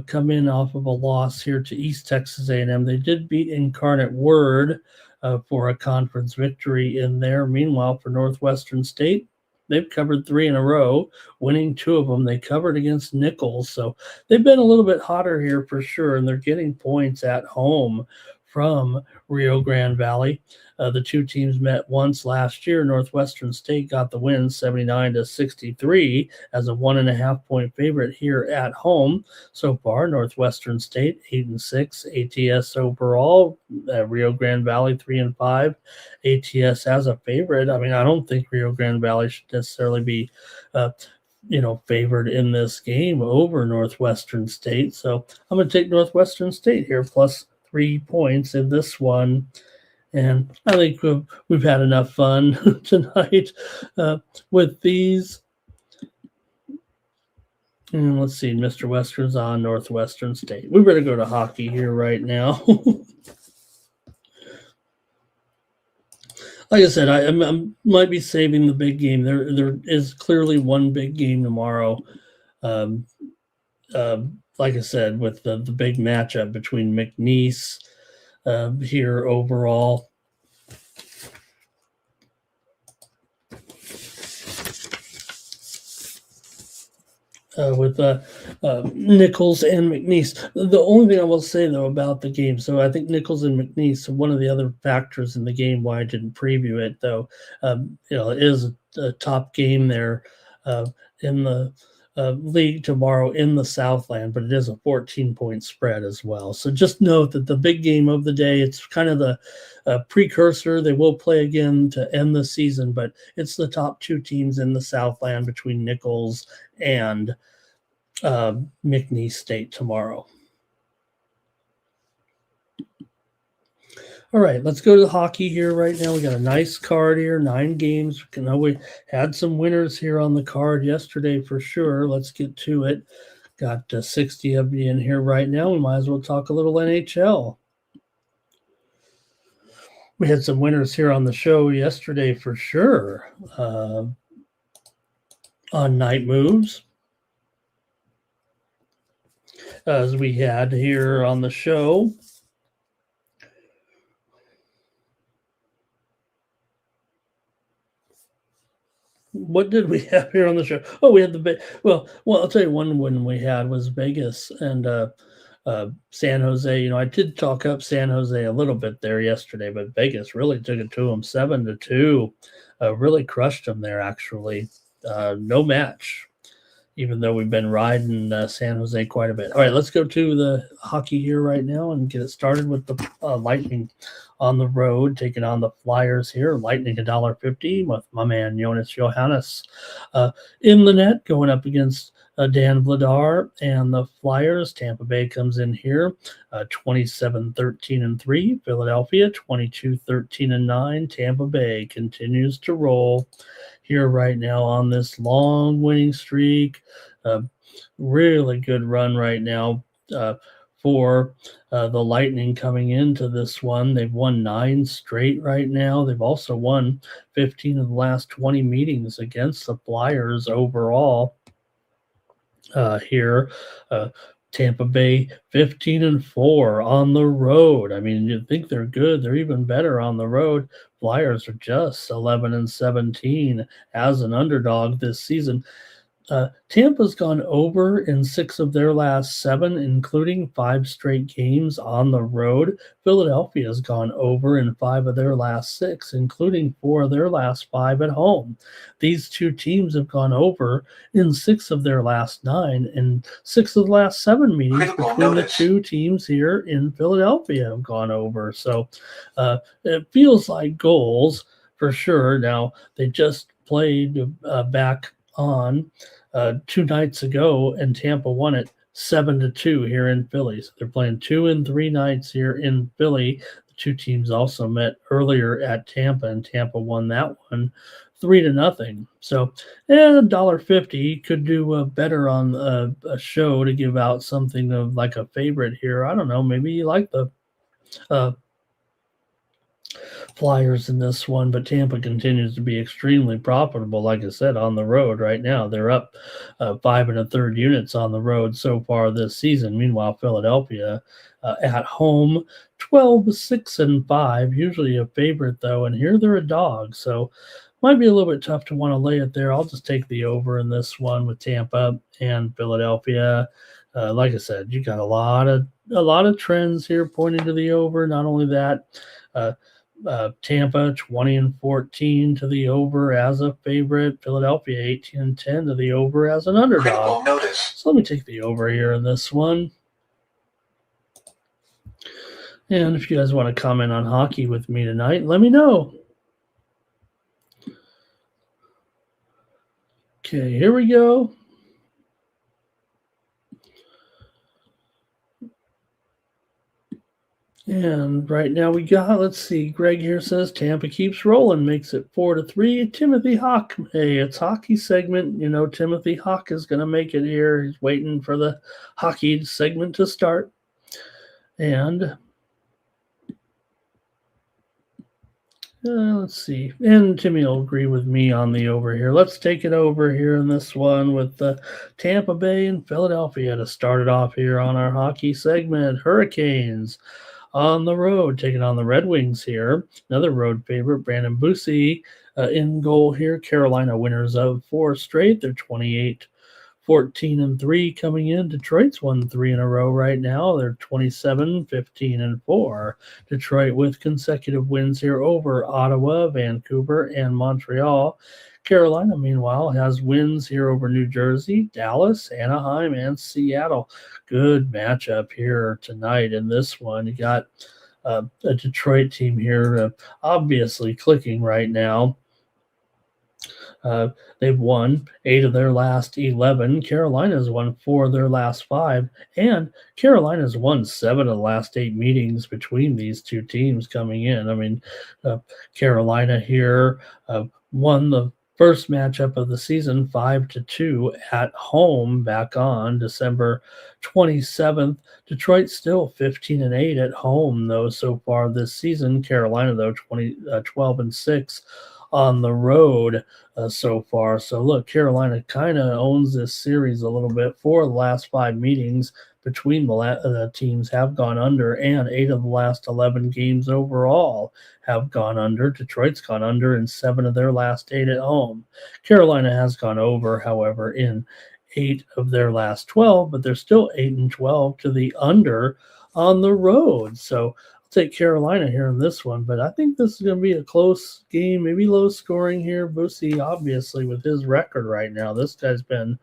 come in off of a loss here to East Texas A&M. They did beat Incarnate Word for a conference victory in there. Meanwhile, for Northwestern State, they've covered 3 in a row, winning 2 of them. They covered against Nichols. So they've been a little bit hotter here for sure, and they're getting points at home from Rio Grande Valley. The two teams met once last year. Northwestern State got the win 79-63 as a 1.5-point favorite here at home. So far, Northwestern State 8-6 ATS overall. Rio Grande Valley 3-5 ATS as a favorite. I mean, I don't think Rio Grande Valley should necessarily be favored in this game over Northwestern State. So I'm going to take Northwestern State here plus 3 points in this one. And I think we've had enough fun tonight with these. And let's see, Mr. Western's on Northwestern State. We better go to hockey here right now. Like I said, I might be saving the big game. There is clearly one big game tomorrow. Like I said, with the big matchup between McNeese here overall. with Nichols and McNeese. The only thing I will say though about the game, so I think Nichols and McNeese, one of the other factors in the game why I didn't preview it though, it is a top game there uh, in the league tomorrow in the Southland, but it is a 14-point spread as well. So just note that the big game of the day, it's kind of the precursor. They will play again to end the season, but it's the top two teams in the Southland between Nichols and McNeese State tomorrow. All right, let's go to the hockey here right now. We got a nice card here, 9 games. We had some winners here on the card yesterday for sure. Let's get to it. Got 60 of you in here right now. We might as well talk a little NHL. We had some winners here on the show yesterday for sure on Night Moves. As we had here on the show, what did we have here on the show? Oh, we had well, I'll tell you one win we had was Vegas and San Jose. I did talk up San Jose a little bit there yesterday, but Vegas really took it to them 7-2. Really crushed them there, actually. No match, even though we've been riding San Jose quite a bit. All right, let's go to the hockey here right now and get it started with the Lightning on the road, taking on the Flyers here. Lightning $1.50 with my man Jonas Johannes in the net, going up against Dan Vladar and the Flyers. Tampa Bay comes in here 27-13-3. Philadelphia 22-13-9. Tampa Bay continues to roll here right now on this long winning streak. Really good run right now for the Lightning coming into this one. They've won 9 straight right now. They've also won 15 of the last 20 meetings against the Flyers overall here. Tampa Bay 15-4 on the road. I mean, you'd think they're good. They're even better on the road. Flyers are just 11-17 as an underdog this season. Tampa's gone over in 6 of their last 7, including 5 straight games on the road. Philadelphia's gone over in 5 of their last 6, including 4 of their last 5 at home. These two teams have gone over in 6 of their last 9, and 6 of the last 7 meetings between the two teams here in Philadelphia have gone over. So it feels like goals for sure. Now, they just played back on 2 nights ago, and Tampa won it 7-2 here in Philly. So they're playing 2 and 3 nights here in Philly. The two teams also met earlier at Tampa, and Tampa won that one 3-0. So, $1.50 could do better on a show to give out something of like a favorite here. I don't know. Maybe you like the Flyers in this one, but Tampa continues to be extremely profitable. Like I said, on the road right now, they're up 5 1/3 units on the road so far this season. Meanwhile, Philadelphia at home 12-6-5, usually a favorite though, and here they're a dog, so might be a little bit tough to want to lay it there. I'll just take the over in this one with Tampa and Philadelphia. Like I said, you got a lot of trends here pointing to the over. Not only that, Tampa 20-14 to the over as a favorite. Philadelphia 18-10 to the over as an underdog. So let me take the over here in this one. And if you guys want to comment on hockey with me tonight, let me know. Okay, here we go. And right now we got, let's see, Greg here says Tampa keeps rolling, makes it 4-3. Timothy Hawk, hey, it's hockey segment. Timothy Hawk is going to make it here. He's waiting for the hockey segment to start. And let's see. And Timmy will agree with me on the over here. Let's take it over here in this one with Tampa Bay and Philadelphia to start it off here on our hockey segment. Hurricanes on the road, taking on the Red Wings here. Another road favorite, Brandon Bussi in goal here. Carolina winners of 4 straight. They're 14-3 coming in. Detroit's won 3 in a row right now. They're 27-15-4. Detroit with consecutive wins here over Ottawa, Vancouver, and Montreal. Carolina, meanwhile, has wins here over New Jersey, Dallas, Anaheim, and Seattle. Good matchup here tonight in this one. You got a Detroit team here obviously clicking right now. They've won 8 of their last 11. Carolina's won 4 of their last 5. And Carolina's won 7 of the last 8 meetings between these two teams coming in. I mean, Carolina here won the first matchup of the season 5-2 at home back on December 27th. Detroit still 15-8 at home though so far this season. Carolina though 12-6 on the road so far. So look, Carolina kind of owns this series a little bit. 4 of the last 5 meetings between the teams have gone under, and 8 of the last 11 games overall have gone under. Detroit's gone under in 7 of their last 8 at home. Carolina has gone over, however, in 8 of their last 12, but they're still 8-12 to the under on the road. So take Carolina here in this one, but I think this is going to be a close game, maybe low scoring here. Bussy, obviously, with his record right now, this guy's been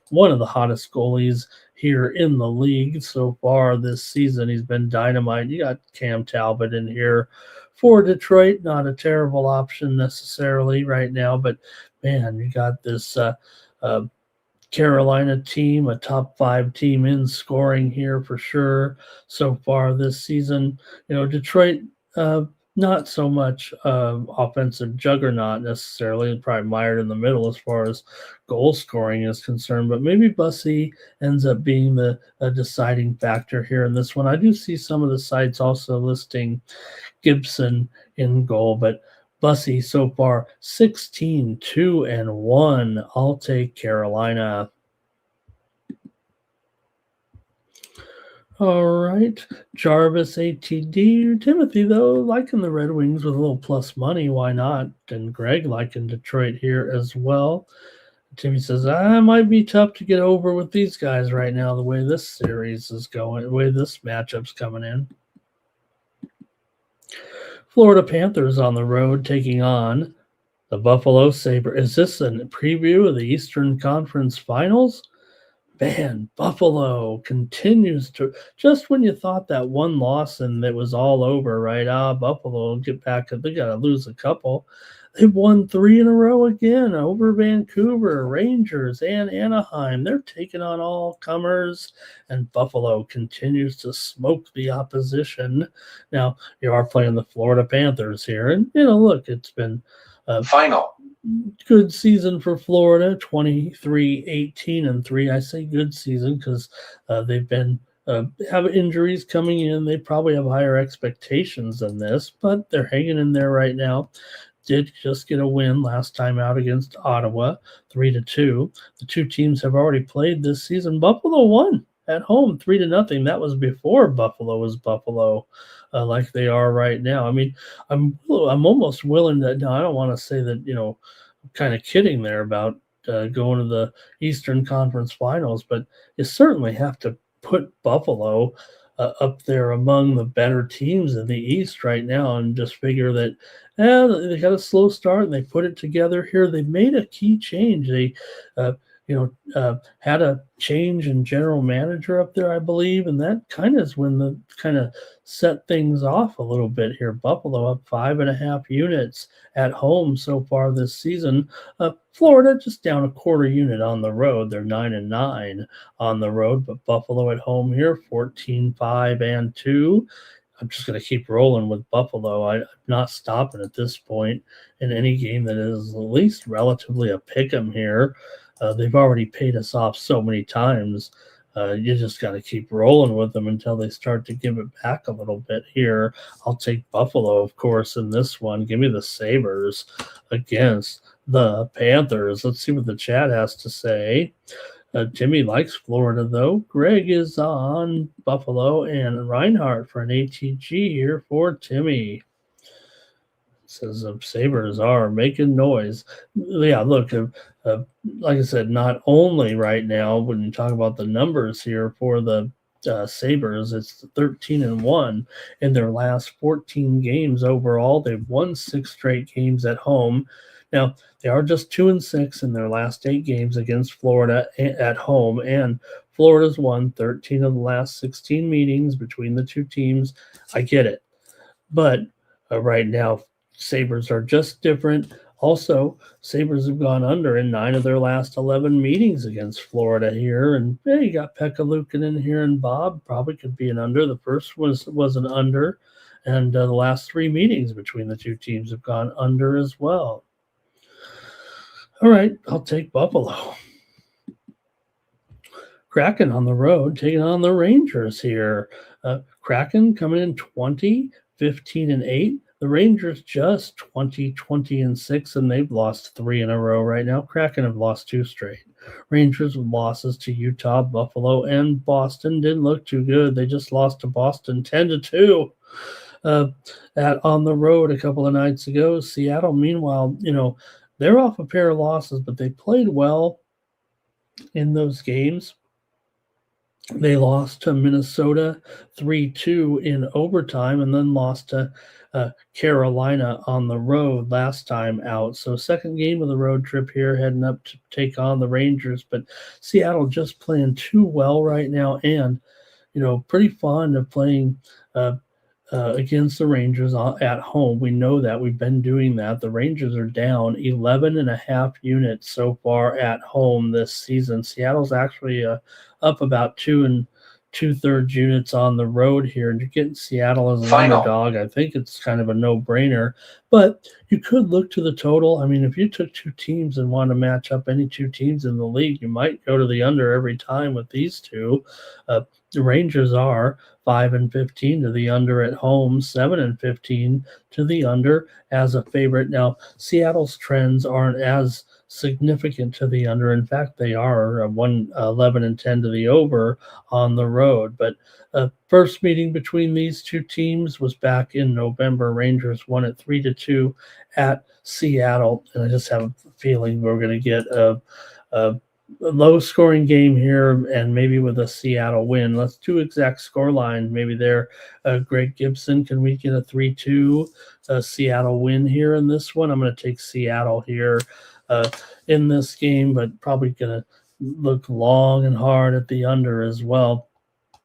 one of the hottest goalies here in the league so far this season. He's been dynamite. You got Cam Talbot in here for Detroit, not a terrible option necessarily right now, but man, you got this Carolina team, a top 5 team in scoring here for sure so far this season. You know, Detroit, not so much offensive juggernaut necessarily, probably mired in the middle as far as goal scoring is concerned, but maybe Bussy ends up being the deciding factor here in this one. I do see some of the sites also listing Gibson in goal, but Bussy so far 16-2-1. I'll take Carolina. All right, Jarvis ATD. Timothy, though, liking the Red Wings with a little plus money. Why not? And Greg liking Detroit here as well. Timmy says, it might be tough to get over with these guys right now, the way this series is going, the way this matchup's coming in. Florida Panthers on the road taking on the Buffalo Sabres. Is this a preview of the Eastern Conference Finals? Man, Buffalo continues to, just when you thought that one loss and it was all over, right? Buffalo will get back. They got to lose a couple. They've won 3 in a row again over Vancouver, Rangers, and Anaheim. They're taking on all comers, and Buffalo continues to smoke the opposition. Now, you are playing the Florida Panthers here, and, you know, look, it's been final good season for Florida, 23-18-3. I say good season because they've been have injuries coming in. They probably have higher expectations than this, but they're hanging in there right now. Did just get a win last time out against Ottawa, 3-2. The two teams have already played this season. Buffalo won at home, 3-0. That was before Buffalo was Buffalo, like they are right now. I mean, I'm almost willing to. Now, I don't want to say that, you know, I'm kind of kidding there about going to the Eastern Conference Finals, but you certainly have to put Buffalo up there among the better teams in the East right now, and just figure that they got a slow start and they put it together here. They made a key change. They had a change in general manager up there, I believe, and that kind of is when the kind of set things off a little bit here. Buffalo up 5.5 units at home so far this season. Florida just down a quarter unit on the road. They're 9-9 on the road, but Buffalo at home here 14-5-2. I'm just going to keep rolling with Buffalo. I'm not stopping at this point in any game that is at least relatively a pick 'em here. They've already paid us off so many times. You just got to keep rolling with them until they start to give it back a little bit here. I'll take Buffalo, of course, in this one. Give me the Sabres against the Panthers. Let's see what the chat has to say. Jimmy likes Florida, though. Greg is on Buffalo, and Reinhardt for an ATG here for Timmy. says Sabres are making noise. Yeah, look, like I said, not only right now when you talk about the numbers here for the Sabres, it's 13-1 in their last 14 games overall. They've won 6 straight games at home. Now they are just 2-6 in their last 8 games against Florida at home, and Florida's won 13 of the last 16 meetings between the two teams. I get it. But right now, Sabres are just different. Also, Sabres have gone under in 9 of their last 11 meetings against Florida here. And you got Pekka Luukkonen here, and Bob probably could be an under. The first was an under. And the last 3 meetings between the two teams have gone under as well. All right, I'll take Buffalo. Kraken on the road taking on the Rangers here. Kraken coming in 20, 15, and 8. The Rangers just 20, 20, and 6, and they've lost 3 in a row right now. Kraken have lost 2 straight. Rangers with losses to Utah, Buffalo, and Boston didn't look too good. They just lost to Boston 10-2 on the road a couple of nights ago. Seattle, meanwhile, they're off a pair of losses, but they played well in those games. They lost to Minnesota 3-2 in overtime and then lost to Carolina on the road last time out. So second game of the road trip here, heading up to take on the Rangers. But Seattle just playing too well right now and, pretty fond of playing against the Rangers at home. We know that. We've been doing that. The Rangers are down 11.5 units so far at home this season. Seattle's actually up about 2 2/3 units on the road here. And you're getting Seattle as an underdog. I think it's kind of a no-brainer. But you could look to the total. I mean, if you took 2 teams and want to match up any 2 teams in the league, you might go to the under every time with these two. The Rangers are 5-15 to the under at home, 7-15 to the under as a favorite. Now, Seattle's trends aren't as significant to the under. In fact, they are 11-10 to the over on the road. But first meeting between these two teams was back in November. Rangers won it 3-2 at Seattle, and I just have a feeling we're going to get a low-scoring game here, and maybe with a Seattle win. Let's do exact score line. Maybe there, Greg Gibson, can we get a 3-2 Seattle win here in this one? I'm going to take Seattle here in this game, but probably going to look long and hard at the under as well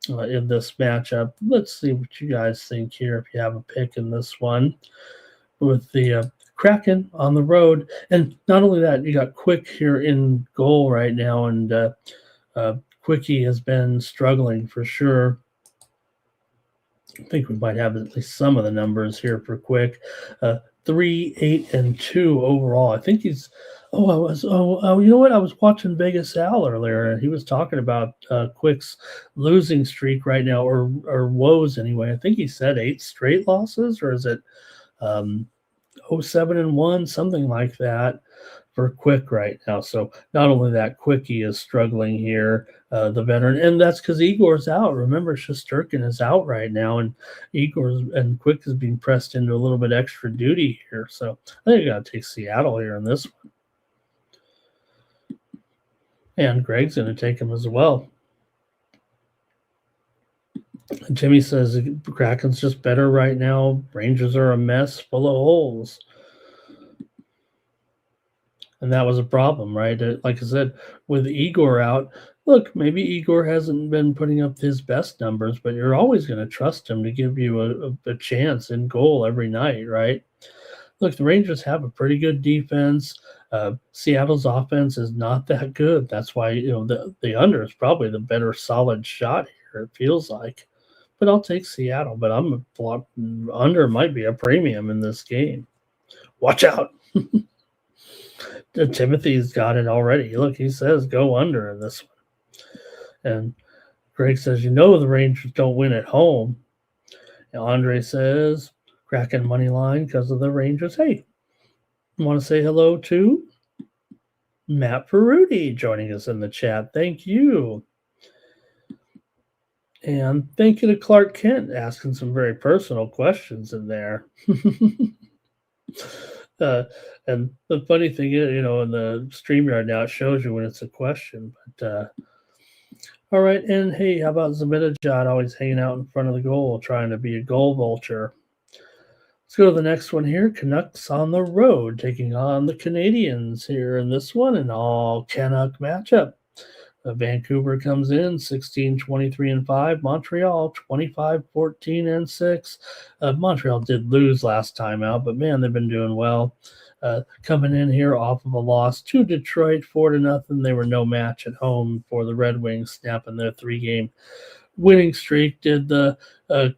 in this matchup. Let's see what you guys think here if you have a pick in this one with the Kraken on the road. And not only that, you got Quick here in goal right now, and Quickie has been struggling for sure. I think we might have at least some of the numbers here for Quick. 3, 8, and 2 overall. I think he's. You know what? I was watching Vegas Al earlier, and he was talking about Quick's losing streak right now, or woes anyway. I think he said 8 straight losses, or is it 7-1, something like that for Quick right now. So not only that, Quickie is struggling here, the veteran, and that's because Igor's out. Remember, Shesterkin is out right now, and Quick is being pressed into a little bit extra duty here. So I think I got to take Seattle here in this one. And Greg's going to take him as well. And Jimmy says Kraken's just better right now. Rangers are a mess full of holes. And that was a problem, right? Like I said, with Igor out, look, maybe Igor hasn't been putting up his best numbers, but you're always going to trust him to give you a chance in goal every night, right? Look, the Rangers have a pretty good defense. Seattle's offense is not that good. That's why, the under is probably the better solid shot here, it feels like. But I'll take Seattle, but under might be a premium in this game. Watch out. Timothy's got it already. Look, he says go under in this one. And Greg says, the Rangers don't win at home. And Andre says, Kraken money line because of the Rangers. Hey, want to say hello to Matt Peruti joining us in the chat. Thank you. And thank you to Clark Kent asking some very personal questions in there. uh, and the funny thing is, in the StreamYard now, it shows you when it's a question. But all right, and hey, how about Zabinajad always hanging out in front of the goal, trying to be a goal vulture? Let's go to the next one here. Canucks on the road, taking on the Canadians here in this one, an all Canuck matchup. Vancouver comes in 16, 23, and 5. Montreal 25, 14, and 6. Montreal did lose last time out, but man, they've been doing well. Coming in here off of a loss to Detroit 4-0. They were no match at home for the Red Wings, snapping their 3-game winning streak. Did the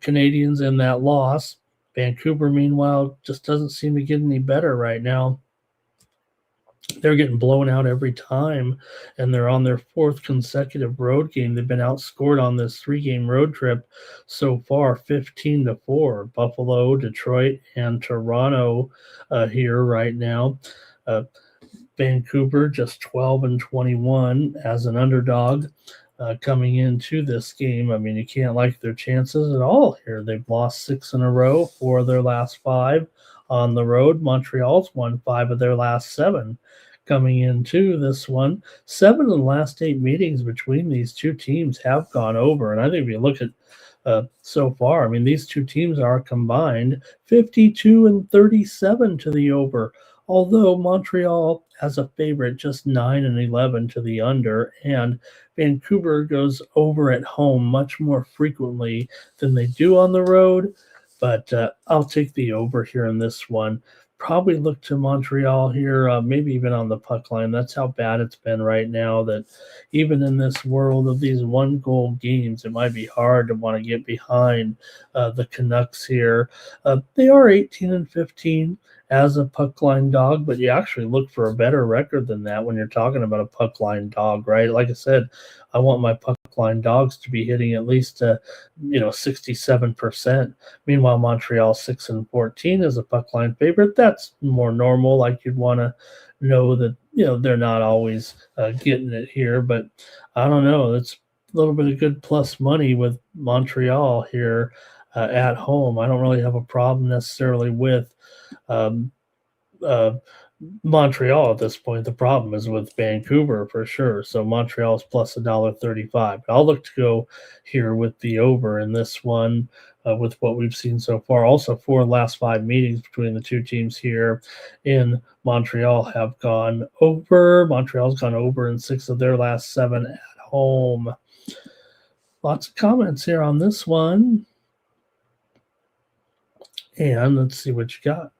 Canadians in that loss. Vancouver, meanwhile, just doesn't seem to get any better right now. They're getting blown out every time, and they're on their 4th consecutive road game. They've been outscored on this 3-game road trip so far, 15-4. Buffalo, Detroit, and Toronto here right now. Vancouver just 12-21 as an underdog. Coming into this game. I mean, you can't like their chances at all here. They've lost 6 in a row for their last 5 on the road. Montreal's won 5 of their last 7. Coming into this one, 7 of the last 8 meetings between these two teams have gone over. And I think if you look at so far, I mean, these two teams are combined 52-37 to the over. Although Montreal has a favorite, just 9-11 to the under, and Vancouver goes over at home much more frequently than they do on the road. But I'll take the over here in this one. Probably look to Montreal here, maybe even on the puck line. That's how bad it's been right now, that even in this world of these one-goal games, it might be hard to want to get behind the Canucks here. They are 18-15 as a puck line dog, but you actually look for a better record than that when you're talking about a puck line dog, right? Like I said, I want my puck line dogs to be hitting at least 67%. Meanwhile, Montreal 6-14 is a puck line favorite. That's more normal. Like you'd want to know that they're not always getting it here, but I don't know. It's a little bit of good plus money with Montreal here at home. I don't really have a problem necessarily with Montreal at this point. The problem is with Vancouver for sure. So Montreal's plus $1.35. I'll look to go here with the over in this one with what we've seen so far. Also, 4 last 5 meetings between the two teams here in Montreal have gone over. Montreal's gone over in 6 of their last 7 at home. Lots of comments here on this one. And let's see what you got.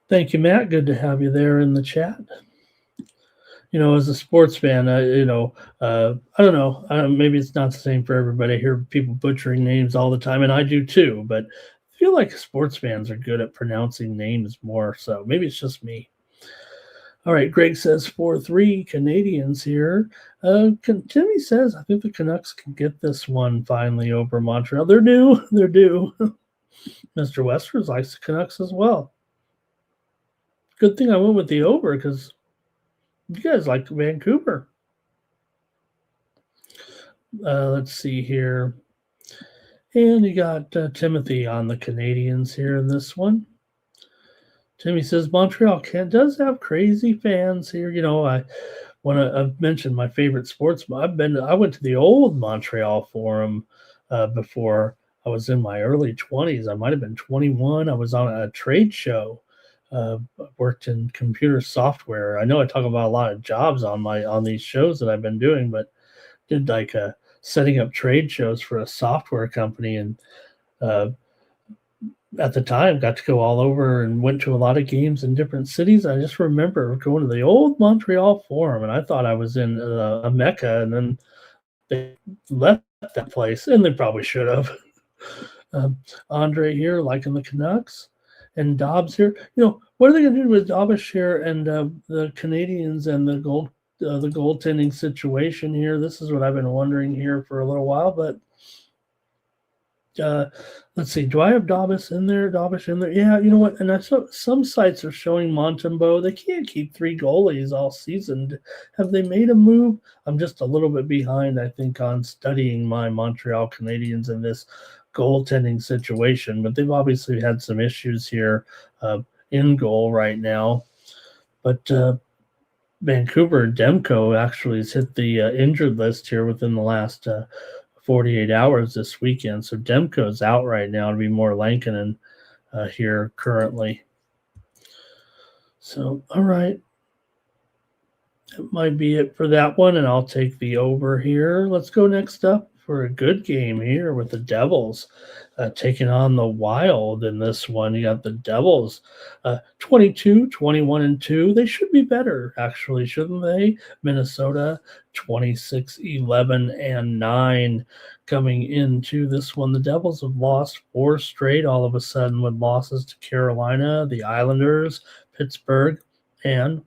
Thank you, Matt. Good to have you there in the chat. As a sports fan, I don't know. Maybe it's not the same for everybody. I hear people butchering names all the time, and I do too. But I feel like sports fans are good at pronouncing names more. So maybe it's just me. All right, Greg says 4-3 Canadians here. Timmy says, I think the Canucks can get this one finally over Montreal. They're due. They're due. Mr. Westers likes the Canucks as well. Good thing I went with the over because you guys like Vancouver. Let's see here. And you got Timothy on the Canadians here in this one. Timmy says Montreal does have crazy fans here. I've mentioned my favorite sports. I went to the old Montreal Forum before I was in my early 20s. I might have been 21. I was on a trade show. Worked in computer software. I know I talk about a lot of jobs on these shows that I've been doing, but did like setting up trade shows for a software company, and at the time got to go all over and went to a lot of games in different cities. I just remember going to the old Montreal Forum, and I thought I was in a mecca, and then they left that place, and they probably should have. Andre here liking the Canucks. And Dobbs here, what are they going to do with Dobbs here and the Canadians and the goaltending situation here? This is what I've been wondering here for a little while. But Uh, let's see. Do I have Davis in there? Davis in there? Yeah. You know what? And I saw some sites are showing Montembeau. They can't keep three goalies all season. Have they made a move? I'm just a little bit behind, I think, on studying my Montreal Canadiens in this goaltending situation. But they've obviously had some issues here in goal right now. But Vancouver Demko actually has hit the injured list here within the last 48 hours this weekend. So Demko's out right now to be more Lankinen here currently. So, all right. That might be it for that one, and I'll take the over here. Let's go next up for a good game here with the Devils taking on the Wild in this one. You got the Devils 22, 21, and 2. They should be better, actually, shouldn't they? Minnesota 26, 11, and 9 coming into this one. The Devils have lost 4 straight all of a sudden with losses to Carolina, the Islanders, Pittsburgh, and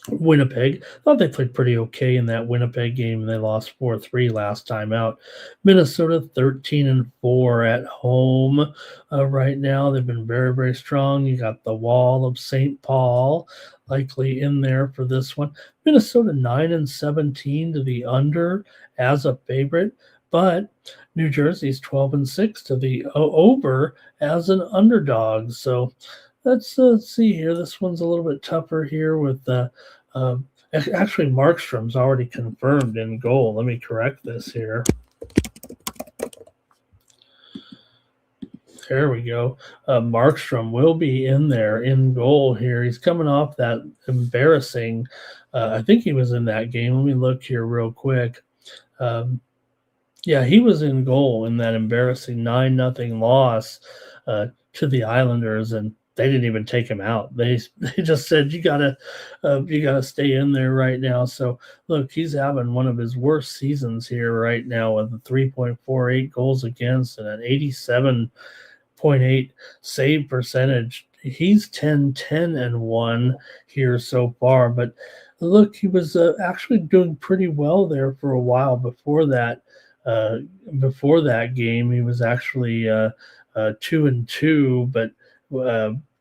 Winnipeg. Thought they played pretty okay in that Winnipeg game, and they lost 4-3 last time out. Minnesota 13-4 at home right now. They've been very, very strong. You got the Wall of St. Paul likely in there for this one. Minnesota 9-17 to the under as a favorite, but New Jersey's 12-6 to the over as an underdog. So let's see here. This one's a little bit tougher here with actually Markstrom's already confirmed in goal. Let me correct this here. There we go. Markstrom will be in there in goal here. He's coming off that embarrassing. I think he was in that game. Let me look here real quick. Yeah, he was in goal in that embarrassing 9-0 loss to the Islanders, and they didn't even take him out. They just said you gotta stay in there right now. So look, he's having one of his worst seasons here right now with a 3.48 goals against and an 87.8 save percentage. He's 10-10-1 here so far, but look, he was actually doing pretty well there for a while before that. Before that game, he was actually 2-2, but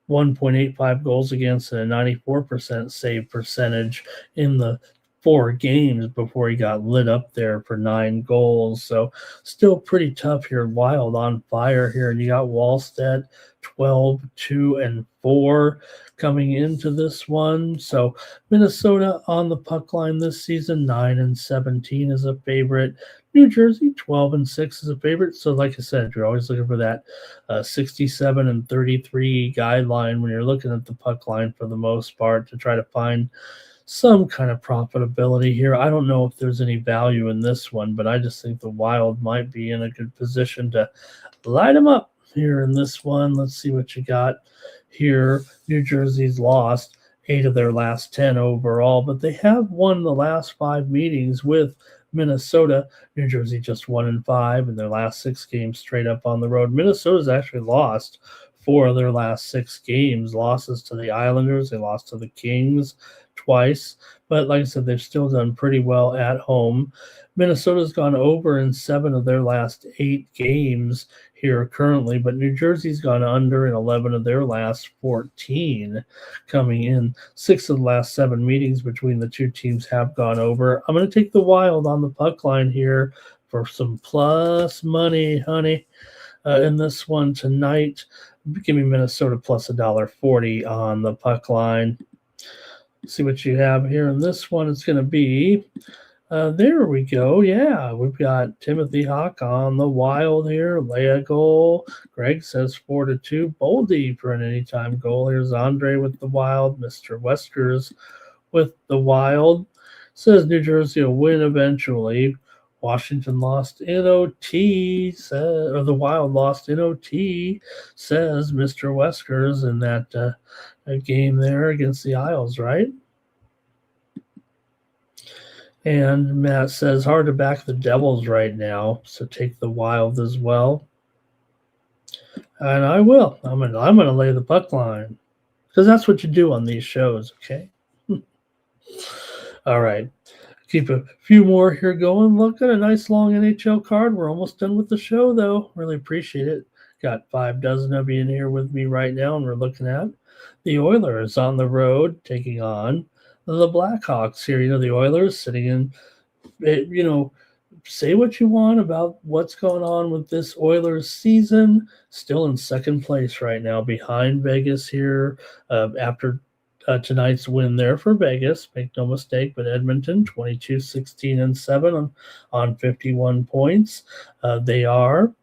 1.85 goals against and a 94% save percentage in the 4 games before he got lit up there for 9 goals. So still pretty tough here. Wild on fire here. And you got Wallstedt 12-2-4 coming into this one. So Minnesota on the puck line this season, 9-17 is a favorite. New Jersey 12-6 is a favorite. So like I said, you're always looking for that 67-33 guideline when you're looking at the puck line for the most part to try to find some kind of profitability here. I don't know if there's any value in this one, but I just think the Wild might be in a good position to light them up here in this one. Let's see what you got here. New Jersey's lost 8 of their last 10 overall, but they have won the last 5 meetings with Minnesota. New Jersey just 1-5 in their last 6 games straight up on the road. Minnesota's actually lost 4 of their last 6 games. Losses to the Islanders, they lost to the Kings twice, but like I said, they've still done pretty well at home. Minnesota's gone over in 7 of their last 8 games here currently, but New Jersey's gone under in 11 of their last 14 coming in. 6 of the last 7 meetings between the two teams have gone over. I'm going to take the Wild on the puck line here for some plus money, honey, in this one tonight. Give me Minnesota plus $1.40 on the puck line. See what you have here in this one. It's going to be there we go. Yeah, we've got Timothy Hawk on the Wild here. Leia goal. Greg says 4-2. Boldy for an anytime goal. Here's Andre with the Wild. Mr. Weskers with the Wild. Says New Jersey will win eventually. Washington lost in OT, or the Wild lost in OT, says Mr. Weskers in that game there against the Isles, right? And Matt says hard to back the Devils right now, so take the Wild as well. And I will. I'm gonna lay the puck line because that's what you do on these shows. Okay. All right. Keep a few more here going. Look at a nice long NHL card. We're almost done with the show, though. Really appreciate it. Got 5 dozen of you in here with me right now, and we're looking at the Oilers on the road taking on the Blackhawks here. The Oilers sitting in, say what you want about what's going on with this Oilers season. Still in second place right now, behind Vegas here after tonight's win there for Vegas. Make no mistake, but Edmonton 22-16-7 on 51 points. They are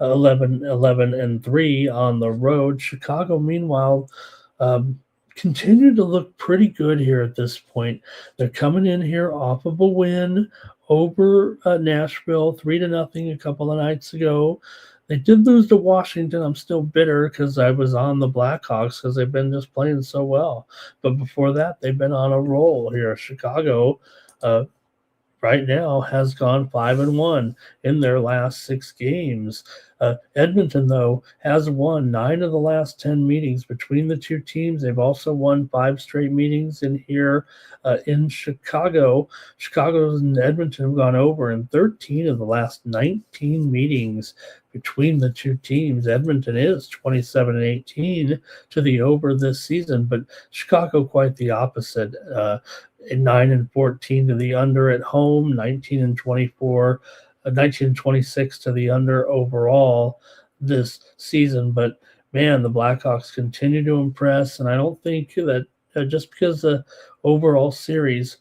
11-11-3 on the road. Chicago, meanwhile, continue to look pretty good here at this point. They're coming in here off of a win over Nashville, 3-0 a couple of nights ago. They did lose to Washington. I'm still bitter because I was on the Blackhawks because they've been just playing so well. But before that, they've been on a roll here. Chicago, right now, has gone 5-1 in their last 6 games. Edmonton, though, has won 9 of the last 10 meetings between the two teams. They've also won 5 straight meetings in here in Chicago. Chicago and Edmonton have gone over in 13 of the last 19 meetings between the two teams. Edmonton is 27-18 to the over this season, but Chicago quite the opposite. 9-14 to the under at home, 19-24, 19-26 to the under overall this season. But man, the Blackhawks continue to impress, and I don't think that just because the overall series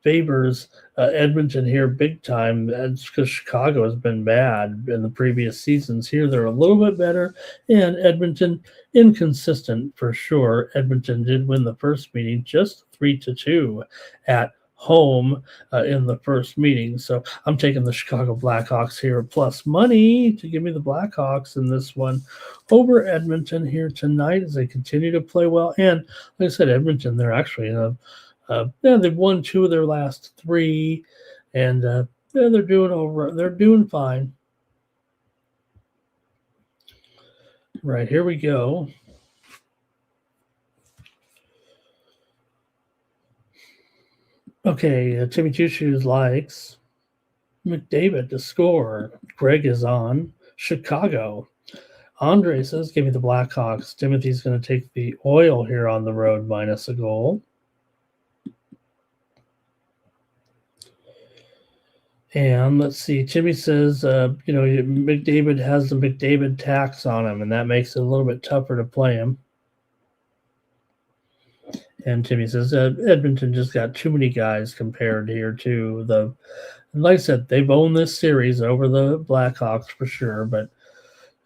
favors Edmonton here big time, that's because Chicago has been bad in the previous seasons. Here they're a little bit better, and Edmonton inconsistent for sure. Edmonton did win the first meeting just 3-2 at home in the first meeting. So I'm taking the Chicago Blackhawks here plus money to give me the Blackhawks in this one over Edmonton here tonight as they continue to play well. And like I said, Edmonton, they're actually in a they've won 2 of their last 3, and they're doing fine. Right, here we go. Okay, Timmy Two Shoes likes McDavid to score. Greg is on Chicago. Andre says, give me the Blackhawks. Timothy's going to take the Oil here on the road minus a goal. And let's see, Timmy says, McDavid has the McDavid tax on him, and that makes it a little bit tougher to play him. And Timmy says, Edmonton just got too many guys compared here to the, and like I said, they've owned this series over the Blackhawks for sure, but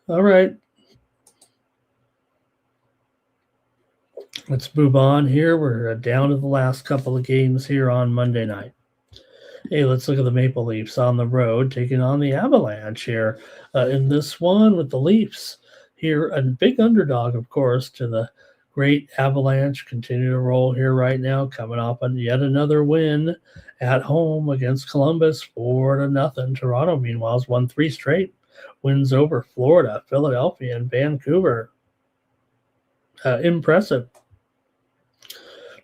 all right. Let's move on here. We're down to the last couple of games here on Monday night. Hey, let's look at the Maple Leafs on the road taking on the Avalanche here in this one with the Leafs here. A big underdog, of course, to the great Avalanche. Continue to roll here right now, coming off on yet another win at home against Columbus, 4-0. Toronto, meanwhile, has won 3 straight wins over Florida, Philadelphia, and Vancouver. Impressive.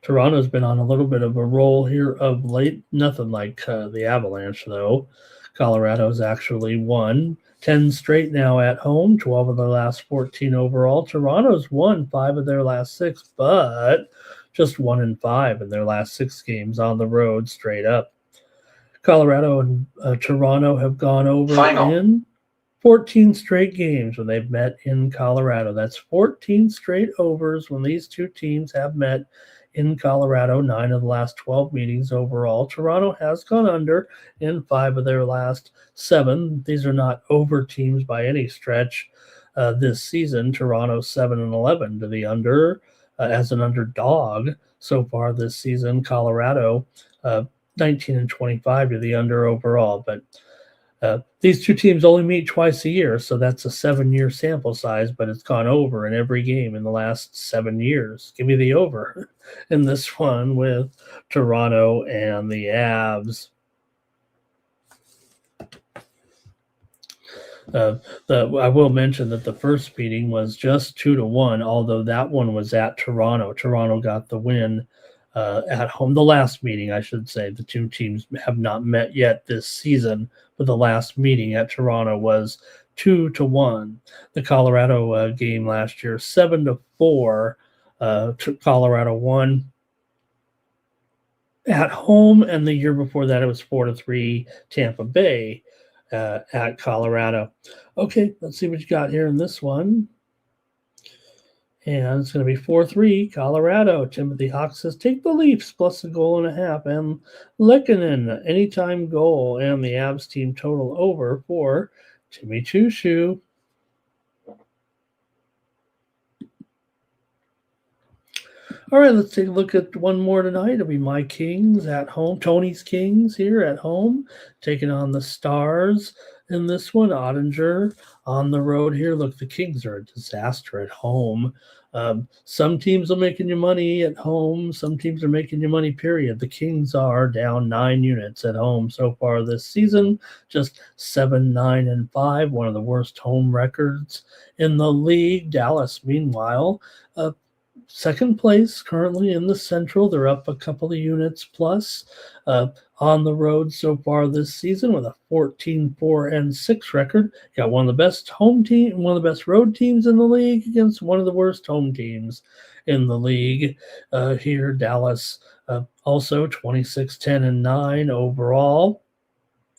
Toronto's been on a little bit of a roll here of late. Nothing like the Avalanche, though. Colorado's actually won 10 straight now at home, 12 of their last 14 overall. Toronto's won 5 of their last 6, but just 1-5 in their last 6 games on the road straight up. Colorado and Toronto have gone over in 14 straight games when they've met in Colorado. That's 14 straight overs when these two teams have met in Colorado, 9 of the last 12 meetings overall. Toronto has gone under in 5 of their last 7. These are not over teams by any stretch this season. Toronto 7-11 to the under as an underdog so far this season. Colorado 19-25 to the under overall. But these two teams only meet twice a year, so that's a 7-year sample size, but it's gone over in every game in the last 7 years. Give me the over in this one with Toronto and the Avs. I will mention that the first meeting was just 2-1, although that one was at Toronto. Toronto got the win at home. The last meeting, I should say. The two teams have not met yet this season, but the last meeting at Toronto was 2-1. The Colorado game last year, 7-4. Colorado won at home, and the year before that it was 4-3 Tampa Bay at Colorado. Okay, let's see what you got here in this one. And it's going to be 4-3 Colorado. Timothy Hawk says, take the Leafs plus a goal and a half. And Lehkonen, anytime goal. And the Avs team total over for Timmy Choo-Choo. All right, let's take a look at one more tonight. It'll be my Kings at home. Tony's Kings here at home, taking on the Stars in this one. Ottinger on the road here. Look, the Kings are a disaster at home. Some teams are making you money at home. Some teams are making you money, period. The Kings are down 9 units at home so far this season, just 7-9-5, one of the worst home records in the league. Dallas, meanwhile, second place currently in the Central. They're up a couple of units plus on the road so far this season with a 14-4-6 record. Got one of the best home team, one of the best road teams in the league against one of the worst home teams in the league. Here, Dallas also 26-10-9 overall.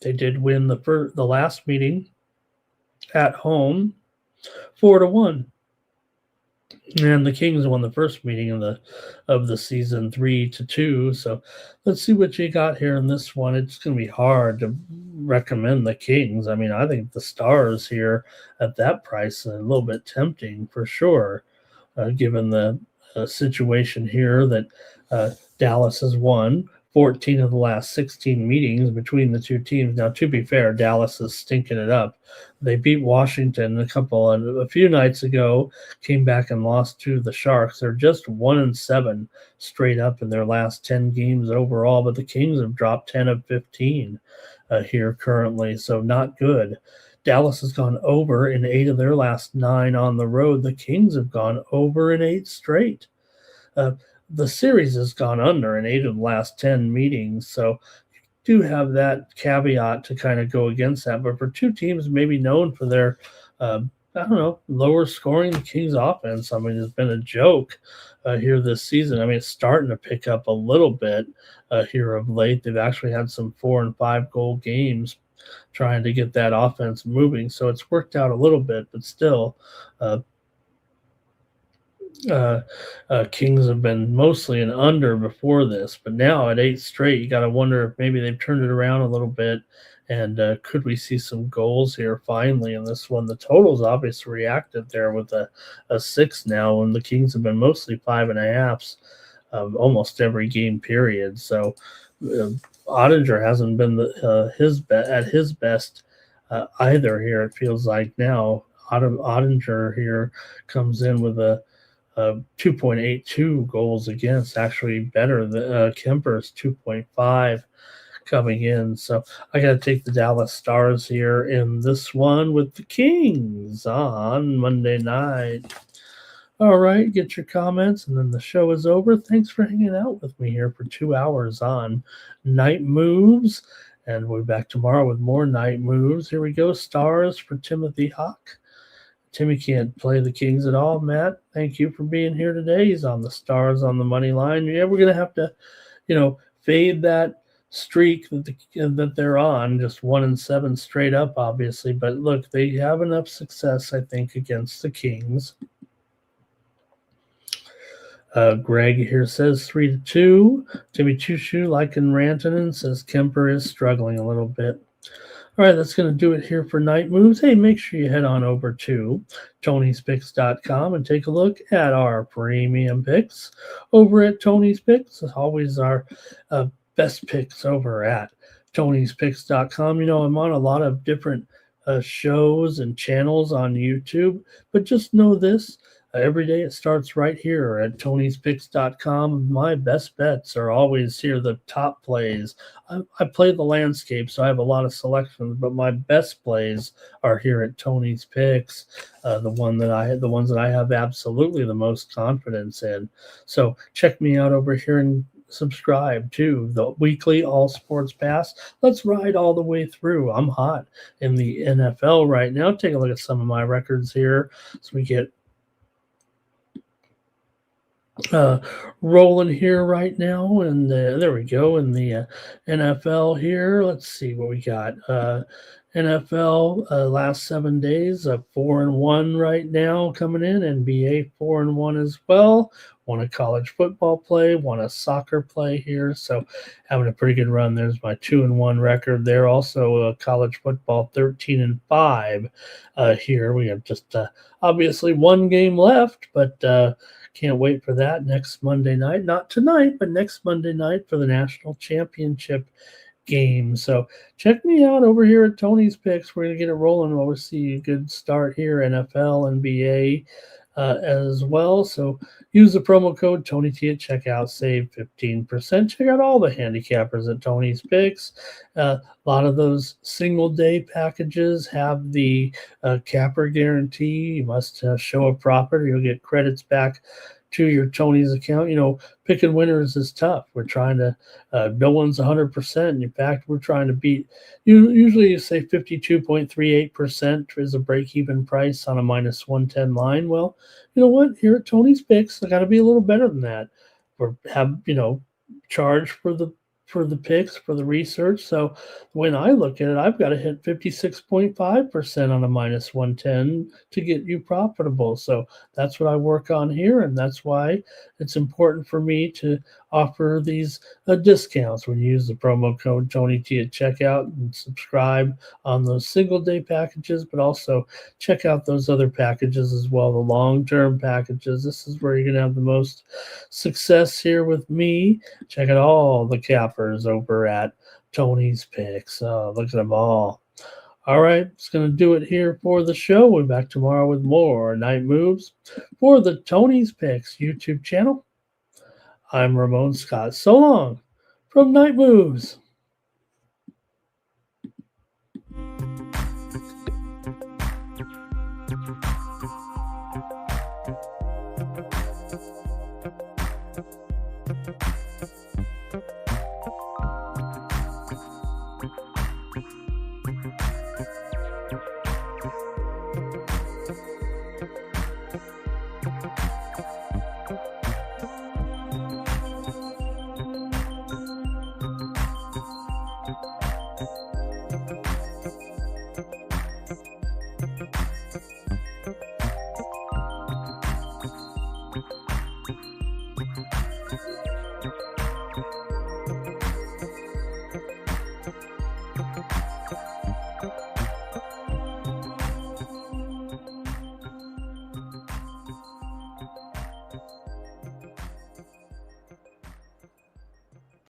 They did win the last meeting at home 4-1. And the Kings won the first meeting of the season 3-2. So let's see what you got here in this one. It's going to be hard to recommend the Kings. I mean, I think the Stars here at that price are a little bit tempting for sure, given the situation here that Dallas has won 14 of the last 16 meetings between the two teams. Now, to be fair, Dallas is stinking it up. They beat Washington a few nights ago, came back and lost to the Sharks. They're just 1-7 straight up in their last 10 games overall, but the Kings have dropped 10 of 15 here currently, so not good. Dallas has gone over in 8 of their last 9 on the road. The Kings have gone over in 8 straight. The series has gone under in 8 of the last 10 meetings, so do have that caveat to kind of go against that. But for two teams maybe known for their, lower scoring, the Kings offense, I mean, has been a joke here this season. I mean, it's starting to pick up a little bit here of late. They've actually had some 4 and 5 goal games trying to get that offense moving. So it's worked out a little bit, but still, Kings have been mostly an under before this, but now at 8 straight, you got to wonder if maybe they've turned it around a little bit, and could we see some goals here finally in this one? The total's obviously reacted there with a 6 now, and the Kings have been mostly 5.5s almost every game period. So Ottinger hasn't been at his best either here. It feels like now Ottinger here comes in with a 2.82 goals against, actually better than Kemper's 2.5 coming in. So I got to take the Dallas Stars here in this one with the Kings on Monday night. All right, get your comments, and then the show is over. Thanks for hanging out with me here for 2 hours on Night Moves, and we'll be back tomorrow with more Night Moves. Here we go, Stars for Timothy Hawk. Timmy can't play the Kings at all. Matt, thank you for being here today. He's on the Stars on the money line. Yeah, we're going to have to, fade that streak that they're on, just 1-7 straight up, obviously. But look, they have enough success, I think, against the Kings. Greg here says 3-2. Timmy Choo-Choo liking Rantanen, says Kemper is struggling a little bit. All right, that's going to do it here for Night Moves. Hey, make sure you head on over to Tony'sPicks.com and take a look at our premium picks over at Tony's Picks. As always, our best picks over at Tony'sPicks.com. I'm on a lot of different shows and channels on YouTube, but just know this. Every day it starts right here at Tony'sPicks.com. My best bets are always here, the top plays. I play the landscape, so I have a lot of selections, but my best plays are here at Tony's Picks, the ones that I have absolutely the most confidence in. So check me out over here subscribe to the weekly All Sports Pass. Let's ride all the way through. I'm hot in the NFL right now. Take a look at some of my records here. So we get rolling here right now, and there we go in the NFL here. Let's see what we got. NFL last 7 days, 4-1 right now coming in. NBA 4-1 as well. Won a college football play, won a soccer play here, so having a pretty good run. There's my 2-1 record there. Also, college football 13-5 here. We have just obviously one game left, but can't wait for that next Monday night. Not tonight, but next Monday night for the national championship game. So check me out over here at Tony's Picks. We're going to get it rolling. We'll see a good start here, NFL, NBA as well. So use the promo code TonyT at checkout. Save 15%. Check out all the handicappers at Tony's Picks. A lot of those single-day packages have the capper guarantee. You must show a prop or you'll get credits back to your Tony's account. Picking winners is tough. We're trying to, no one's 100%. In fact, we're trying to beat, usually you say 52.38% is a break-even price on a minus 110 line. Well, you know what? Here at Tony's Picks, I got to be a little better than that. Or have, charge for the picks, for the research. So when I look at it, I've got to hit 56.5% on a minus 110 to get you profitable. So that's what I work on here, and that's why it's important for me to offer these discounts when you use the promo code TonyT at checkout and subscribe on those single-day packages, but also check out those other packages as well, the long-term packages. This is where you're going to have the most success here with me. Check out all the cappers over at Tony's Picks. Look at them all. All right, it's going to do it here for the show. We'll be back tomorrow with more Night Moves for the Tony's Picks YouTube channel. I'm Ramon Scott. So long from Night Moves.